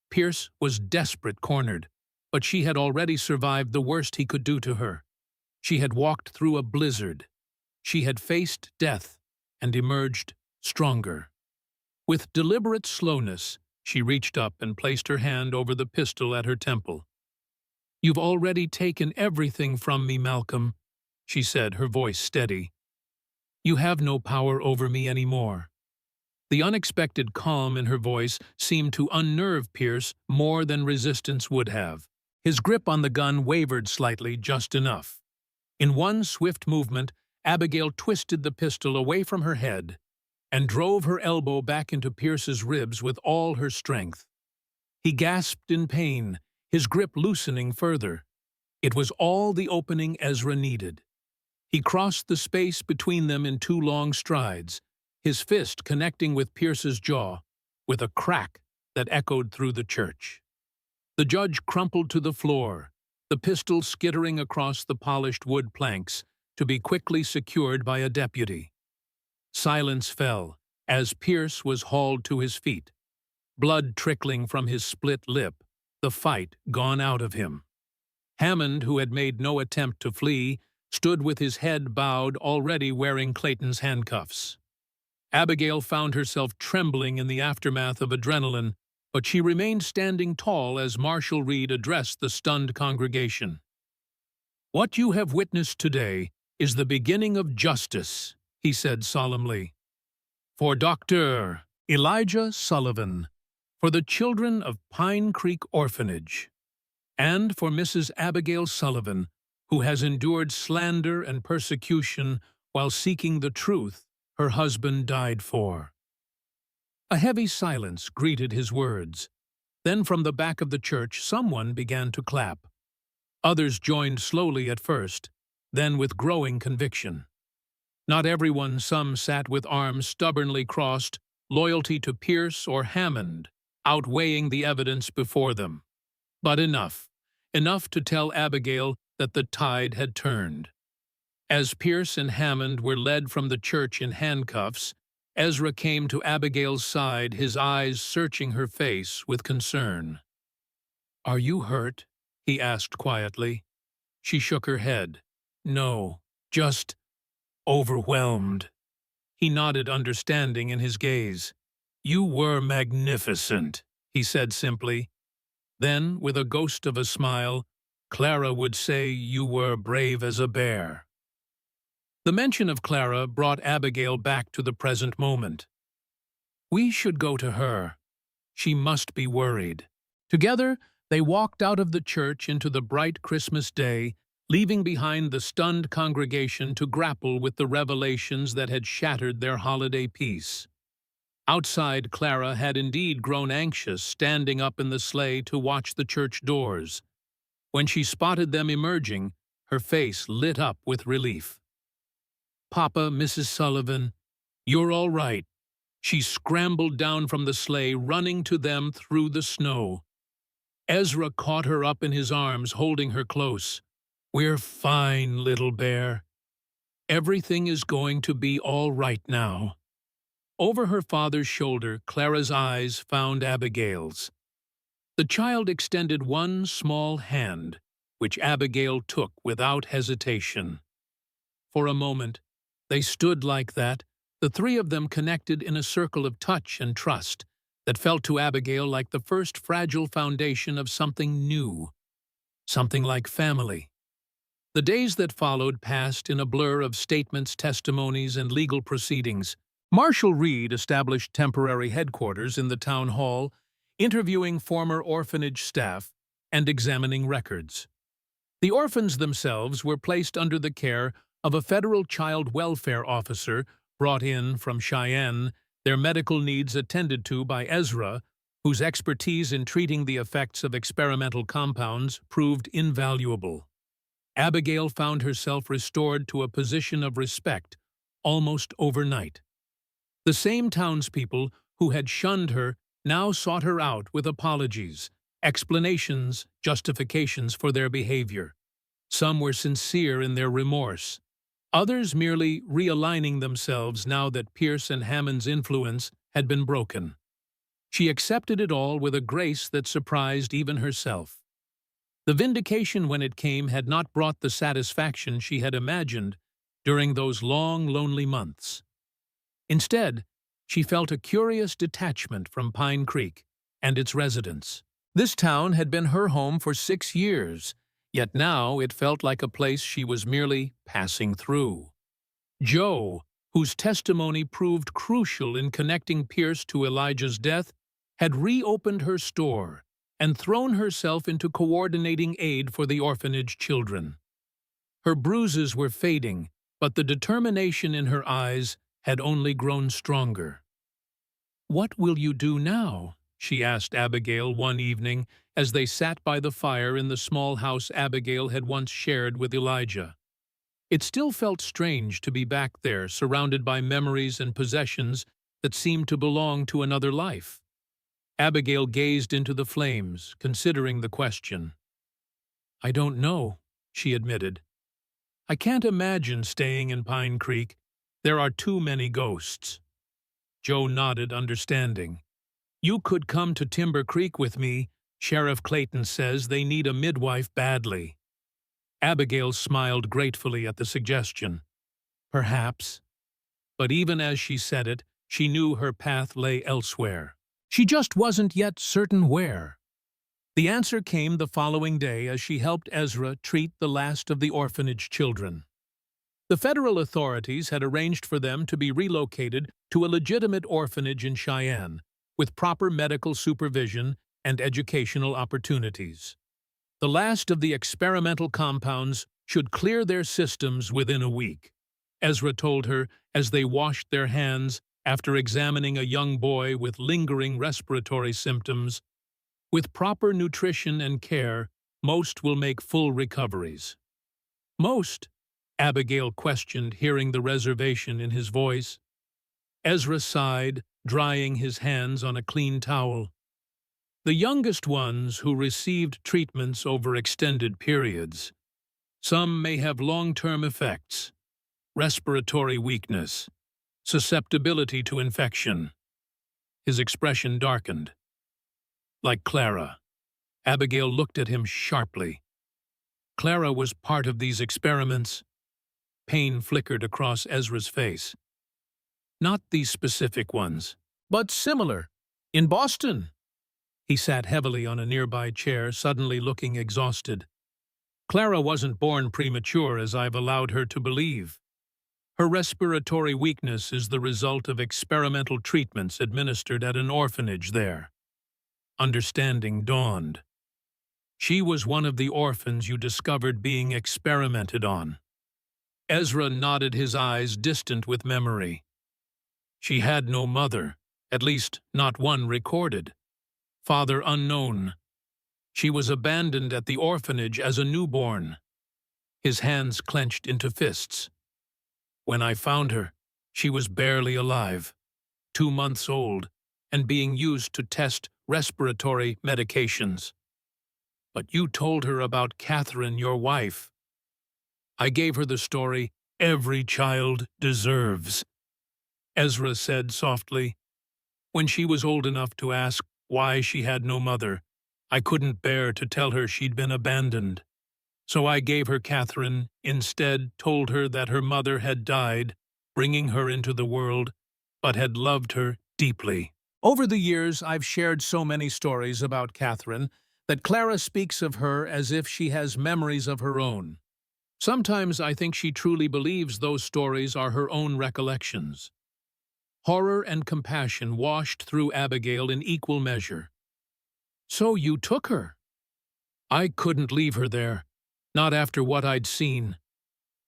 Pierce was desperate, cornered, but she had already survived the worst he could do to her. She had walked through a blizzard. She had faced death and emerged stronger. With deliberate slowness, she reached up and placed her hand over the pistol at her temple. "You've already taken everything from me, Malcolm," she said, her voice steady. "You have no power over me anymore." The unexpected calm in her voice seemed to unnerve Pierce more than resistance would have. His grip on the gun wavered slightly, just enough. In one swift movement, Abigail twisted the pistol away from her head and drove her elbow back into Pierce's ribs with all her strength. He gasped in pain, his grip loosening further. It was all the opening Ezra needed. He crossed the space between them in two long strides, his fist connecting with Pierce's jaw, with a crack that echoed through the church. The judge crumpled to the floor, the pistol skittering across the polished wood planks to be quickly secured by a deputy. Silence fell as Pierce was hauled to his feet, blood trickling from his split lip, the fight gone out of him. Hammond, who had made no attempt to flee, stood with his head bowed, already wearing Clayton's handcuffs. Abigail found herself trembling in the aftermath of adrenaline, but she remained standing tall as Marshal Reed addressed the stunned congregation. "What you have witnessed today is the beginning of justice," he said solemnly. "For Dr. Elijah Sullivan, for the children of Pine Creek Orphanage, and for Mrs. Abigail Sullivan, who has endured slander and persecution while seeking the truth her husband died for." A heavy silence greeted his words. Then from the back of the church someone began to clap. Others joined slowly at first, then with growing conviction. Not everyone, some sat with arms stubbornly crossed, loyalty to Pierce or Hammond outweighing the evidence before them. But enough to tell Abigail that the tide had turned. As Pierce and Hammond were led from the church in handcuffs, Ezra came to Abigail's side, his eyes searching her face with concern. "Are you hurt?" he asked quietly. She shook her head. "No, just overwhelmed." He nodded, understanding in his gaze. "You were magnificent," he said simply. Then, with a ghost of a smile, Clara would say you were brave as a bear. The mention of Clara brought Abigail back to the present moment. We should go to her. She must be worried. Together, they walked out of the church into the bright Christmas day, leaving behind the stunned congregation to grapple with the revelations that had shattered their holiday peace. Outside, Clara had indeed grown anxious, standing up in the sleigh to watch the church doors. When she spotted them emerging, her face lit up with relief. "Papa, Mrs. Sullivan, you're all right." She scrambled down from the sleigh, running to them through the snow. Ezra caught her up in his arms, holding her close. "We're fine, little bear. Everything is going to be all right now." Over her father's shoulder, Clara's eyes found Abigail's. The child extended one small hand, which Abigail took without hesitation. For a moment, they stood like that, the three of them connected in a circle of touch and trust that felt to Abigail like the first fragile foundation of something new, something like family. The days that followed passed in a blur of statements, testimonies, and legal proceedings. Marshal Reed established temporary headquarters in the town hall, interviewing former orphanage staff and examining records. The orphans themselves were placed under the care of a federal child welfare officer brought in from Cheyenne, their medical needs attended to by Ezra, whose expertise in treating the effects of experimental compounds proved invaluable. Abigail found herself restored to a position of respect almost overnight. The same townspeople who had shunned her now sought her out with apologies, explanations, justifications for their behavior. Some were sincere in their remorse, others merely realigning themselves now that Pierce and Hammond's influence had been broken. She accepted it all with a grace that surprised even herself. The vindication when it came had not brought the satisfaction she had imagined during those long, lonely months. Instead, she felt a curious detachment from Pine Creek and its residents. This town had been her home for 6 years, yet now it felt like a place she was merely passing through. Joe, whose testimony proved crucial in connecting Pierce to Elijah's death, had reopened her store and thrown herself into coordinating aid for the orphanage children. Her bruises were fading, but the determination in her eyes had only grown stronger. "What will you do now?" she asked Abigail one evening as they sat by the fire in the small house Abigail had once shared with Elijah. It still felt strange to be back there, surrounded by memories and possessions that seemed to belong to another life. Abigail gazed into the flames, considering the question. "I don't know," she admitted. "I can't imagine staying in Pine Creek. There are too many ghosts." Joe nodded, understanding. "You could come to Timber Creek with me. Sheriff Clayton says they need a midwife badly." Abigail smiled gratefully at the suggestion. Perhaps. But even as she said it, she knew her path lay elsewhere. She just wasn't yet certain where. The answer came the following day as she helped Ezra treat the last of the orphanage children. The federal authorities had arranged for them to be relocated to a legitimate orphanage in Cheyenne, with proper medical supervision and educational opportunities. The last of the experimental compounds should clear their systems within a week, Ezra told her as they washed their hands after examining a young boy with lingering respiratory symptoms. With proper nutrition and care, most will make full recoveries. "Most?" Abigail questioned, hearing the reservation in his voice. Ezra sighed, drying his hands on a clean towel. "The youngest ones who received treatments over extended periods. Some may have long-term effects, respiratory weakness, susceptibility to infection." His expression darkened. "Like Clara." Abigail looked at him sharply. "Clara was part of these experiments." Pain flickered across Ezra's face. "Not these specific ones. but similar. In Boston. He sat heavily on a nearby chair, suddenly looking exhausted. Clara wasn't born premature, as I've allowed her to believe. Her respiratory weakness is the result of experimental treatments administered at an orphanage there. Understanding dawned. She was one of the orphans you discovered being experimented on. Ezra nodded, his eyes distant with memory. She had no mother, at least not one recorded. Father unknown. She was abandoned at the orphanage as a newborn. His hands clenched into fists. When I found her, she was barely alive, 2 months old, and being used to test respiratory medications. But you told her about Catherine, your wife. I gave her the story every child deserves. Ezra said softly. When she was old enough to ask why she had no mother, I couldn't bear to tell her she'd been abandoned. So I gave her Catherine, instead told her that her mother had died, bringing her into the world, but had loved her deeply. Over the years, I've shared so many stories about Catherine that Clara speaks of her as if she has memories of her own. Sometimes I think she truly believes those stories are her own recollections. Horror and compassion washed through Abigail in equal measure. So you took her? I couldn't leave her there. Not after what I'd seen.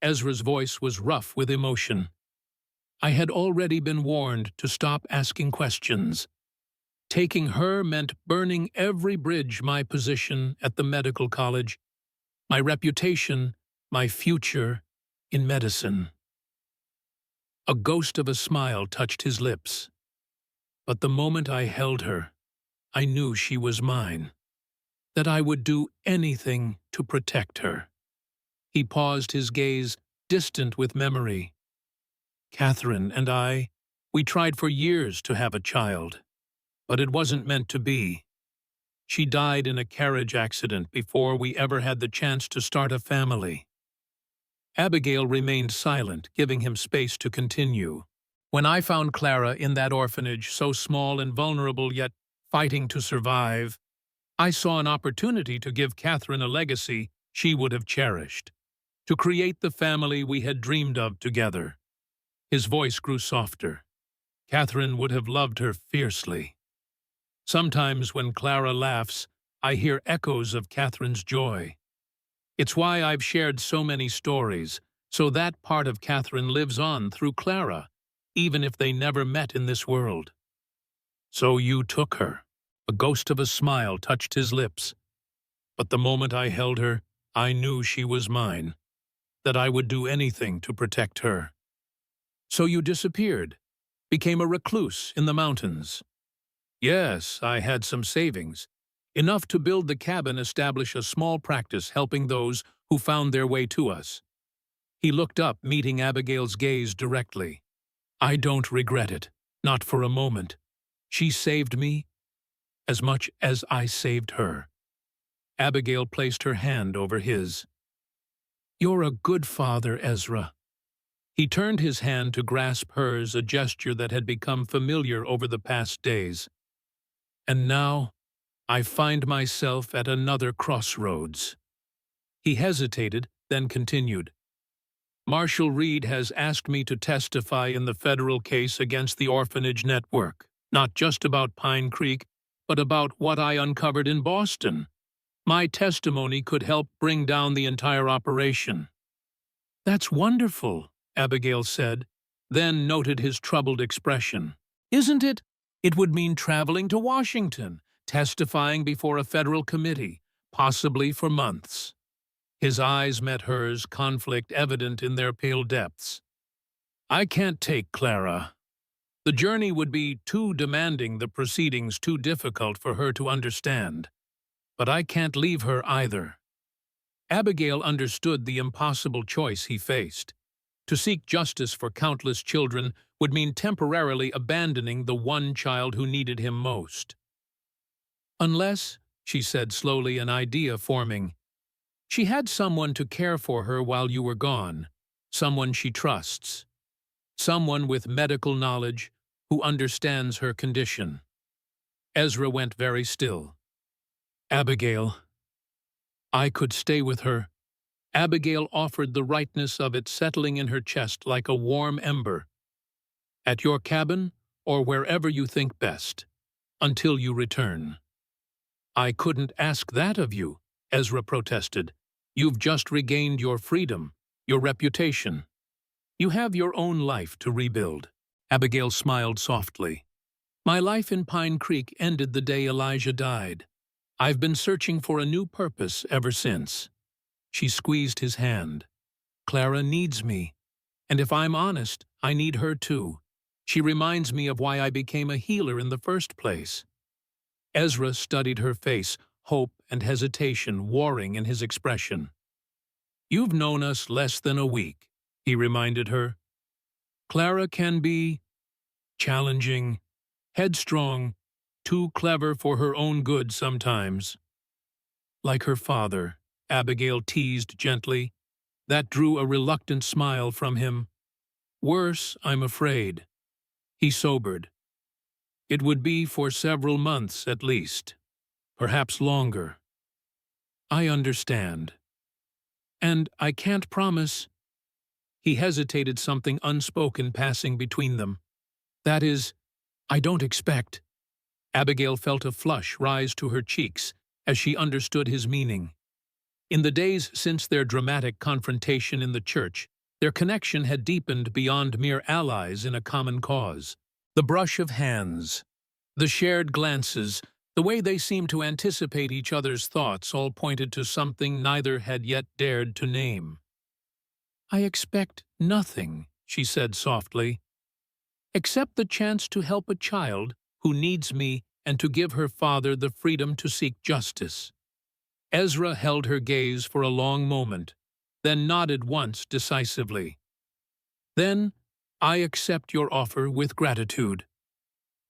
Ezra's voice was rough with emotion. I had already been warned to stop asking questions. Taking her meant burning every bridge, my position at the medical college, my reputation, my future in medicine. A ghost of a smile touched his lips. But the moment I held her, I knew she was mine. That I would do anything to protect her. He paused, his gaze distant with memory. Catherine and I, we tried for years to have a child, but it wasn't meant to be. She died in a carriage accident before we ever had the chance to start a family. Abigail remained silent, giving him space to continue. When I found Clara in that orphanage, so small and vulnerable yet fighting to survive, I saw an opportunity to give Catherine a legacy she would have cherished, to create the family we had dreamed of together. His voice grew softer. Catherine would have loved her fiercely. Sometimes when Clara laughs, I hear echoes of Catherine's joy. It's why I've shared so many stories, so that part of Catherine lives on through Clara, even if they never met in this world. So you took her. A ghost of a smile touched his lips. But the moment I held her, I knew she was mine, that I would do anything to protect her. So you disappeared, became a recluse in the mountains. Yes, I had some savings, enough to build the cabin, establish a small practice helping those who found their way to us. He looked up, meeting Abigail's gaze directly. I don't regret it, not for a moment. She saved me as much as I saved her. Abigail placed her hand over his. You're a good father, Ezra. He turned his hand to grasp hers, a gesture that had become familiar over the past days. And now, I find myself at another crossroads. He hesitated, then continued. Marshall Reed has asked me to testify in the federal case against the orphanage network, not just about Pine Creek, but about what I uncovered in Boston. My testimony could help bring down the entire operation. That's wonderful, Abigail said, then noted his troubled expression. Isn't it? It would mean traveling to Washington, testifying before a federal committee, possibly for months. His eyes met hers, conflict evident in their pale depths. I can't take Clara. The journey would be too demanding, the proceedings too difficult for her to understand. But I can't leave her either. Abigail understood the impossible choice he faced. To seek justice for countless children would mean temporarily abandoning the one child who needed him most. Unless, she said slowly, an idea forming. She had someone to care for her while you were gone, someone she trusts. Someone with medical knowledge, who understands her condition. Ezra went very still. Abigail. I could stay with her. Abigail offered, the rightness of it settling in her chest like a warm ember. At your cabin, or wherever you think best, until you return. I couldn't ask that of you, Ezra protested. You've just regained your freedom, your reputation. You have your own life to rebuild. Abigail smiled softly. My life in Pine Creek ended the day Elijah died. I've been searching for a new purpose ever since. She squeezed his hand. Clara needs me, and if I'm honest, I need her too. She reminds me of why I became a healer in the first place. Ezra studied her face, hope and hesitation warring in his expression. You've known us less than a week, he reminded her. Clara can be challenging, headstrong, too clever for her own good sometimes. Like her father, Abigail teased gently. That drew a reluctant smile from him. Worse, I'm afraid. He sobered. It would be for several months at least, perhaps longer. I understand. And I can't promise. He hesitated, something unspoken passing between them. That is, I don't expect. Abigail felt a flush rise to her cheeks as she understood his meaning. In the days since their dramatic confrontation in the church, their connection had deepened beyond mere allies in a common cause. The brush of hands, the shared glances, the way they seemed to anticipate each other's thoughts all pointed to something neither had yet dared to name. I expect nothing, she said softly, except the chance to help a child who needs me and to give her father the freedom to seek justice. Ezra held her gaze for a long moment, then nodded once decisively. Then, I accept your offer with gratitude.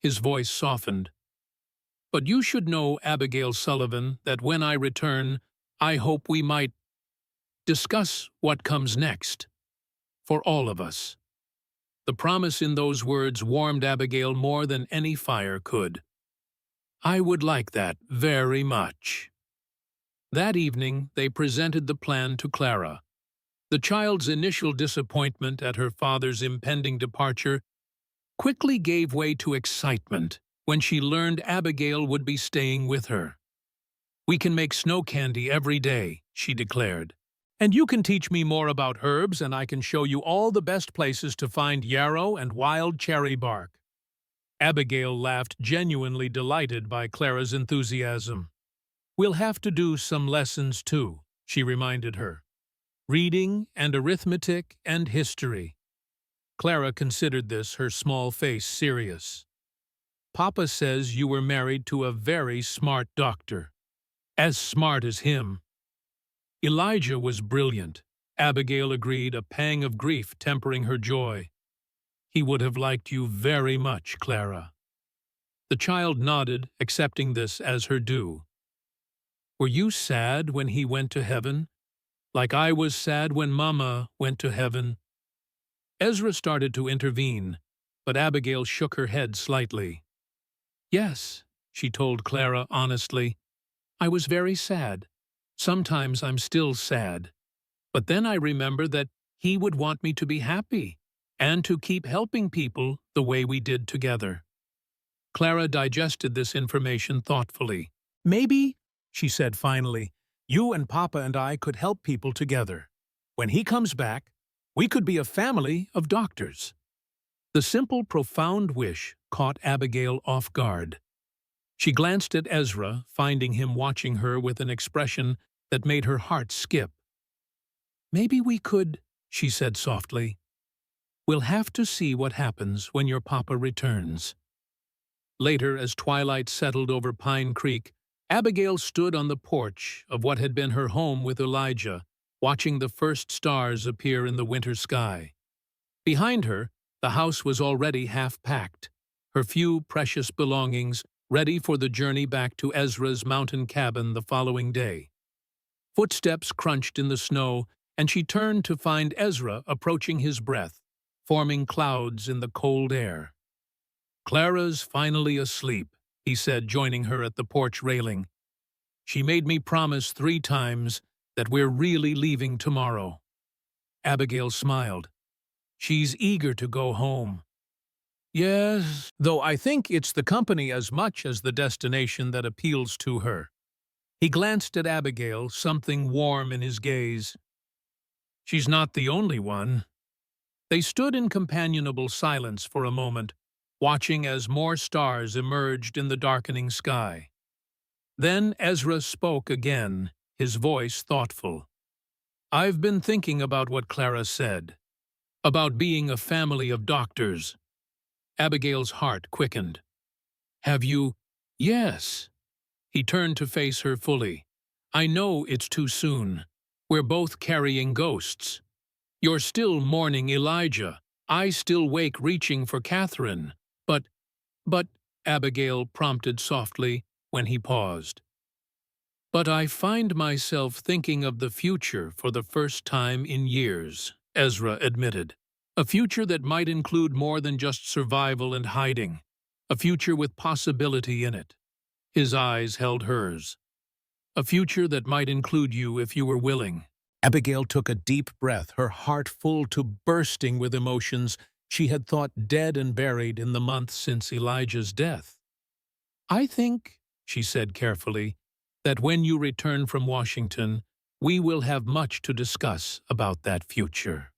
His voice softened. But you should know, Abigail Sullivan, that when I return, I hope we might discuss what comes next. For all of us. The promise in those words warmed Abigail more than any fire could. I would like that very much. That evening, they presented the plan to Clara. The child's initial disappointment at her father's impending departure quickly gave way to excitement when she learned Abigail would be staying with her. We can make snow candy every day, she declared. And you can teach me more about herbs, and I can show you all the best places to find yarrow and wild cherry bark. Abigail laughed, genuinely delighted by Clara's enthusiasm. We'll have to do some lessons too, she reminded her. Reading and arithmetic and history. Clara considered this, her small face serious. Papa says you were married to a very smart doctor. As smart as him. Elijah was brilliant, Abigail agreed, a pang of grief tempering her joy. He would have liked you very much, Clara. The child nodded, accepting this as her due. Were you sad when he went to heaven? Like I was sad when Mama went to heaven? Ezra started to intervene, but Abigail shook her head slightly. Yes, she told Clara honestly. I was very sad. Sometimes I'm still sad. But then I remember that he would want me to be happy and to keep helping people the way we did together. Clara digested this information thoughtfully. Maybe, she said finally, you and Papa and I could help people together. When he comes back, we could be a family of doctors. The simple, profound wish caught Abigail off guard. She glanced at Ezra, finding him watching her with an expression that made her heart skip. Maybe we could, she said softly. We'll have to see what happens when your Papa returns. Later, as twilight settled over Pine Creek, Abigail stood on the porch of what had been her home with Elijah, watching the first stars appear in the winter sky. Behind her, the house was already half-packed, her few precious belongings ready for the journey back to Ezra's mountain cabin the following day. Footsteps crunched in the snow, and she turned to find Ezra approaching his breath, forming clouds in the cold air. "Clara's finally asleep," he said, joining her at the porch railing. "She made me promise 3 times that we're really leaving tomorrow." Abigail smiled. "She's eager to go home." "Yes, though I think it's the company as much as the destination that appeals to her." He glanced at Abigail, something warm in his gaze. "She's not the only one." They stood in companionable silence for a moment, watching as more stars emerged in the darkening sky. Then Ezra spoke again, his voice thoughtful. "I've been thinking about what Clara said, about being a family of doctors." Abigail's heart quickened. "Have you—" "Yes." He turned to face her fully. "I know it's too soon. We're both carrying ghosts. You're still mourning Elijah. I still wake reaching for Catherine. But, Abigail prompted softly when he paused. "But I find myself thinking of the future for the first time in years," Ezra admitted. "A future that might include more than just survival and hiding. A future with possibility in it." His eyes held hers. "A future that might include you if you were willing." Abigail took a deep breath, her heart full to bursting with emotions she had thought dead and buried in the months since Elijah's death. "I think," she said carefully, "that when you return from Washington, we will have much to discuss about that future."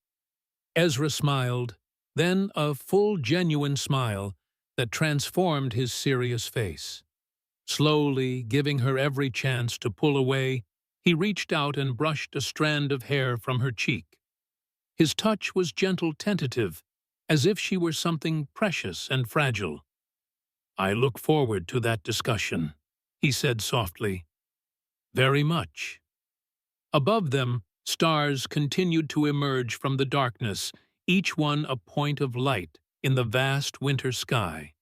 Ezra smiled, then a full, genuine smile that transformed his serious face. Slowly, giving her every chance to pull away, he reached out and brushed a strand of hair from her cheek. His touch was gentle, tentative, as if she were something precious and fragile. "I look forward to that discussion," he said softly. "Very much." Above them, stars continued to emerge from the darkness, each one a point of light in the vast winter sky.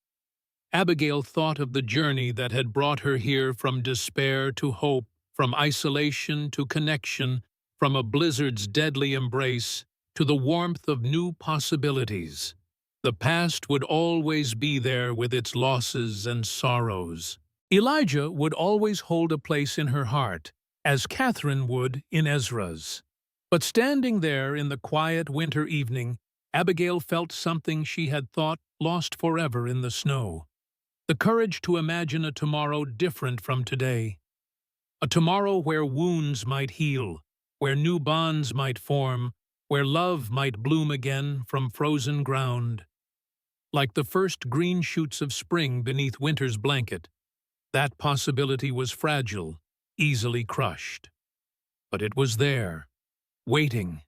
Abigail thought of the journey that had brought her here, from despair to hope, from isolation to connection, from a blizzard's deadly embrace to the warmth of new possibilities. The past would always be there with its losses and sorrows. Elijah would always hold a place in her heart, as Catherine would in Ezra's. But standing there in the quiet winter evening, Abigail felt something she had thought lost forever in the snow. The courage to imagine a tomorrow different from today. A tomorrow where wounds might heal, where new bonds might form, where love might bloom again from frozen ground. Like the first green shoots of spring beneath winter's blanket, that possibility was fragile, easily crushed. But it was there, waiting,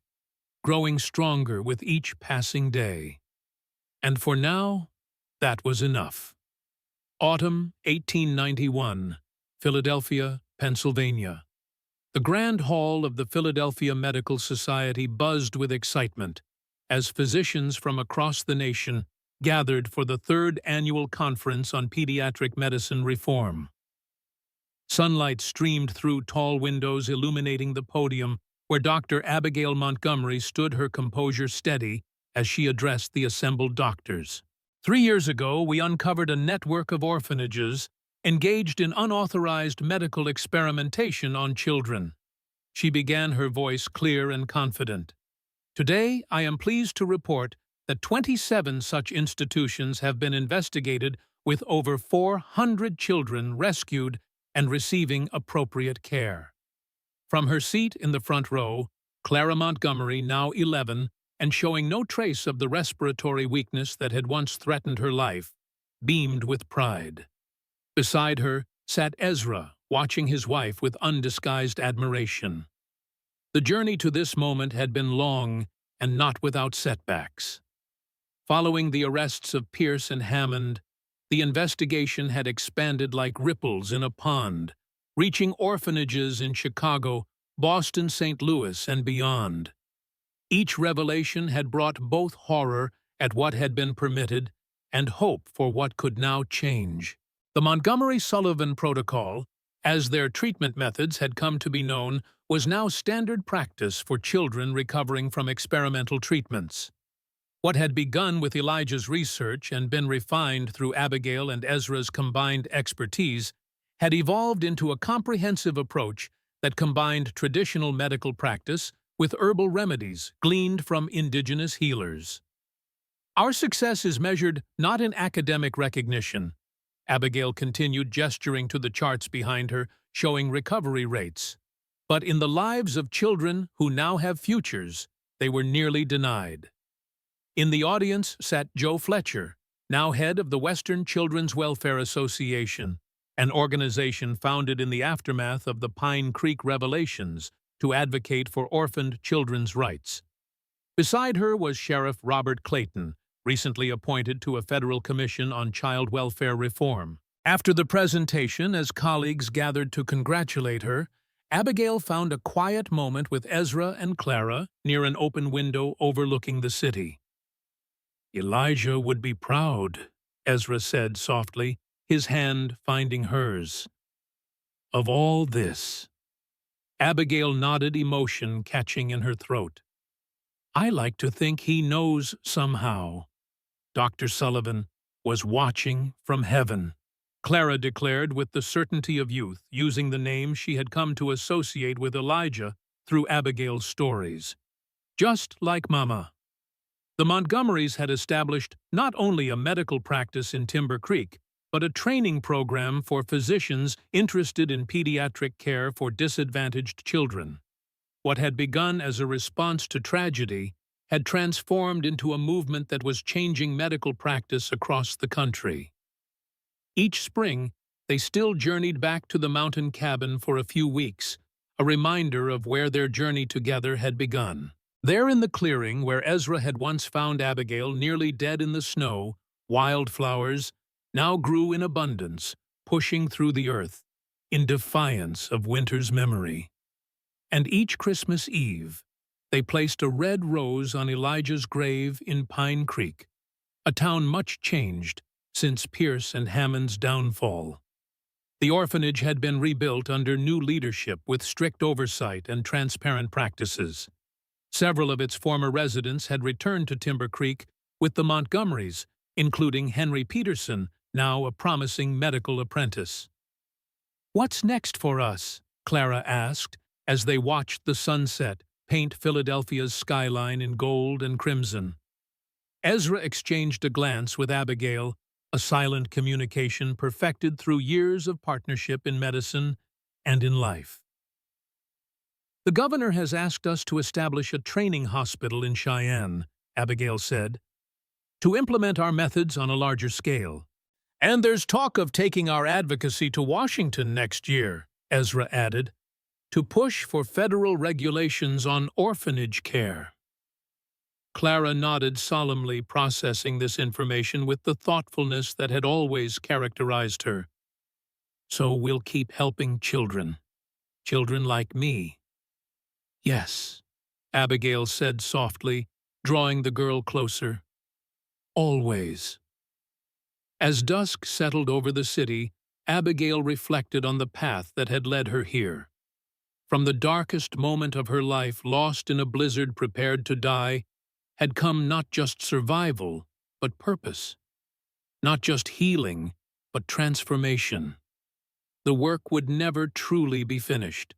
growing stronger with each passing day. And for now, that was enough. Autumn 1891, Philadelphia, Pennsylvania. The Grand Hall of the Philadelphia Medical Society buzzed with excitement as physicians from across the nation gathered for the 3rd Annual Conference on Pediatric Medicine Reform. Sunlight streamed through tall windows, illuminating the podium where Dr. Abigail Montgomery stood, her composure steady as she addressed the assembled doctors. 3 years ago, we uncovered a network of orphanages engaged in unauthorized medical experimentation on children. She began, her voice clear and confident. Today, I am pleased to report that 27 such institutions have been investigated, with over 400 children rescued and receiving appropriate care. From her seat in the front row, Clara Montgomery, now 11, and showing no trace of the respiratory weakness that had once threatened her life, beamed with pride. Beside her sat Ezra, watching his wife with undisguised admiration. The journey to this moment had been long and not without setbacks. Following the arrests of Pierce and Hammond, the investigation had expanded like ripples in a pond, reaching orphanages in Chicago, Boston, St. Louis, and beyond. Each revelation had brought both horror at what had been permitted and hope for what could now change. The Montgomery-Sullivan Protocol, as their treatment methods had come to be known, was now standard practice for children recovering from experimental treatments. What had begun with Elijah's research and been refined through Abigail and Ezra's combined expertise had evolved into a comprehensive approach that combined traditional medical practice with herbal remedies gleaned from indigenous healers. Our success is measured not in academic recognition. Abigail continued gesturing to the charts behind her, showing recovery rates. But in the lives of children who now have futures, they were nearly denied. In the audience sat Joe Fletcher, now head of the Western Children's Welfare Association, an organization founded in the aftermath of the Pine Creek revelations to advocate for orphaned children's rights. Beside her was Sheriff Robert Clayton, recently appointed to a federal commission on child welfare reform. After the presentation, as colleagues gathered to congratulate her, Abigail found a quiet moment with Ezra and Clara near an open window overlooking the city. "Elijah would be proud," Ezra said softly, his hand finding hers. "Of all this." Abigail nodded, emotion catching in her throat. "I like to think he knows somehow. Dr. Sullivan was watching from heaven," Clara declared with the certainty of youth, using the name she had come to associate with Elijah through Abigail's stories. "Just like Mama." The Montgomerys had established not only a medical practice in Timber Creek, but a training program for physicians interested in pediatric care for disadvantaged children. What had begun as a response to tragedy had transformed into a movement that was changing medical practice across the country. Each spring, they still journeyed back to the mountain cabin for a few weeks, a reminder of where their journey together had begun. There in the clearing where Ezra had once found Abigail nearly dead in the snow, wildflowers now grew in abundance, pushing through the earth, in defiance of winter's memory. And each Christmas Eve, they placed a red rose on Elijah's grave in Pine Creek, a town much changed since Pierce and Hammond's downfall. The orphanage had been rebuilt under new leadership with strict oversight and transparent practices. Several of its former residents had returned to Timber Creek with the Montgomerys, including Henry Peterson, now a promising medical apprentice. "What's next for us?" Clara asked as they watched the sunset paint Philadelphia's skyline in gold and crimson. Ezra exchanged a glance with Abigail, a silent communication perfected through years of partnership in medicine and in life. "The governor has asked us to establish a training hospital in Cheyenne," Abigail said, "to implement our methods on a larger scale. And there's talk of taking our advocacy to Washington next year," Ezra added, "to push for federal regulations on orphanage care." Clara nodded solemnly, processing this information with the thoughtfulness that had always characterized her. "So we'll keep helping children. Children like me." "Yes," Abigail said softly, drawing the girl closer. "Always." As dusk settled over the city, Abigail reflected on the path that had led her here. From the darkest moment of her life, lost in a blizzard prepared to die, had come not just survival, but purpose. Not just healing, but transformation. The work would never truly be finished.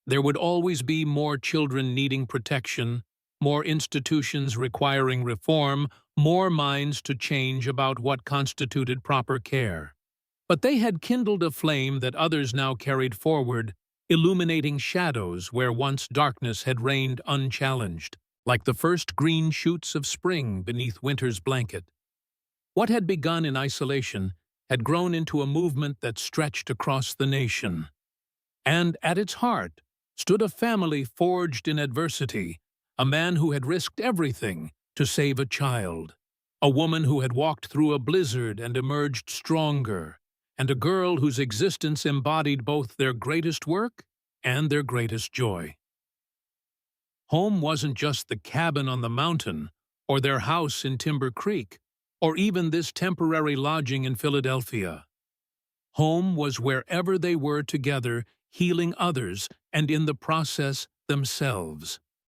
There would always be more children needing protection, more institutions requiring reform, more minds to change about what constituted proper care. But they had kindled a flame that others now carried forward, illuminating shadows where once darkness had reigned unchallenged, like the first green shoots of spring beneath winter's blanket. What had begun in isolation had grown into a movement that stretched across the nation. And at its heart stood a family forged in adversity, a man who had risked everything to save a child, a woman who had walked through a blizzard and emerged stronger, and a girl whose existence embodied both their greatest work and their greatest joy. Home wasn't just the cabin on the mountain, or their house in Timber Creek, or even this temporary lodging in Philadelphia. Home was wherever they were together, healing others, and in the process themselves.